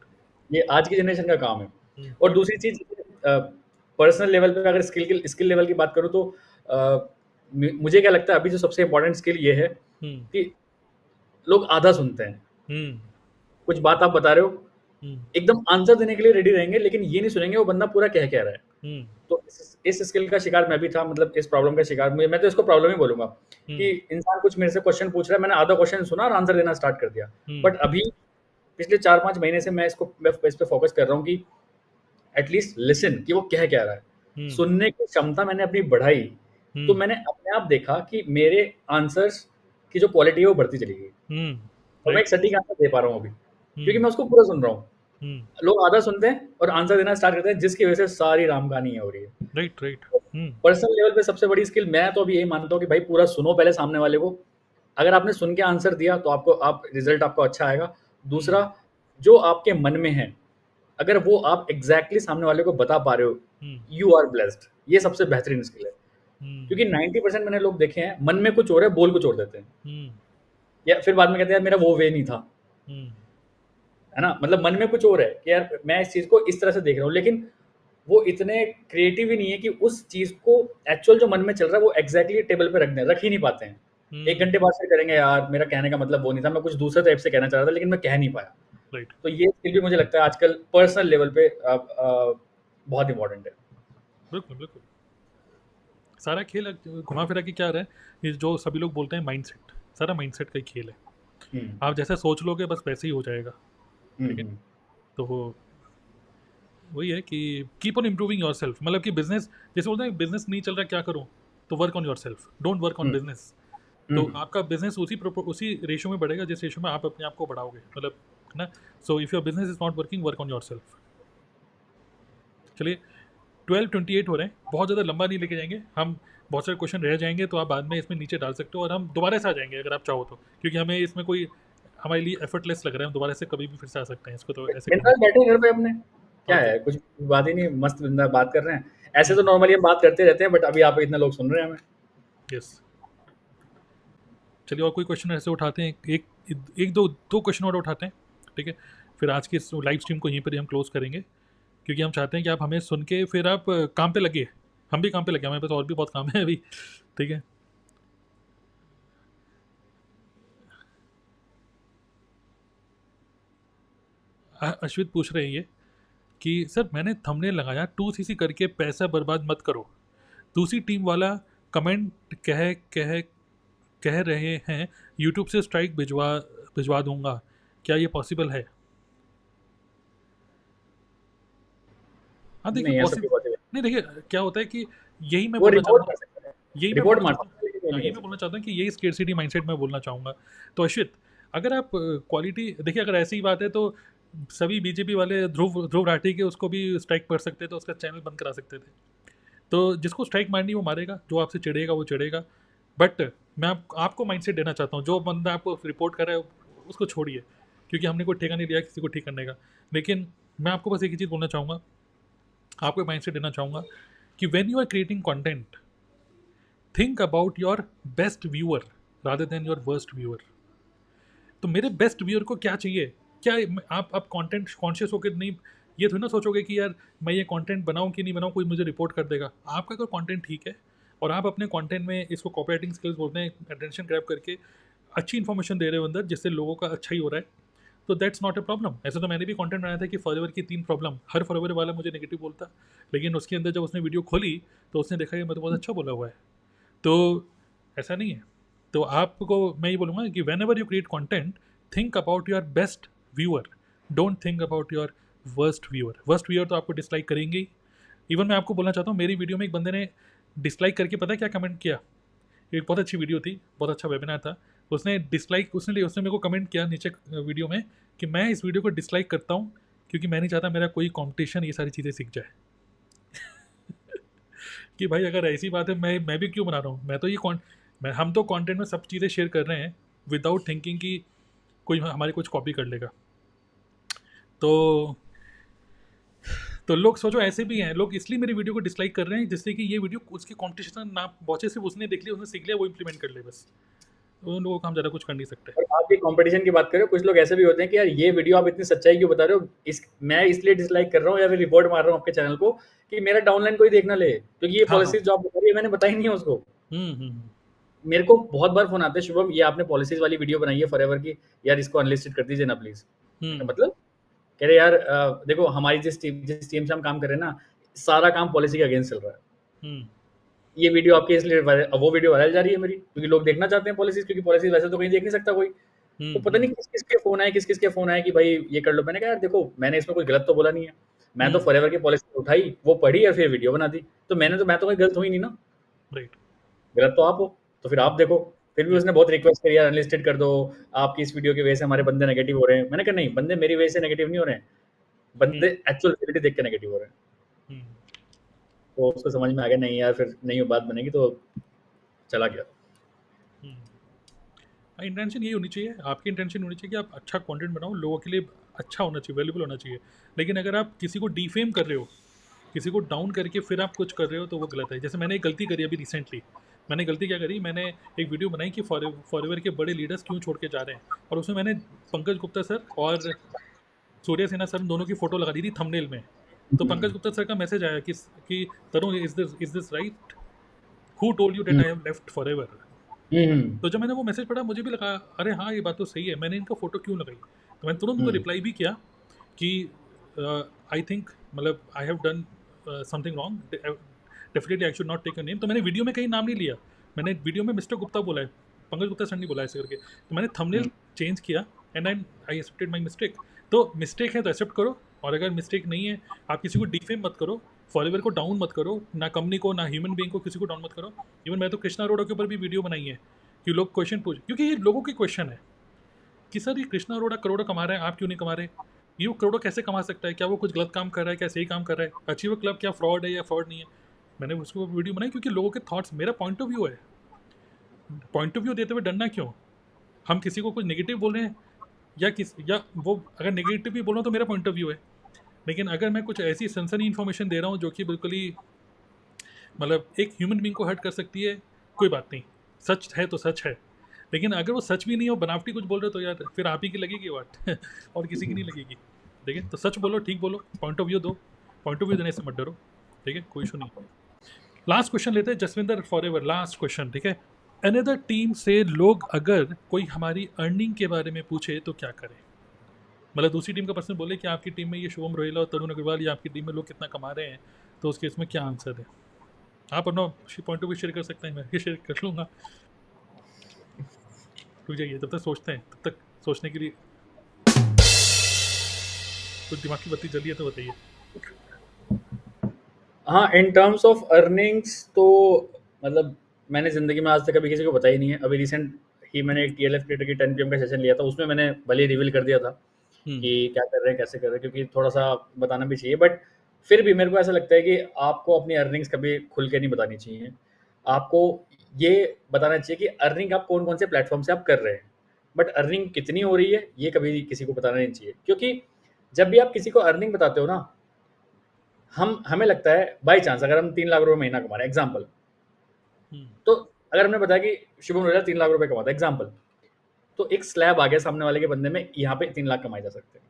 ये आज की जनरेशन का काम है। और दूसरी चीज पर्सनल लेवल पे अगर स्किल लेवल की बात करूँ तो मुझे क्या लगता है अभी जो सबसे इम्पोर्टेंट स्किल ये है कि लोग आधा सुनते हैं, कुछ बात आप बता रहे हो एकदम आंसर देने के लिए रेडी रहेंगे, लेकिन ये नहीं सुनेंगे वो बंदा पूरा कह रहा है। तो इस स्किल का शिकार मैं भी था, मतलब इस प्रॉब्लम का शिकार, मैं तो इसको प्रॉब्लम ही बोलूंगा कि इंसान कुछ मेरे से क्वेश्चन पूछ रहा है, मैंने आधा क्वेश्चन सुना और आंसर देना स्टार्ट कर दिया। बट अभी पिछले 4-5 महीने से मैं इस पे फोकस कर रहा हूँ कि एटलीस्ट लिसन, कि वो कह क्या रहा है, सुनने की क्षमता मैंने अपनी बढ़ाई, तो मैंने अपने आप देखा कि मेरे आंसर्स की जो क्वालिटी है वो बढ़ती चली गई, और मैं एक सटीक आंसर दे पा रहा हूँ अभी, क्योंकि मैं उसको पूरा सुन रहा हूँ। लोग आधा सुनते हैं और आंसर देना स्टार्ट करते हैं, जिसकी वजह से सारी राम कहानी हो रही है। राइट राइट पर्सनल लेवल पे सबसे बड़ी स्किल मैं तो अभी यही मानता हूँ कि भाई पूरा सुनो पहले सामने वाले को, अगर आपने सुन के आंसर दिया तो आप रिजल्ट आपका अच्छा आएगा। दूसरा, जो आपके मन में है अगर वो आप एग्जैक्टली सामने वाले को बता पा रहे हो, यू आर ब्लेस्ड, ये सबसे बेहतरीन स्किल है। क्योंकि 90% मैंने लोग देखे हैं मन में कुछ और है, बोल कुछ और देते हैं, या फिर बाद में कहते हैं मेरा वो वे नहीं था, है ना, मतलब मन में कुछ और है कि यार मैं इस चीज को इस तरह से देख रहा हूँ, लेकिन वो इतने क्रिएटिव ही नहीं है कि उस चीज को एक्चुअल जो मन में चल रहा है वो एग्जैक्टली टेबल पे रख ही नहीं पाते हैं। 1 घंटे बाद फिर करेंगे यार मेरा कहने का मतलब वो नहीं था, मैं कुछ दूसरे टाइप से कहना चाह रहा था लेकिन मैं कह नहीं पाया। राइट तो ये स्किल भी मुझे लगता है आजकल पर्सनल लेवल पे बहुत इंपॉर्टेंट है। बिल्कुल बिल्कुल। सारा खेल घुमा फिरा के क्या रहा है, ये जो सभी लोग बोलते हैं माइंडसेट, सारा माइंडसेट का ही खेल है। आप जैसा सोच लोगे बस वैसे ही हो जाएगा, ठीक है। तो वही है कि keep on improving your self, मतलब कि बिजनेस जैसे बोलते हैं बिजनेस नहीं चल रहा क्या करूँ, तो work on your self, don't work on business. तो आपका बिजनेस उसी रेशो में बढ़ेगा जिस रेशो में आप अपने आप को बढ़ाओगे, मतलब है ना। So if your business is not working, work on your self. चलिए 12:28 हो रहे हैं, बहुत ज़्यादा लंबा नहीं लेके जाएंगे हम, बहुत सारे क्वेश्चन रह जाएंगे तो आप बाद में इसमें नीचे डाल सकते हो और हम दोबारा से आ जाएंगे अगर आप चाहो तो, क्योंकि हमें इसमें कोई हमारे लिए एफर्टलेस लग रहा है, हम दोबारा से कभी भी फिर से आ सकते हैं इसको। तो ऐसे बैठे घर पे अपने क्या है, कुछ बात ही नहीं, मस्त बिंदा बात कर रहे हैं, ऐसे तो नॉर्मली हम बात करते रहते हैं, बट अभी आप इतने लोग सुन रहे हैं हमें। यस, चलिए और कोई क्वेश्चन ऐसे उठाते हैं, एक दो क्वेश्चन और उठाते हैं, ठीक है। फिर आज की इस लाइव स्ट्रीम को यहीं पर ही हम क्लोज करेंगे, क्योंकि हम चाहते हैं कि आप हमें सुन के फिर आप काम पे लगे, हम भी काम पे लगे, हमारे पास और भी बहुत काम है अभी, ठीक है। अश्वित पूछ रहे हैं ये कि सर मैंने थंबनेल लगाया 2cc करके पैसा बर्बाद मत करो, दूसरी टीम वाला कमेंट कह रहे हैं यूट्यूब से स्ट्राइक भिजवा दूंगा, क्या ये पॉसिबल है? हाँ नहीं देखिए ऐसा कोई पॉसिबल नहीं, देखिए क्या होता है कि यही मैं वो बोलना रिपोर्ट चाहता कर हूँ, सकता है, यही मैं रिपोर्ट बोलना मार चाहता हूँ, सकता है, लेकिन ये नहीं यही कर मैं सकता। बोलना चाहता हूँ कि यही स्केर्सिटी माइंडसेट मैं बोलना चाहूँगा। तो अश्वित, अगर आप क्वालिटी देखिए, अगर ऐसी ही बात है तो सभी बीजेपी वाले ध्रुव ध्रुव राठी के उसको भी स्ट्राइक कर सकते थे, उसका चैनल बंद करा सकते थे। तो जिसको स्ट्राइक मारनी वो मारेगा, जो आपसे चिढ़ेगा वो चिढ़ेगा। बट मैं आपको माइंडसेट देना चाहता हूँ, जो बंदा आपको रिपोर्ट कर रहा है उसको छोड़िए, क्योंकि हमने कोई ठेका नहीं लिया किसी को ठीक करने का। लेकिन मैं आपको बस एक ही चीज़ बोलना चाहूँगा, आपको माइंडसेट देना चाहूँगा कि when you are creating content, think about your best viewer rather than your worst viewer. तो मेरे बेस्ट व्यूअर को क्या चाहिए, क्या आप कंटेंट कॉन्शियस होकर नहीं, ये थोड़ी ना सोचोगे कि यार मैं ये कंटेंट बनाऊं कि नहीं बनाऊं, कोई मुझे रिपोर्ट कर देगा। आपका अगर कंटेंट ठीक है और आप अपने कंटेंट में, इसको कॉपीराइटिंग स्किल्स बोलते हैं, अटेंशन ग्रैब करके अच्छी इन्फॉर्मेशन दे रहे हो अंदर, जिससे लोगों का अच्छा ही हो रहा है, तो दैट्स नॉट ए प्रॉब्लम। ऐसे तो मैंने भी कंटेंट बनाया था कि फॉरएवर की 3 प्रॉब्लम, हर फॉरएवर वाला मुझे नेगेटिव बोलता, लेकिन उसके अंदर जब उसने वीडियो खोली तो उसने देखा कि मैं तो बहुत अच्छा बोला हुआ है। तो ऐसा नहीं है। तो आपको मैं ये बोलूँगा कि when ever you create content, think about your best viewer, don't think about your worst viewer. Worst viewer तो आपको डिसलाइक करेंगे ही। इवन मैं आपको बोलना चाहता हूँ, मेरी वीडियो में एक बंदे ने डिसलाइक करके पता है क्या कमेंट किया, एक बहुत अच्छी वीडियो थी, बहुत अच्छा वेबिनार था, उसने डिसलाइक उसने मेरे को कमेंट किया नीचे वीडियो में कि मैं इस वीडियो को डिसलाइक करता हूँ क्योंकि मैं नहीं चाहता मेरा कोई कंपटीशन ये सारी चीज़ें सीख जाए। कि भाई अगर ऐसी बात है, मैं भी क्यों बना रहा हूँ, मैं तो हम तो कंटेंट में सब चीज़ें शेयर कर रहे हैं विदाउट थिंकिंग कि कोई हमारी कुछ कॉपी कर लेगा। तो लोग सोचो, ऐसे भी हैं लोग, इसलिए मेरी वीडियो को डिसलाइक कर रहे हैं जिससे कि ये वीडियो उसके कंपटीशन ना पहुंचे, सिर्फ उसने देख लिया, उसने सीख लिया, वो इम्प्लीमेंट कर ले बस। तो उन लोगों को हम ज़्यादा कुछ कर नहीं सकते। और आप ये कंपटीशन की बात करें, कुछ लोग ऐसे भी होते हैं कि यार ये वीडियो आप इतनी सच्चाई क्यों बता रहे हो, मैं इसलिए डिसलाइक कर रहा हूँ या फिर रिपोर्ट मार रहा हूँ आपके चैनल को कि मेरा डाउनलाइन कोई देख ना ले, क्योंकि ये हाँ हाँ। पॉलिसीज जो आप बता रही है मैंने बताई नहीं है उसको। हम्म। मेरे को बहुत बार फोन आते हैं, शुभम ये आपने पॉलिसीज वाली वीडियो बनाई है फॉरएवर की, यार इसको अनलिस्टेड कर दीजिए ना प्लीज। मतलब कह रहे यार देखो हमारी जिस टीम से हम काम कर रहे हैं ना, सारा काम पॉलिसी के अगेंस्ट चल रहा है। ये वीडियो आपकी इसलिए वो वीडियो वायरल जा रही है मेरी, क्योंकि लोग देखना चाहते हैं पॉलिसीज, क्योंकि पॉलिसीज वैसे तो कहीं देख नहीं सकता कोई। तो पता नहीं किस किस के फोन आए, किस किस के फोन आए कि भाई ये कर लो। मैंने कहा यार देखो मैंने इसमें कोई गलत तो बोला नहीं है, मैं तो फॉरएवर की पॉलिसी उठाई, वो पढ़ी और फिर वीडियो बना दी, तो मैं तो कोई गलत हुई नहीं ना। राइट। गलत तो आप हो, तो फिर आप देखो। फिर भी उसने बहुत रिक्वेस्ट करी यार अनलिस्टेड कर दो, आपकी इस वीडियो की वजह से हमारे बंदे नेगेटिव हो रहे हैं। मैंने कहा नहीं, बंदे मेरी वजह से नेगेटिव नहीं हो रहे हैं, बंदे एक्चुअल रियलिटी देख के नेगेटिव हो रहे हैं। तो उसको समझ में आ गया नहीं यार फिर नहीं बात बनेगी, तो चला गया। इंटेंशन यही होनी चाहिए, आपकी इंटेंशन होनी चाहिए कि आप अच्छा कंटेंट बनाओ, लोगों के लिए अच्छा होना चाहिए, वैल्यूबल होना चाहिए। लेकिन अगर आप किसी को डिफेम कर रहे हो, किसी को डाउन करके फिर आप कुछ कर रहे हो, तो वो गलत है। जैसे मैंने एक गलती करी अभी रिसेंटली, मैंने गलती क्या करी, मैंने एक वीडियो बनाई कि फॉरएवर के बड़े लीडर्स क्यों छोड़ के जा रहे हैं, और उसमें मैंने पंकज गुप्ता सर और सूर्य सेना सर दोनों की फ़ोटो लगा दी थी थंबनेल में। तो पंकज गुप्ता सर का मैसेज आया कि Tarun is this right, who told you that I have left forever. तो जब मैंने वो मैसेज पढ़ा मुझे भी लगा अरे हाँ ये बात तो सही है, मैंने इनका फ़ोटो क्यों लगाई। तो मैंने तुरंत उनको रिप्लाई भी किया कि आई थिंक मतलब I have done something wrong, definitely I should not take your name. तो मैंने वीडियो में कहीं नाम नहीं लिया, मैंने वीडियो में मिस्टर गुप्ता बोला है, पंकज गुप्ता सर नहीं बोला ऐसे करके। तो मैंने थंबनेल चेंज किया and I accepted my mistake. तो मिस्टेक है तो एक्सेप्ट करो, और अगर मिस्टेक नहीं है, आप किसी को डिफेम मत करो, फॉलोवर को डाउन मत करो, ना कंपनी को ना ह्यूमन बीइंग को, किसी को डाउन मत करो। इवन मैं तो कृष्णा अरोड़ा के ऊपर भी वीडियो बनाई है कि लोग क्वेश्चन पूछ, क्योंकि ये लोगों के क्वेश्चन है कि सर ये कृष्णा अरोड़ा करोड़ों कमा रहा है, आप क्यों नहीं कमा रहे, ये वो करोड़ों कैसे कमा सकता है, क्या वो कुछ गलत काम कर रहा है, क्या सही काम कर रहा है, अचीवर क्लब क्या फ्रॉड है या फ्रॉड नहीं है। मैंने उसको वीडियो बनाई क्योंकि लोगों के थॉट्स, मेरा पॉइंट ऑफ व्यू है, पॉइंट ऑफ व्यू देते हुए डरना क्यों। हम किसी को कुछ नेगेटिव बोल रहे हैं या वो अगर नेगेटिव भी बोल रहा हूँ तो मेरा पॉइंट ऑफ व्यू है, लेकिन अगर मैं कुछ ऐसी सनसनी इन्फॉर्मेशन दे रहा हूँ जो कि बिल्कुल ही मतलब एक ह्यूमन बीइंग को हर्ट कर सकती है, कोई बात नहीं, सच है तो सच है। लेकिन अगर वो सच भी नहीं हो, बनावटी कुछ बोल रहे तो यार फिर आप ही की लगेगी बात और किसी की नहीं लगेगी। ठीक है, तो सच बोलो, ठीक बोलो, पॉइंट ऑफ व्यू दो, पॉइंट ऑफ व्यू देने से मत डरो। ठीक है, कोई इशू नहीं। लास्ट क्वेश्चन लेते हैं, जसविंदर फॉरएवर, लास्ट क्वेश्चन। ठीक है, अनदर टीम से लोग अगर कोई हमारी अर्निंग के बारे में पूछे तो क्या करें। मतलब दूसरी टीम का पर्सन बोले कि आपकी टीम में ये शुभम रोहिला और तरुण अग्रवाल, या आपकी टीम में लोग कितना कमा रहे हैं, तो उस केस में क्या आंसर है। आप अपना पॉइंट ऑफ व्यू शेयर कर सकते हैं, मैं भी शेयर कर लूँगा। रुक जाइए, जब तक सोचते हैं तब तक सोचने के लिए कुछ दिमाग की बत्ती जली है तो बताइए। हाँ, इन टर्म्स ऑफ अर्निंग्स तो मतलब मैंने ज़िंदगी में आज तक कभी किसी को बताया ही नहीं है। अभी रिसेंट ही मैंने एक टीएलएफ क्रिएटर की 10 पीएम का सेशन लिया था, उसमें मैंने भले ही रिवील कर दिया था कि क्या कर रहे हैं, कैसे कर रहे हैं, क्योंकि थोड़ा-सा बताना भी चाहिए। बट फिर भी मेरे को ऐसा लगता है कि आपको अपनी अर्निंग्स कभी खुल के नहीं बतानी चाहिए। आपको ये बताना चाहिए कि अर्निंग आप कौन-कौन से प्लेटफ़ॉर्म से आप कर रहे हैं। बट अर्निंग कितनी हो रही है, ये कभी किसी को बताना नहीं चाहिए। क्योंकि जब भी आप किसी को अर्निंग बताते हो ना, हमें लगता है बाई चांस अगर हम 3 लाख रुपए महीना कमा रहे हैं एग्जाम्पल, तो अगर हमने बताया कि शुभम रोजा 3 लाख रुपए कमाता है एग्जाम्पल, तो एक स्लैब आ गया सामने वाले के बंदे में, यहाँ पे 3 लाख कमाए जा सकते हैं।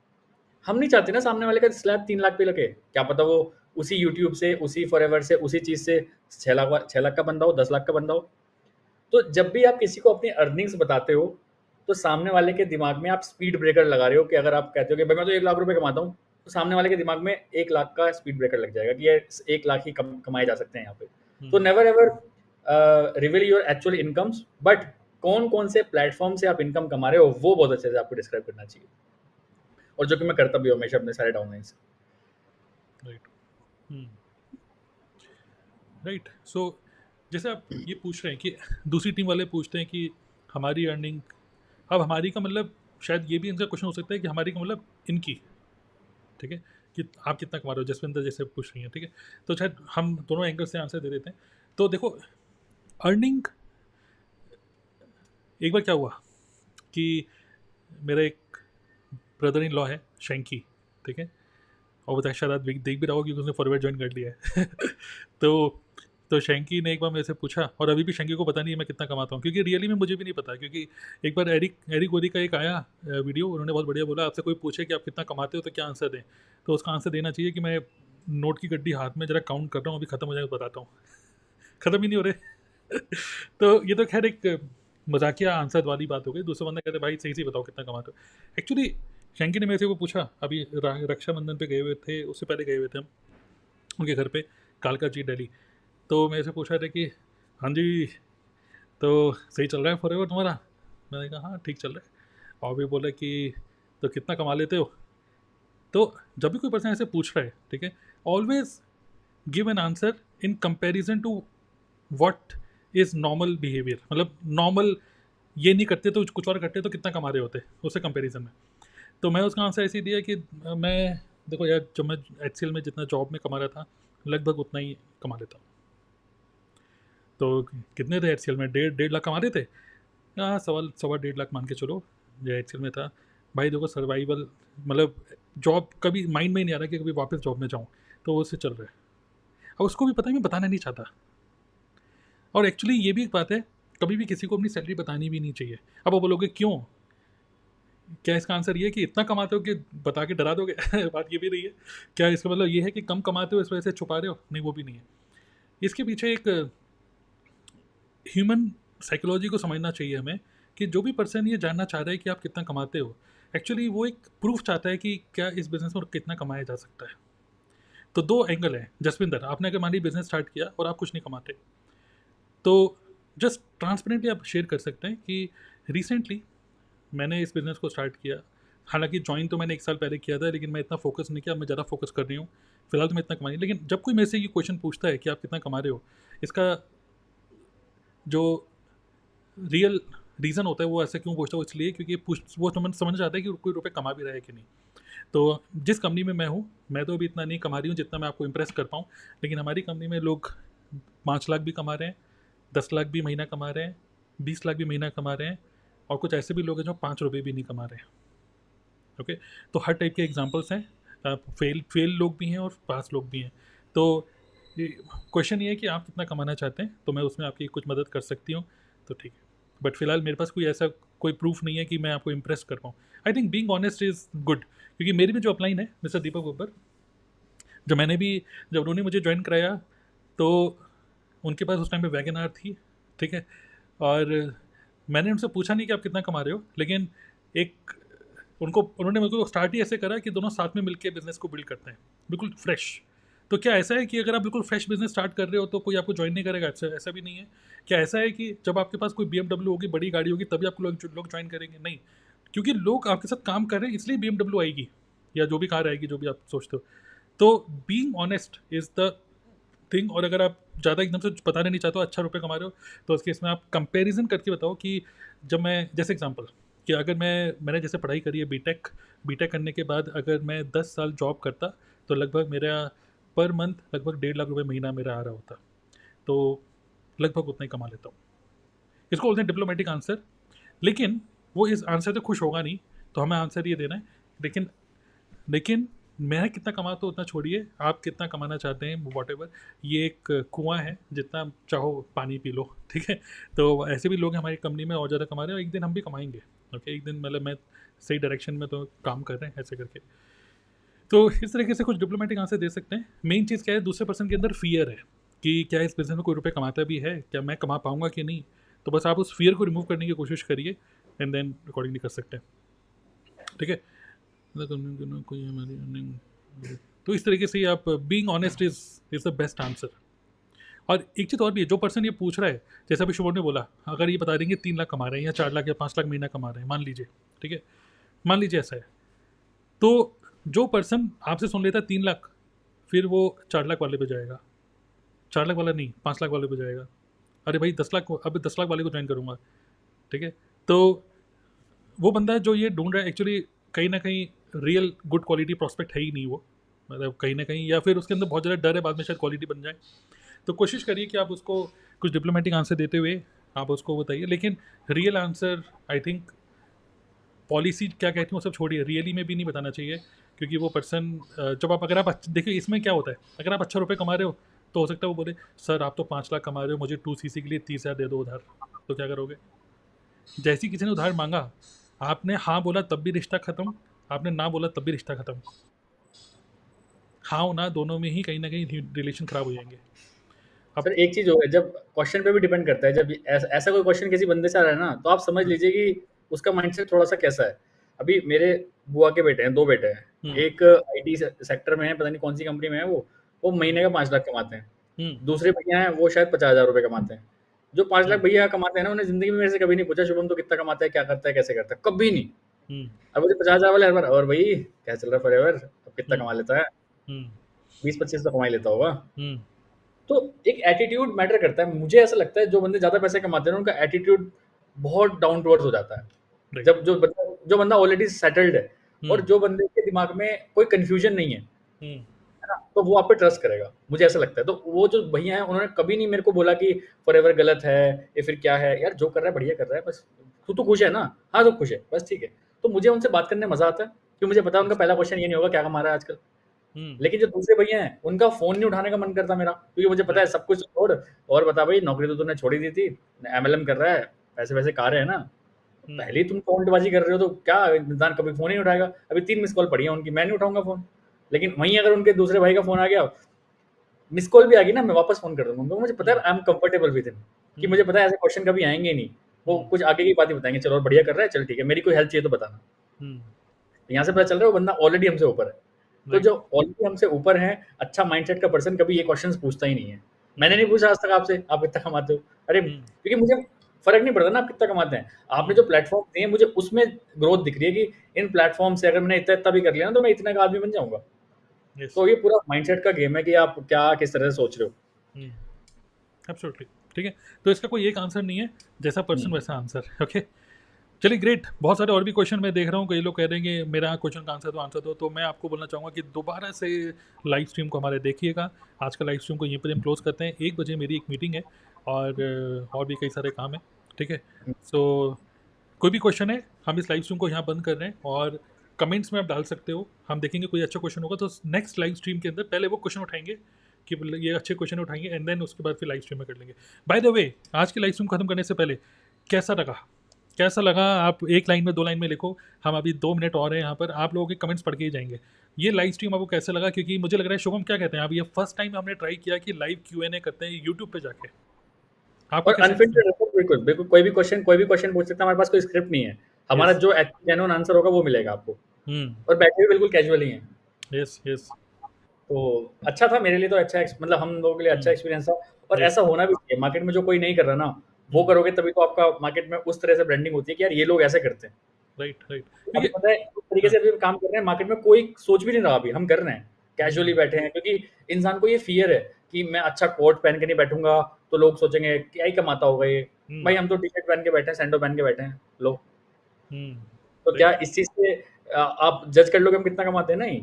हम नहीं चाहते ना सामने वाले का स्लैब 3 लाख पे लगे। क्या पता वो उसी यूट्यूब से, उसी फॉरएवर से, उसी चीज से 6 लाख का बंदा हो, 10 लाख का बंदा हो। तो जब भी आप किसी को अपनी अर्निंग्स बताते हो, तो सामने वाले के दिमाग में आप स्पीड ब्रेकर लगा रहे हो कि अगर आप कहते हो कि भाई मैं तो 1 लाख रुपए कमाता हूँ, तो सामने वाले के दिमाग में 1 लाख का स्पीड ब्रेकर लग जाएगा कि ये 1 लाख ही कमाए जा सकते हैं यहाँ पे। तो never ever reveal your actual incomes, but कौन-कौन से प्लेटफॉर्म से आप इनकम कमा रहे हो वो बहुत अच्छे से आपको डिस्क्राइब करना चाहिए, और जो कि मैं करता भी हूँ हमेशा अपने सारे डाउनलाइन से। Right right. सो जैसे आप ये पूछ रहे हैं कि दूसरी टीम वाले पूछते हैं कि हमारी अर्निंग, अब हमारी का मतलब शायद ये भी इनका क्वेश्चन हो सकता है कि हमारी का मतलब इनकी, ठीक है, कि आप कितना कमा रहे हो, जसविंदर जैसे पूछ रही हैं, ठीक है। तो शायद हम दोनों एंगल से आंसर दे देते हैं। तो देखो अर्निंग, एक बार क्या हुआ कि मेरा एक ब्रदर इन लॉ है शैंकी, ठीक है, और बताया शायद आप देख भी रहा हो क्योंकि उसने फॉरवर्ड ज्वाइन कर लिया है तो शैंकी ने एक बार मेरे से पूछा, और अभी भी शैंकी को पता नहीं है मैं कितना कमाता हूँ, क्योंकि रियली में मुझे भी नहीं पता। क्योंकि एक बार एरिक गोरी का एक आया वीडियो, उन्होंने बहुत बढ़िया बोला, आपसे कोई पूछे कि आप कितना कमाते हो तो क्या आंसर दें, तो उसका आंसर देना चाहिए कि मैं नोट की गड्डी हाथ में जरा काउंट कर रहा हूँ, अभी ख़त्म हो जाएगा बताता हूँ। ख़त्म ही नहीं हो रहे तो ये तो खैर एक मजाकिया आंसर वाली बात हो गई। दूसरा बंदा कहते भाई सही बताओ कितना कमाते हो। एक्चुअली शैंकी ने मेरे से वो पूछा, अभी रक्षाबंधन पे गए हुए थे, उससे पहले गए हुए थे हम उनके घर पे, कालका जी दिल्ली। तो मेरे से पूछा था कि हाँ जी तो सही चल रहा है फॉरएवर तुम्हारा? मैंने कहा हाँ ठीक चल रहा है। और भी बोला कि तो कितना कमा लेते हो? तो जब भी कोई पर्सन ऐसे पूछ रहा है, ठीक है, always give an answer in comparison to what is normal behaviour. मतलब नॉर्मल ये नहीं करते तो कुछ और करते तो कितना कमा रहे होते उससे कंपैरिजन में। तो मैं उसका आंसर ऐसे ही दिया कि मैं देखो यार, जब मैं HCL में जितना जॉब में कमा रहा था लगभग उतना ही कमा लेता हूँ। तो कितने थे HCL में? 1.5 लाख कमा रहे थे। हाँ, 1.25 लाख मान के चलो जो HCL में था। भाई देखो सर्वाइवल, मतलब जॉब कभी माइंड में ही नहीं आ रहा कि कभी वापस जॉब में जाऊँ, तो वो उससे चल रहा है। और उसको भी पता है मैं बताना नहीं चाहता। और एक्चुअली ये भी एक बात है, कभी भी किसी को अपनी सैलरी बतानी भी नहीं चाहिए। अब वो बोलोगे क्यों? क्या इसका आंसर ये है कि इतना कमाते हो कि बता के डरा दोगे? बात ये भी नहीं है। क्या इसका मतलब ये है कि कम कमाते हो इस वजह से छुपा रहे हो? नहीं, वो भी नहीं है। इसके पीछे एक ह्यूमन साइकोलॉजी को समझना चाहिए हमें, कि जो भी पर्सन ये जानना चाह रहा है कि आप कितना कमाते हो, एक्चुअली वो एक प्रूफ चाहता है कि क्या इस बिज़नेस में कितना कमाया जा सकता है। तो 2 एंगल हैं। जसविंदर, आपने अगर मान ली बिज़नेस स्टार्ट किया और आप कुछ नहीं कमाते, तो जस्ट ट्रांसपेरेंटली आप शेयर कर सकते हैं कि रिसेंटली मैंने इस बिज़नेस को स्टार्ट किया। हालांकि ज्वाइन तो मैंने 1 साल पहले किया था, लेकिन मैं इतना फोकस नहीं किया। मैं ज़्यादा फोकस कर रही हूँ फिलहाल, तो मैं इतना कमा नहीं। लेकिन जब कोई मेरे से ये क्वेश्चन पूछता है कि आप कितना कमा रहे हो, इसका जो रियल रीज़न होता है वो ऐसा क्यों पूछता हूँ, इसलिए क्योंकि वो समझ जाता है कि कोई रुपये कमा भी रहा है कि नहीं। तो जिस कंपनी में मैं हूँ, मैं तो अभी इतना नहीं कमा रही हूँ जितना मैं आपको इम्प्रेस कर पाऊँ, लेकिन हमारी कंपनी में लोग 5 लाख भी कमा रहे हैं, 10 लाख भी महीना कमा रहे हैं, 20 लाख भी महीना कमा रहे हैं, और कुछ ऐसे भी लोग हैं जो 5 रुपये भी नहीं कमा रहे हैं। ओके, तो हर टाइप के एग्जांपल्स हैं। फेल लोग भी हैं और पास लोग भी हैं। तो क्वेश्चन ये है कि आप कितना कमाना चाहते हैं, तो मैं उसमें आपकी कुछ मदद कर सकती हूँ, तो ठीक है। बट फिलहाल मेरे पास कोई ऐसा कोई प्रूफ नहीं है कि मैं आपको इम्प्रेस कर पाऊँ। I think being honest is good, क्योंकि मेरी भी जो अपलाइन है मिस्टर दीपक बब्बर, जब उन्होंने मुझे ज्वाइन कराया तो उनके पास उस टाइम पे वैगन आर थी, ठीक है, और मैंने उनसे पूछा नहीं कि आप कितना कमा रहे हो, लेकिन उन्होंने मेरे को स्टार्ट ही ऐसे करा कि दोनों साथ में मिलकर बिज़नेस को बिल्ड करते हैं, बिल्कुल फ्रेश। तो क्या ऐसा है कि अगर आप बिल्कुल फ्रेश बिज़नेस स्टार्ट कर रहे हो तो कोई आपको ज्वाइन नहीं करेगा? ऐसा भी नहीं है। क्या ऐसा है कि जब आपके पास कोई BMW होगी, बड़ी गाड़ी होगी, तभी आपको लोग ज्वाइन करेंगे? नहीं, क्योंकि लोग आपके साथ काम कर रहे हैं इसलिए BMW आएगी, या जो भी कार आएगी, जो भी आप सोचते हो। तो being honest is the thing. और अगर आप ज़्यादा एकदम से बताना नहीं चाहते हो, अच्छा रुपये कमा रहे हो, तो उस केस में आप कंपैरिजन करके बताओ कि जब मैं, जैसे एग्जांपल कि अगर मैंने जैसे पढ़ाई करी है बीटेक करने के बाद अगर मैं 10 साल जॉब करता तो लगभग मेरा पर मंथ लगभग 1.5 लाख रुपये महीना मेरा आ रहा होता, तो लगभग उतना ही कमा लेता हूँ। इसको बोलते हैं डिप्लोमेटिक आंसर। लेकिन वो इस आंसर से खुश होगा नहीं, तो हमें आंसर ये देना है। लेकिन मैं कितना कमाता हूँ उतना छोड़िए, आप कितना कमाना चाहते हैं वॉट एवर, ये एक कुआं है, जितना चाहो पानी पी लो, ठीक है। तो ऐसे भी लोग हैं हमारी कंपनी में और ज़्यादा कमा रहे हैं, और एक दिन हम भी कमाएंगे, ओके। एक दिन मतलब मैं सही डायरेक्शन में तो काम कर रहे हैं ऐसे करके। तो इस तरीके से कुछ डिप्लोमेटिक आंसर दे सकते हैं। मेन चीज़ क्या है, दूसरे पर्सन के अंदर फियर है कि क्या इस बिजनेस में कोई रुपये कमाता भी है, क्या मैं कमा पाऊंगा कि नहीं। तो बस आप उस फियर को रिमूव करने की कोशिश करिए, एंड देन अकॉर्डिंगली कर सकते हैं, ठीक है। कोई हमारी अर्निंग, तो इस तरीके से आप being honest is the best answer. और एक चीज़ और भी है, जो पर्सन ये पूछ रहा है, जैसा अभी शुभम ने बोला, अगर ये बता देंगे 3 लाख कमा रहे हैं या 4 लाख या 5 लाख महीना कमा रहे हैं, मान लीजिए, ठीक है, मान लीजिए ऐसा है, तो जो पर्सन आपसे सुन लेता है 3 लाख, फिर वो 4 लाख वाले पे जाएगा, 4 लाख वाला नहीं 5 लाख वाले पे जाएगा। अरे भाई 10 लाख, अब 10 लाख वाले को ज्वाइन करूँगा, ठीक है। तो वो बंदा जो ये ढूंढ रहा है एक्चुअली कहीं ना कहीं रियल गुड क्वालिटी प्रॉस्पेक्ट है ही नहीं वो, मतलब कहीं ना कहीं, या फिर उसके अंदर बहुत ज़्यादा डर है बाद में शायद क्वालिटी बन जाए। तो कोशिश करिए कि आप उसको कुछ डिप्लोमेटिक आंसर देते हुए आप उसको बताइए, लेकिन real answer I think policy क्या कहती है वो सब छोड़िए, रियली में भी नहीं बताना चाहिए, क्योंकि वो पर्सन जब आप, अगर आप देखिए इसमें क्या होता है, अगर आप अच्छा रुपये कमा रहे हो तो हो सकता है वो बोले सर आप तो 5 लाख कमा रहे हो, मुझे 2cc के लिए 30,000 दे दो उधार, तो क्या करोगे। जैसी किसी ने उधार मांगा, आपने हाँ बोला तब भी रिश्ता ख़त्म, आपने ना बोला तब भी रिश्ता ख़त्म। हाँ और ना दोनों में ही कहीं ना कहीं रिलेशन ख़राब हो जाएंगे। सर एक चीज़ हो, जब क्वेश्चन पे भी डिपेंड करता है, जब ऐसा कोई क्वेश्चन किसी बंदे से आ रहा है ना, तो आप समझ लीजिए कि उसका माइंडसेट थोड़ा सा कैसा है। अभी मेरे बुआ के बेटे हैं, 2 बेटे हैं, एक आईटी सेक्टर में है, पता नहीं कौन सी कंपनी में है, वो महीने का 5 लाख कमाते हैं। दूसरे भैया हैं, वो शायद 50,000 रुपये कमाते हैं। जो 5 लाख भैया कमाते हैं ना, उन्हें जिंदगी में मेरे से कभी नहीं पूछा शुभम तो कितना कमाता है, क्या करता है, कैसे करता है, कभी नहीं। अब मुझे 50,000 वाले हर बार, और भाई क्या चल रहा है फॉरएवर, अब कितना कमा लेता है, 20-25 तो कमा ही लेता होगा। तो एक एटीट्यूड मैटर करता है। मुझे ऐसा लगता है जो बंदे ज्यादा पैसे कमाते हैं उनका एटीट्यूड बहुत डाउन टू अर्थ हो जाता है। जब जो बंदा ऑलरेडी सेटल्ड है और जो बंदे के दिमाग में कोई कंफ्यूजन नहीं है ना, तो वो आप पे ट्रस्ट करेगा, मुझे ऐसा लगता है। तो वो जो भैया हैं उन्होंने कभी नहीं मेरे को बोला कि फॉरएवर गलत है या फिर क्या है, यार जो कर रहा है बढ़िया कर रहा है, बस तू तो खुश है ना, हाँ तो खुश है, बस ठीक है। तो मुझे उनसे बात करने में मजा आता है, क्योंकि मुझे पता है उनका पहला क्वेश्चन ये नहीं होगा क्या कमा रहा है आजकल। लेकिन जो दूसरे भैया हैं उनका फोन नहीं उठाने का मन करता मेरा, क्योंकि मुझे पता है सब कुछ छोड़, और बता भाई नौकरी तो तूने छोड़ ही दी थी, एमएलएम कर रहा है, पैसे वैसे खा रहे हैं ना, पहले ही तुम फोनबाजी कर रहे हो, तो क्या इंसान कभी फोन नहीं उठाएगा। अभी 3 मिस कॉल पड़ी है उनकी, मैं नहीं उठाऊंगा फोन। लेकिन वहीं अगर उनके दूसरे भाई का फोन आ गया, मिस कॉल भी आ गई ना, मैं वापस फोन कर दूंगा उनको। मुझे पता है I am comfortable with him, कि मुझे पता है ऐसे क्वेश्चन कभी आएंगे नहीं, वो कुछ आगे की बात ही बताएंगे, चलो और बढ़िया कर रहा है, चल ठीक है, मेरी कोई हेल्प चाहिए तो बताना। यहाँ से पता चल रहा है वो बंदा ऑलरेडी हमसे ऊपर है। तो जो ऑलरेडी हमसे ऊपर है, अच्छा माइंडसेट का पर्सन कभी ये क्वेश्चंस पूछता ही नहीं है। मैंने नहीं पूछा आज तक आपसे आप कितना कमाते हो, अरे क्योंकि मुझे फर्क नहीं पड़ता ना आप कितना कमाते हैं। आपने जो प्लेटफॉर्म दिए मुझे उसमें ग्रोथ दिख रही है कि इन प्लेटफॉर्म से अगर मैंने इतना भी कर लिया ना तो मैं इतना का आदमी बन जाऊंगा। तो ये पूरा माइंडसेट का गेम है कि आप क्या किस तरह से सोच रहे हो। एब्सोल्युटली ठीक है। तो इसका कोई एक आंसर नहीं है, जैसा पर्सन वैसा आंसर, ओके। चलिए ग्रेट। बहुत सारे और भी क्वेश्चन मैं देख रहा हूँ, कई लोग कह रहे हैं कि मेरा क्वेश्चन का आंसर दो, तो मैं आपको बोलना चाहूँगा कि दोबारा से लाइव स्ट्रीम को हमारे देखिएगा। आज का लाइव स्ट्रीम को यहीं पर हम क्लोज करते हैं। 1 बजे मेरी एक मीटिंग है और भी कई सारे काम है, ठीक है। सो कोई भी क्वेश्चन है, हम इस लाइव स्ट्रीम को यहाँ बंद कर रहे हैं और कमेंट्स में आप डाल सकते हो। हम देखेंगे कोई अच्छा क्वेश्चन होगा तो नेक्स्ट लाइव स्ट्रीम के अंदर पहले वो क्वेश्चन उठाएंगे कि ये अच्छे क्वेश्चन उठाएंगे, एंड देन उसके बाद फिर लाइव स्ट्रीम में कर लेंगे। बाय द वे, आज की लाइव स्ट्रीम खत्म करने से पहले कैसा लगा आप 1 लाइन में 2 लाइन में लिखो। हम अभी 2 मिनट और हैं यहाँ पर, आप लोगों के कमेंट्स पढ़ के ही जाएंगे। ये लाइव स्ट्रीम आपको कैसे लगा, क्योंकि मुझे लग रहा है शुभम क्या कहते हैं, अब ये फर्स्ट टाइम हमने ट्राई किया कि लाइव Q&A करते हैं यूट्यूब पे जाके। और अनफिल्टर्ड, बिल्कुल कोई भी क्वेश्चन पूछ सकता है, हमारे पास कोई स्क्रिप्ट नहीं है, हमारा जो जेन्युइन आंसर होगा वो मिलेगा आपको। और बैठे भी बिल्कुल कैजुअल ही हैं। यस तो अच्छा था मेरे लिए, तो अच्छा मतलब हम लोगों के लिए अच्छा एक्सपीरियंस था। और ऐसा होना भी चाहिए, मार्केट में जो कोई नहीं कर रहा ना वो करोगे तभी तो आपका मार्केट में उस तरह से ब्रांडिंग होती है कि यार ये लोग ऐसे करते हैं। राइट अभी पता है उस तरीके से अभी काम कर रहे हैं, मार्केट में कोई सोच भी नहीं रहा, अभी हम कर रहे हैं कैजुअली बैठे हैं, क्योंकि इंसान को ये फियर है कि मैं अच्छा कोट पहन के नहीं बैठूंगा तो लोग सोचेंगे क्या ही कमाता होगा ये। भाई हम तो टी शर्ट पहन के बैठे हैं, सैंडो पहन के बैठे हैं, लो। तो क्या इस चीज से आप जज कर लोगे हम कितना कमाते हैं? नहीं,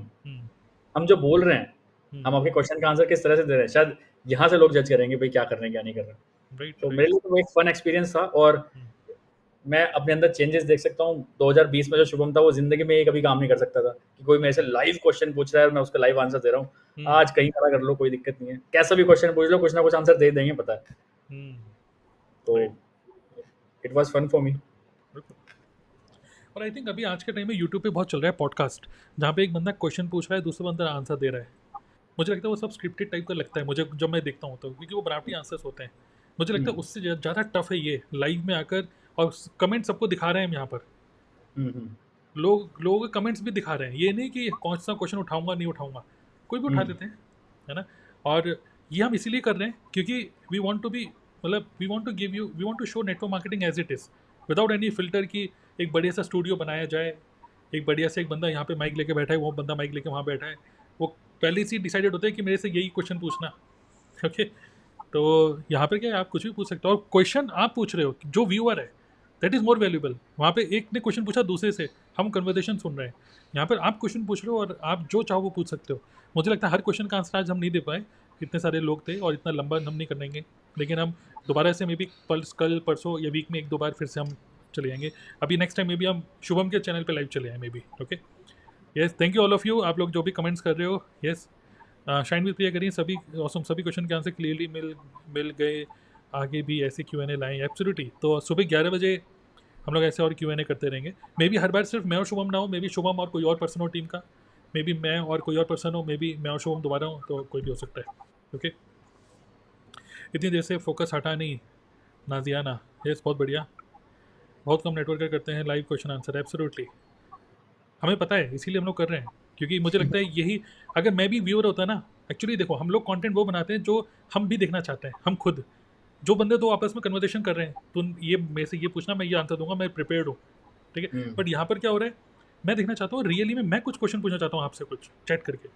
हम जो बोल रहे हैं, हम आपके क्वेश्चन का आंसर किस तरह से दे रहे हैं, शायद यहाँ से लोग जज करेंगे भाई क्या कर रहे हैं क्या नहीं कर रहे हैं। तो मेरे लिए तो एक फन एक्सपीरियंस था, और मैं अपने अंदर चेंजेस देख सकता हूँ। 2020 में जो शुभम था वो जिंदगी में कभी काम नहीं कर सकता था कि कोई मेरे से लाइव क्वेश्चन पूछ रहा है और मैं उसका लाइव आंसर दे रहा हूँ। आज कहीं खड़ा कर लो, कोई दिक्कत नहीं है, कैसा भी क्वेश्चन पूछ लो, कुछ ना कुछ आंसर दे देंगे, पता है। तो it was fun for me. और आई थिंक अभी आज के टाइम में यूट्यूब पे बहुत चल रहा है पॉडकास्ट, जहाँ पे एक बंदा क्वेश्चन पूछ रहा है, दूसरा बंदा आंसर दे रहा है। मुझे लगता है वो सब स्क्रिप्टेड टाइप का लगता है मुझे जब मैं देखता हूँ तो, क्योंकि वो बनावटी आंसर्स होते हैं। मुझे लगता है उससे ज़्यादा टफ है ये लाइव में आकर, और कमेंट सबको दिखा रहे हैं हम यहाँ पर, लोगों के कमेंट्स भी दिखा रहे हैं। ये नहीं कि कौन सा क्वेश्चन उठाऊंगा नहीं उठाऊंगा, कोई भी उठा देते हैं, है ना। और ये हम इसीलिए कर रहे हैं क्योंकि वी वांट टू बी, मतलब we want to give you, we want to show network marketing as it is, without any filter की एक बढ़िया सा स्टूडियो बनाया जाए, एक बढ़िया से एक बंदा यहाँ पे माइक लेके बैठा है, वो बंदा माइक लेके वहाँ बैठा है, वो पहले से डिसाइडेड होता है कि मेरे से यही क्वेश्चन पूछना, ओके। तो यहाँ पर क्या है, आप कुछ भी पूछ सकते हो, और क्वेश्चन आप पूछ रहे हो, जो व्यूअर है दैट इज़ मोर वैल्यूबल। वहाँ पे एक ने क्वेश्चन पूछा दूसरे से, हम कन्वर्सेशन सुन रहे हैं। यहाँ पर आप क्वेश्चन पूछ रहे हो और आप जो चाहो वो पूछ सकते हो। मुझे लगता है हर क्वेश्चन का आंसर आज हम नहीं दे पाए, इतने सारे लोग थे और इतना लंबा हम नहीं करेंगे, लेकिन हम दोबारा से मे बी कल परसों या वीक में एक दो बार फिर से हम चले जाएंगे। अभी नेक्स्ट टाइम मे बी हम शुभम के चैनल पे लाइव चले आए may be, okay. Yes, thank you all of you, आप लोग जो भी कमेंट्स कर रहे हो। यस, शाइन विद प्रिया करिए, सभी औसम, सभी क्वेश्चन के आंसर क्लियरली मिल गए। आगे भी ऐसे Q&A लाएँ, एब्सोल्युटली। तो सुबह 11 बजे हम लोग ऐसे और Q&A करते रहेंगे। मे बी हर बार सिर्फ मैं और शुभम ना हो, मे बी शुभम और कोई और पर्सन हो टीम का, मे बी मैं और कोई और पर्सन हो, मे बी मैं और शुभम दोबारा हो, तो कोई भी हो सकता है, ओके। इतनी देर से फोकस हटा नहीं नाजियाना, यस, बहुत बढ़िया। बहुत कम नेटवर्कर करते हैं लाइव क्वेश्चन आंसर, एब्सोल्युटली, हमें पता है, इसीलिए हम लोग कर रहे हैं, क्योंकि मुझे लगता है यही, अगर मैं भी व्यूअर होता ना, एक्चुअली देखो हम लोग कंटेंट वो बनाते हैं जो हम भी देखना चाहते हैं। हम खुद जो बंदे तो आपस में कन्वर्सेशन कर रहे हैं, तुम ये मेरे से ये पूछना, मैं ये आंसर दूंगा, मैं प्रिपेयर्ड हूँ, ठीक है। बट यहाँ पर क्या हो रहा है, मैं देखना चाहता हूँ रियली में, मैं कुछ क्वेश्चन पूछना चाहता हूँ आपसे, कुछ चैट करके।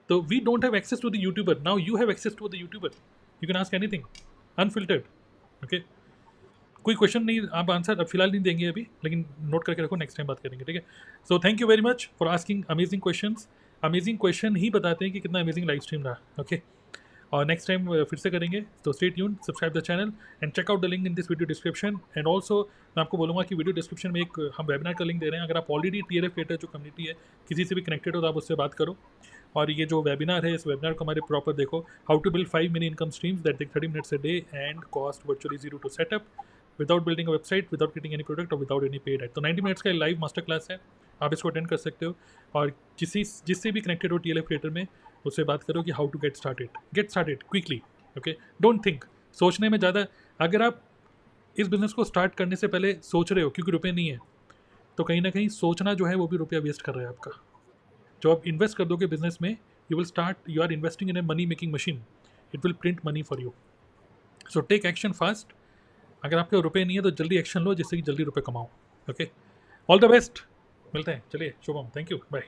तो we don't have access to the YouTuber, now you have access to the YouTuber, you can ask anything unfiltered, okay. कोई क्वेश्चन नहीं, आप आंसर अब फिलहाल नहीं देंगे अभी, लेकिन नोट करके रखो, नेक्स्ट टाइम बात करेंगे, ठीक है। So thank you very much for asking amazing questions. Amazing question ही बताते हैं कि कितना अमेजिंग लाइव स्ट्रीम रहा, ओके। और नेक्स्ट टाइम फिर से करेंगे, तो stay tuned, subscribe the channel and check out the link in this video description. And also मैं आपको बोलूँगा कि वीडियो डिस्क्रिप्शन में एक हम वेबिनार का लिंक दे रहे हैं, अगर आप ऑलरेडी TLF क्रिएटर जो कम्युनिटी है किसी से भी कनेक्टेड हो तो आप उससे बात करो। और ये जो वेबिनार है, इस वेबिनार को हमारे प्रॉपर देखो, how to build 5 mini income streams that take 30 minutes a day and cost virtually 0 to setup without building a website, without getting any product और विदाउट एनी पेड एड। तो 90 minutes का live master class है, आप इसको attend कर सकते हो। और जिससे भी कनेक्टेड हो TLF क्रिएटर में, उससे बात करो कि how to get started quickly, okay. Don't think, सोचने में ज़्यादा, अगर आप इस बिज़नेस को स्टार्ट करने से पहले सोच रहे हो क्योंकि रुपए नहीं है, तो कहीं ना कहीं सोचना जो है वो भी रुपया वेस्ट कर रहा है आपका। जो आप इन्वेस्ट कर दोगे बिजनेस में, you are investing in a money making machine, it will print money for you. So take action fast. अगर आपके रुपए नहीं है तो जल्दी एक्शन लो, जिससे कि जल्दी रुपए कमाओ, ओके। ऑल द बेस्ट, मिलते हैं, चलिए शुभम, थैंक यू, बाय।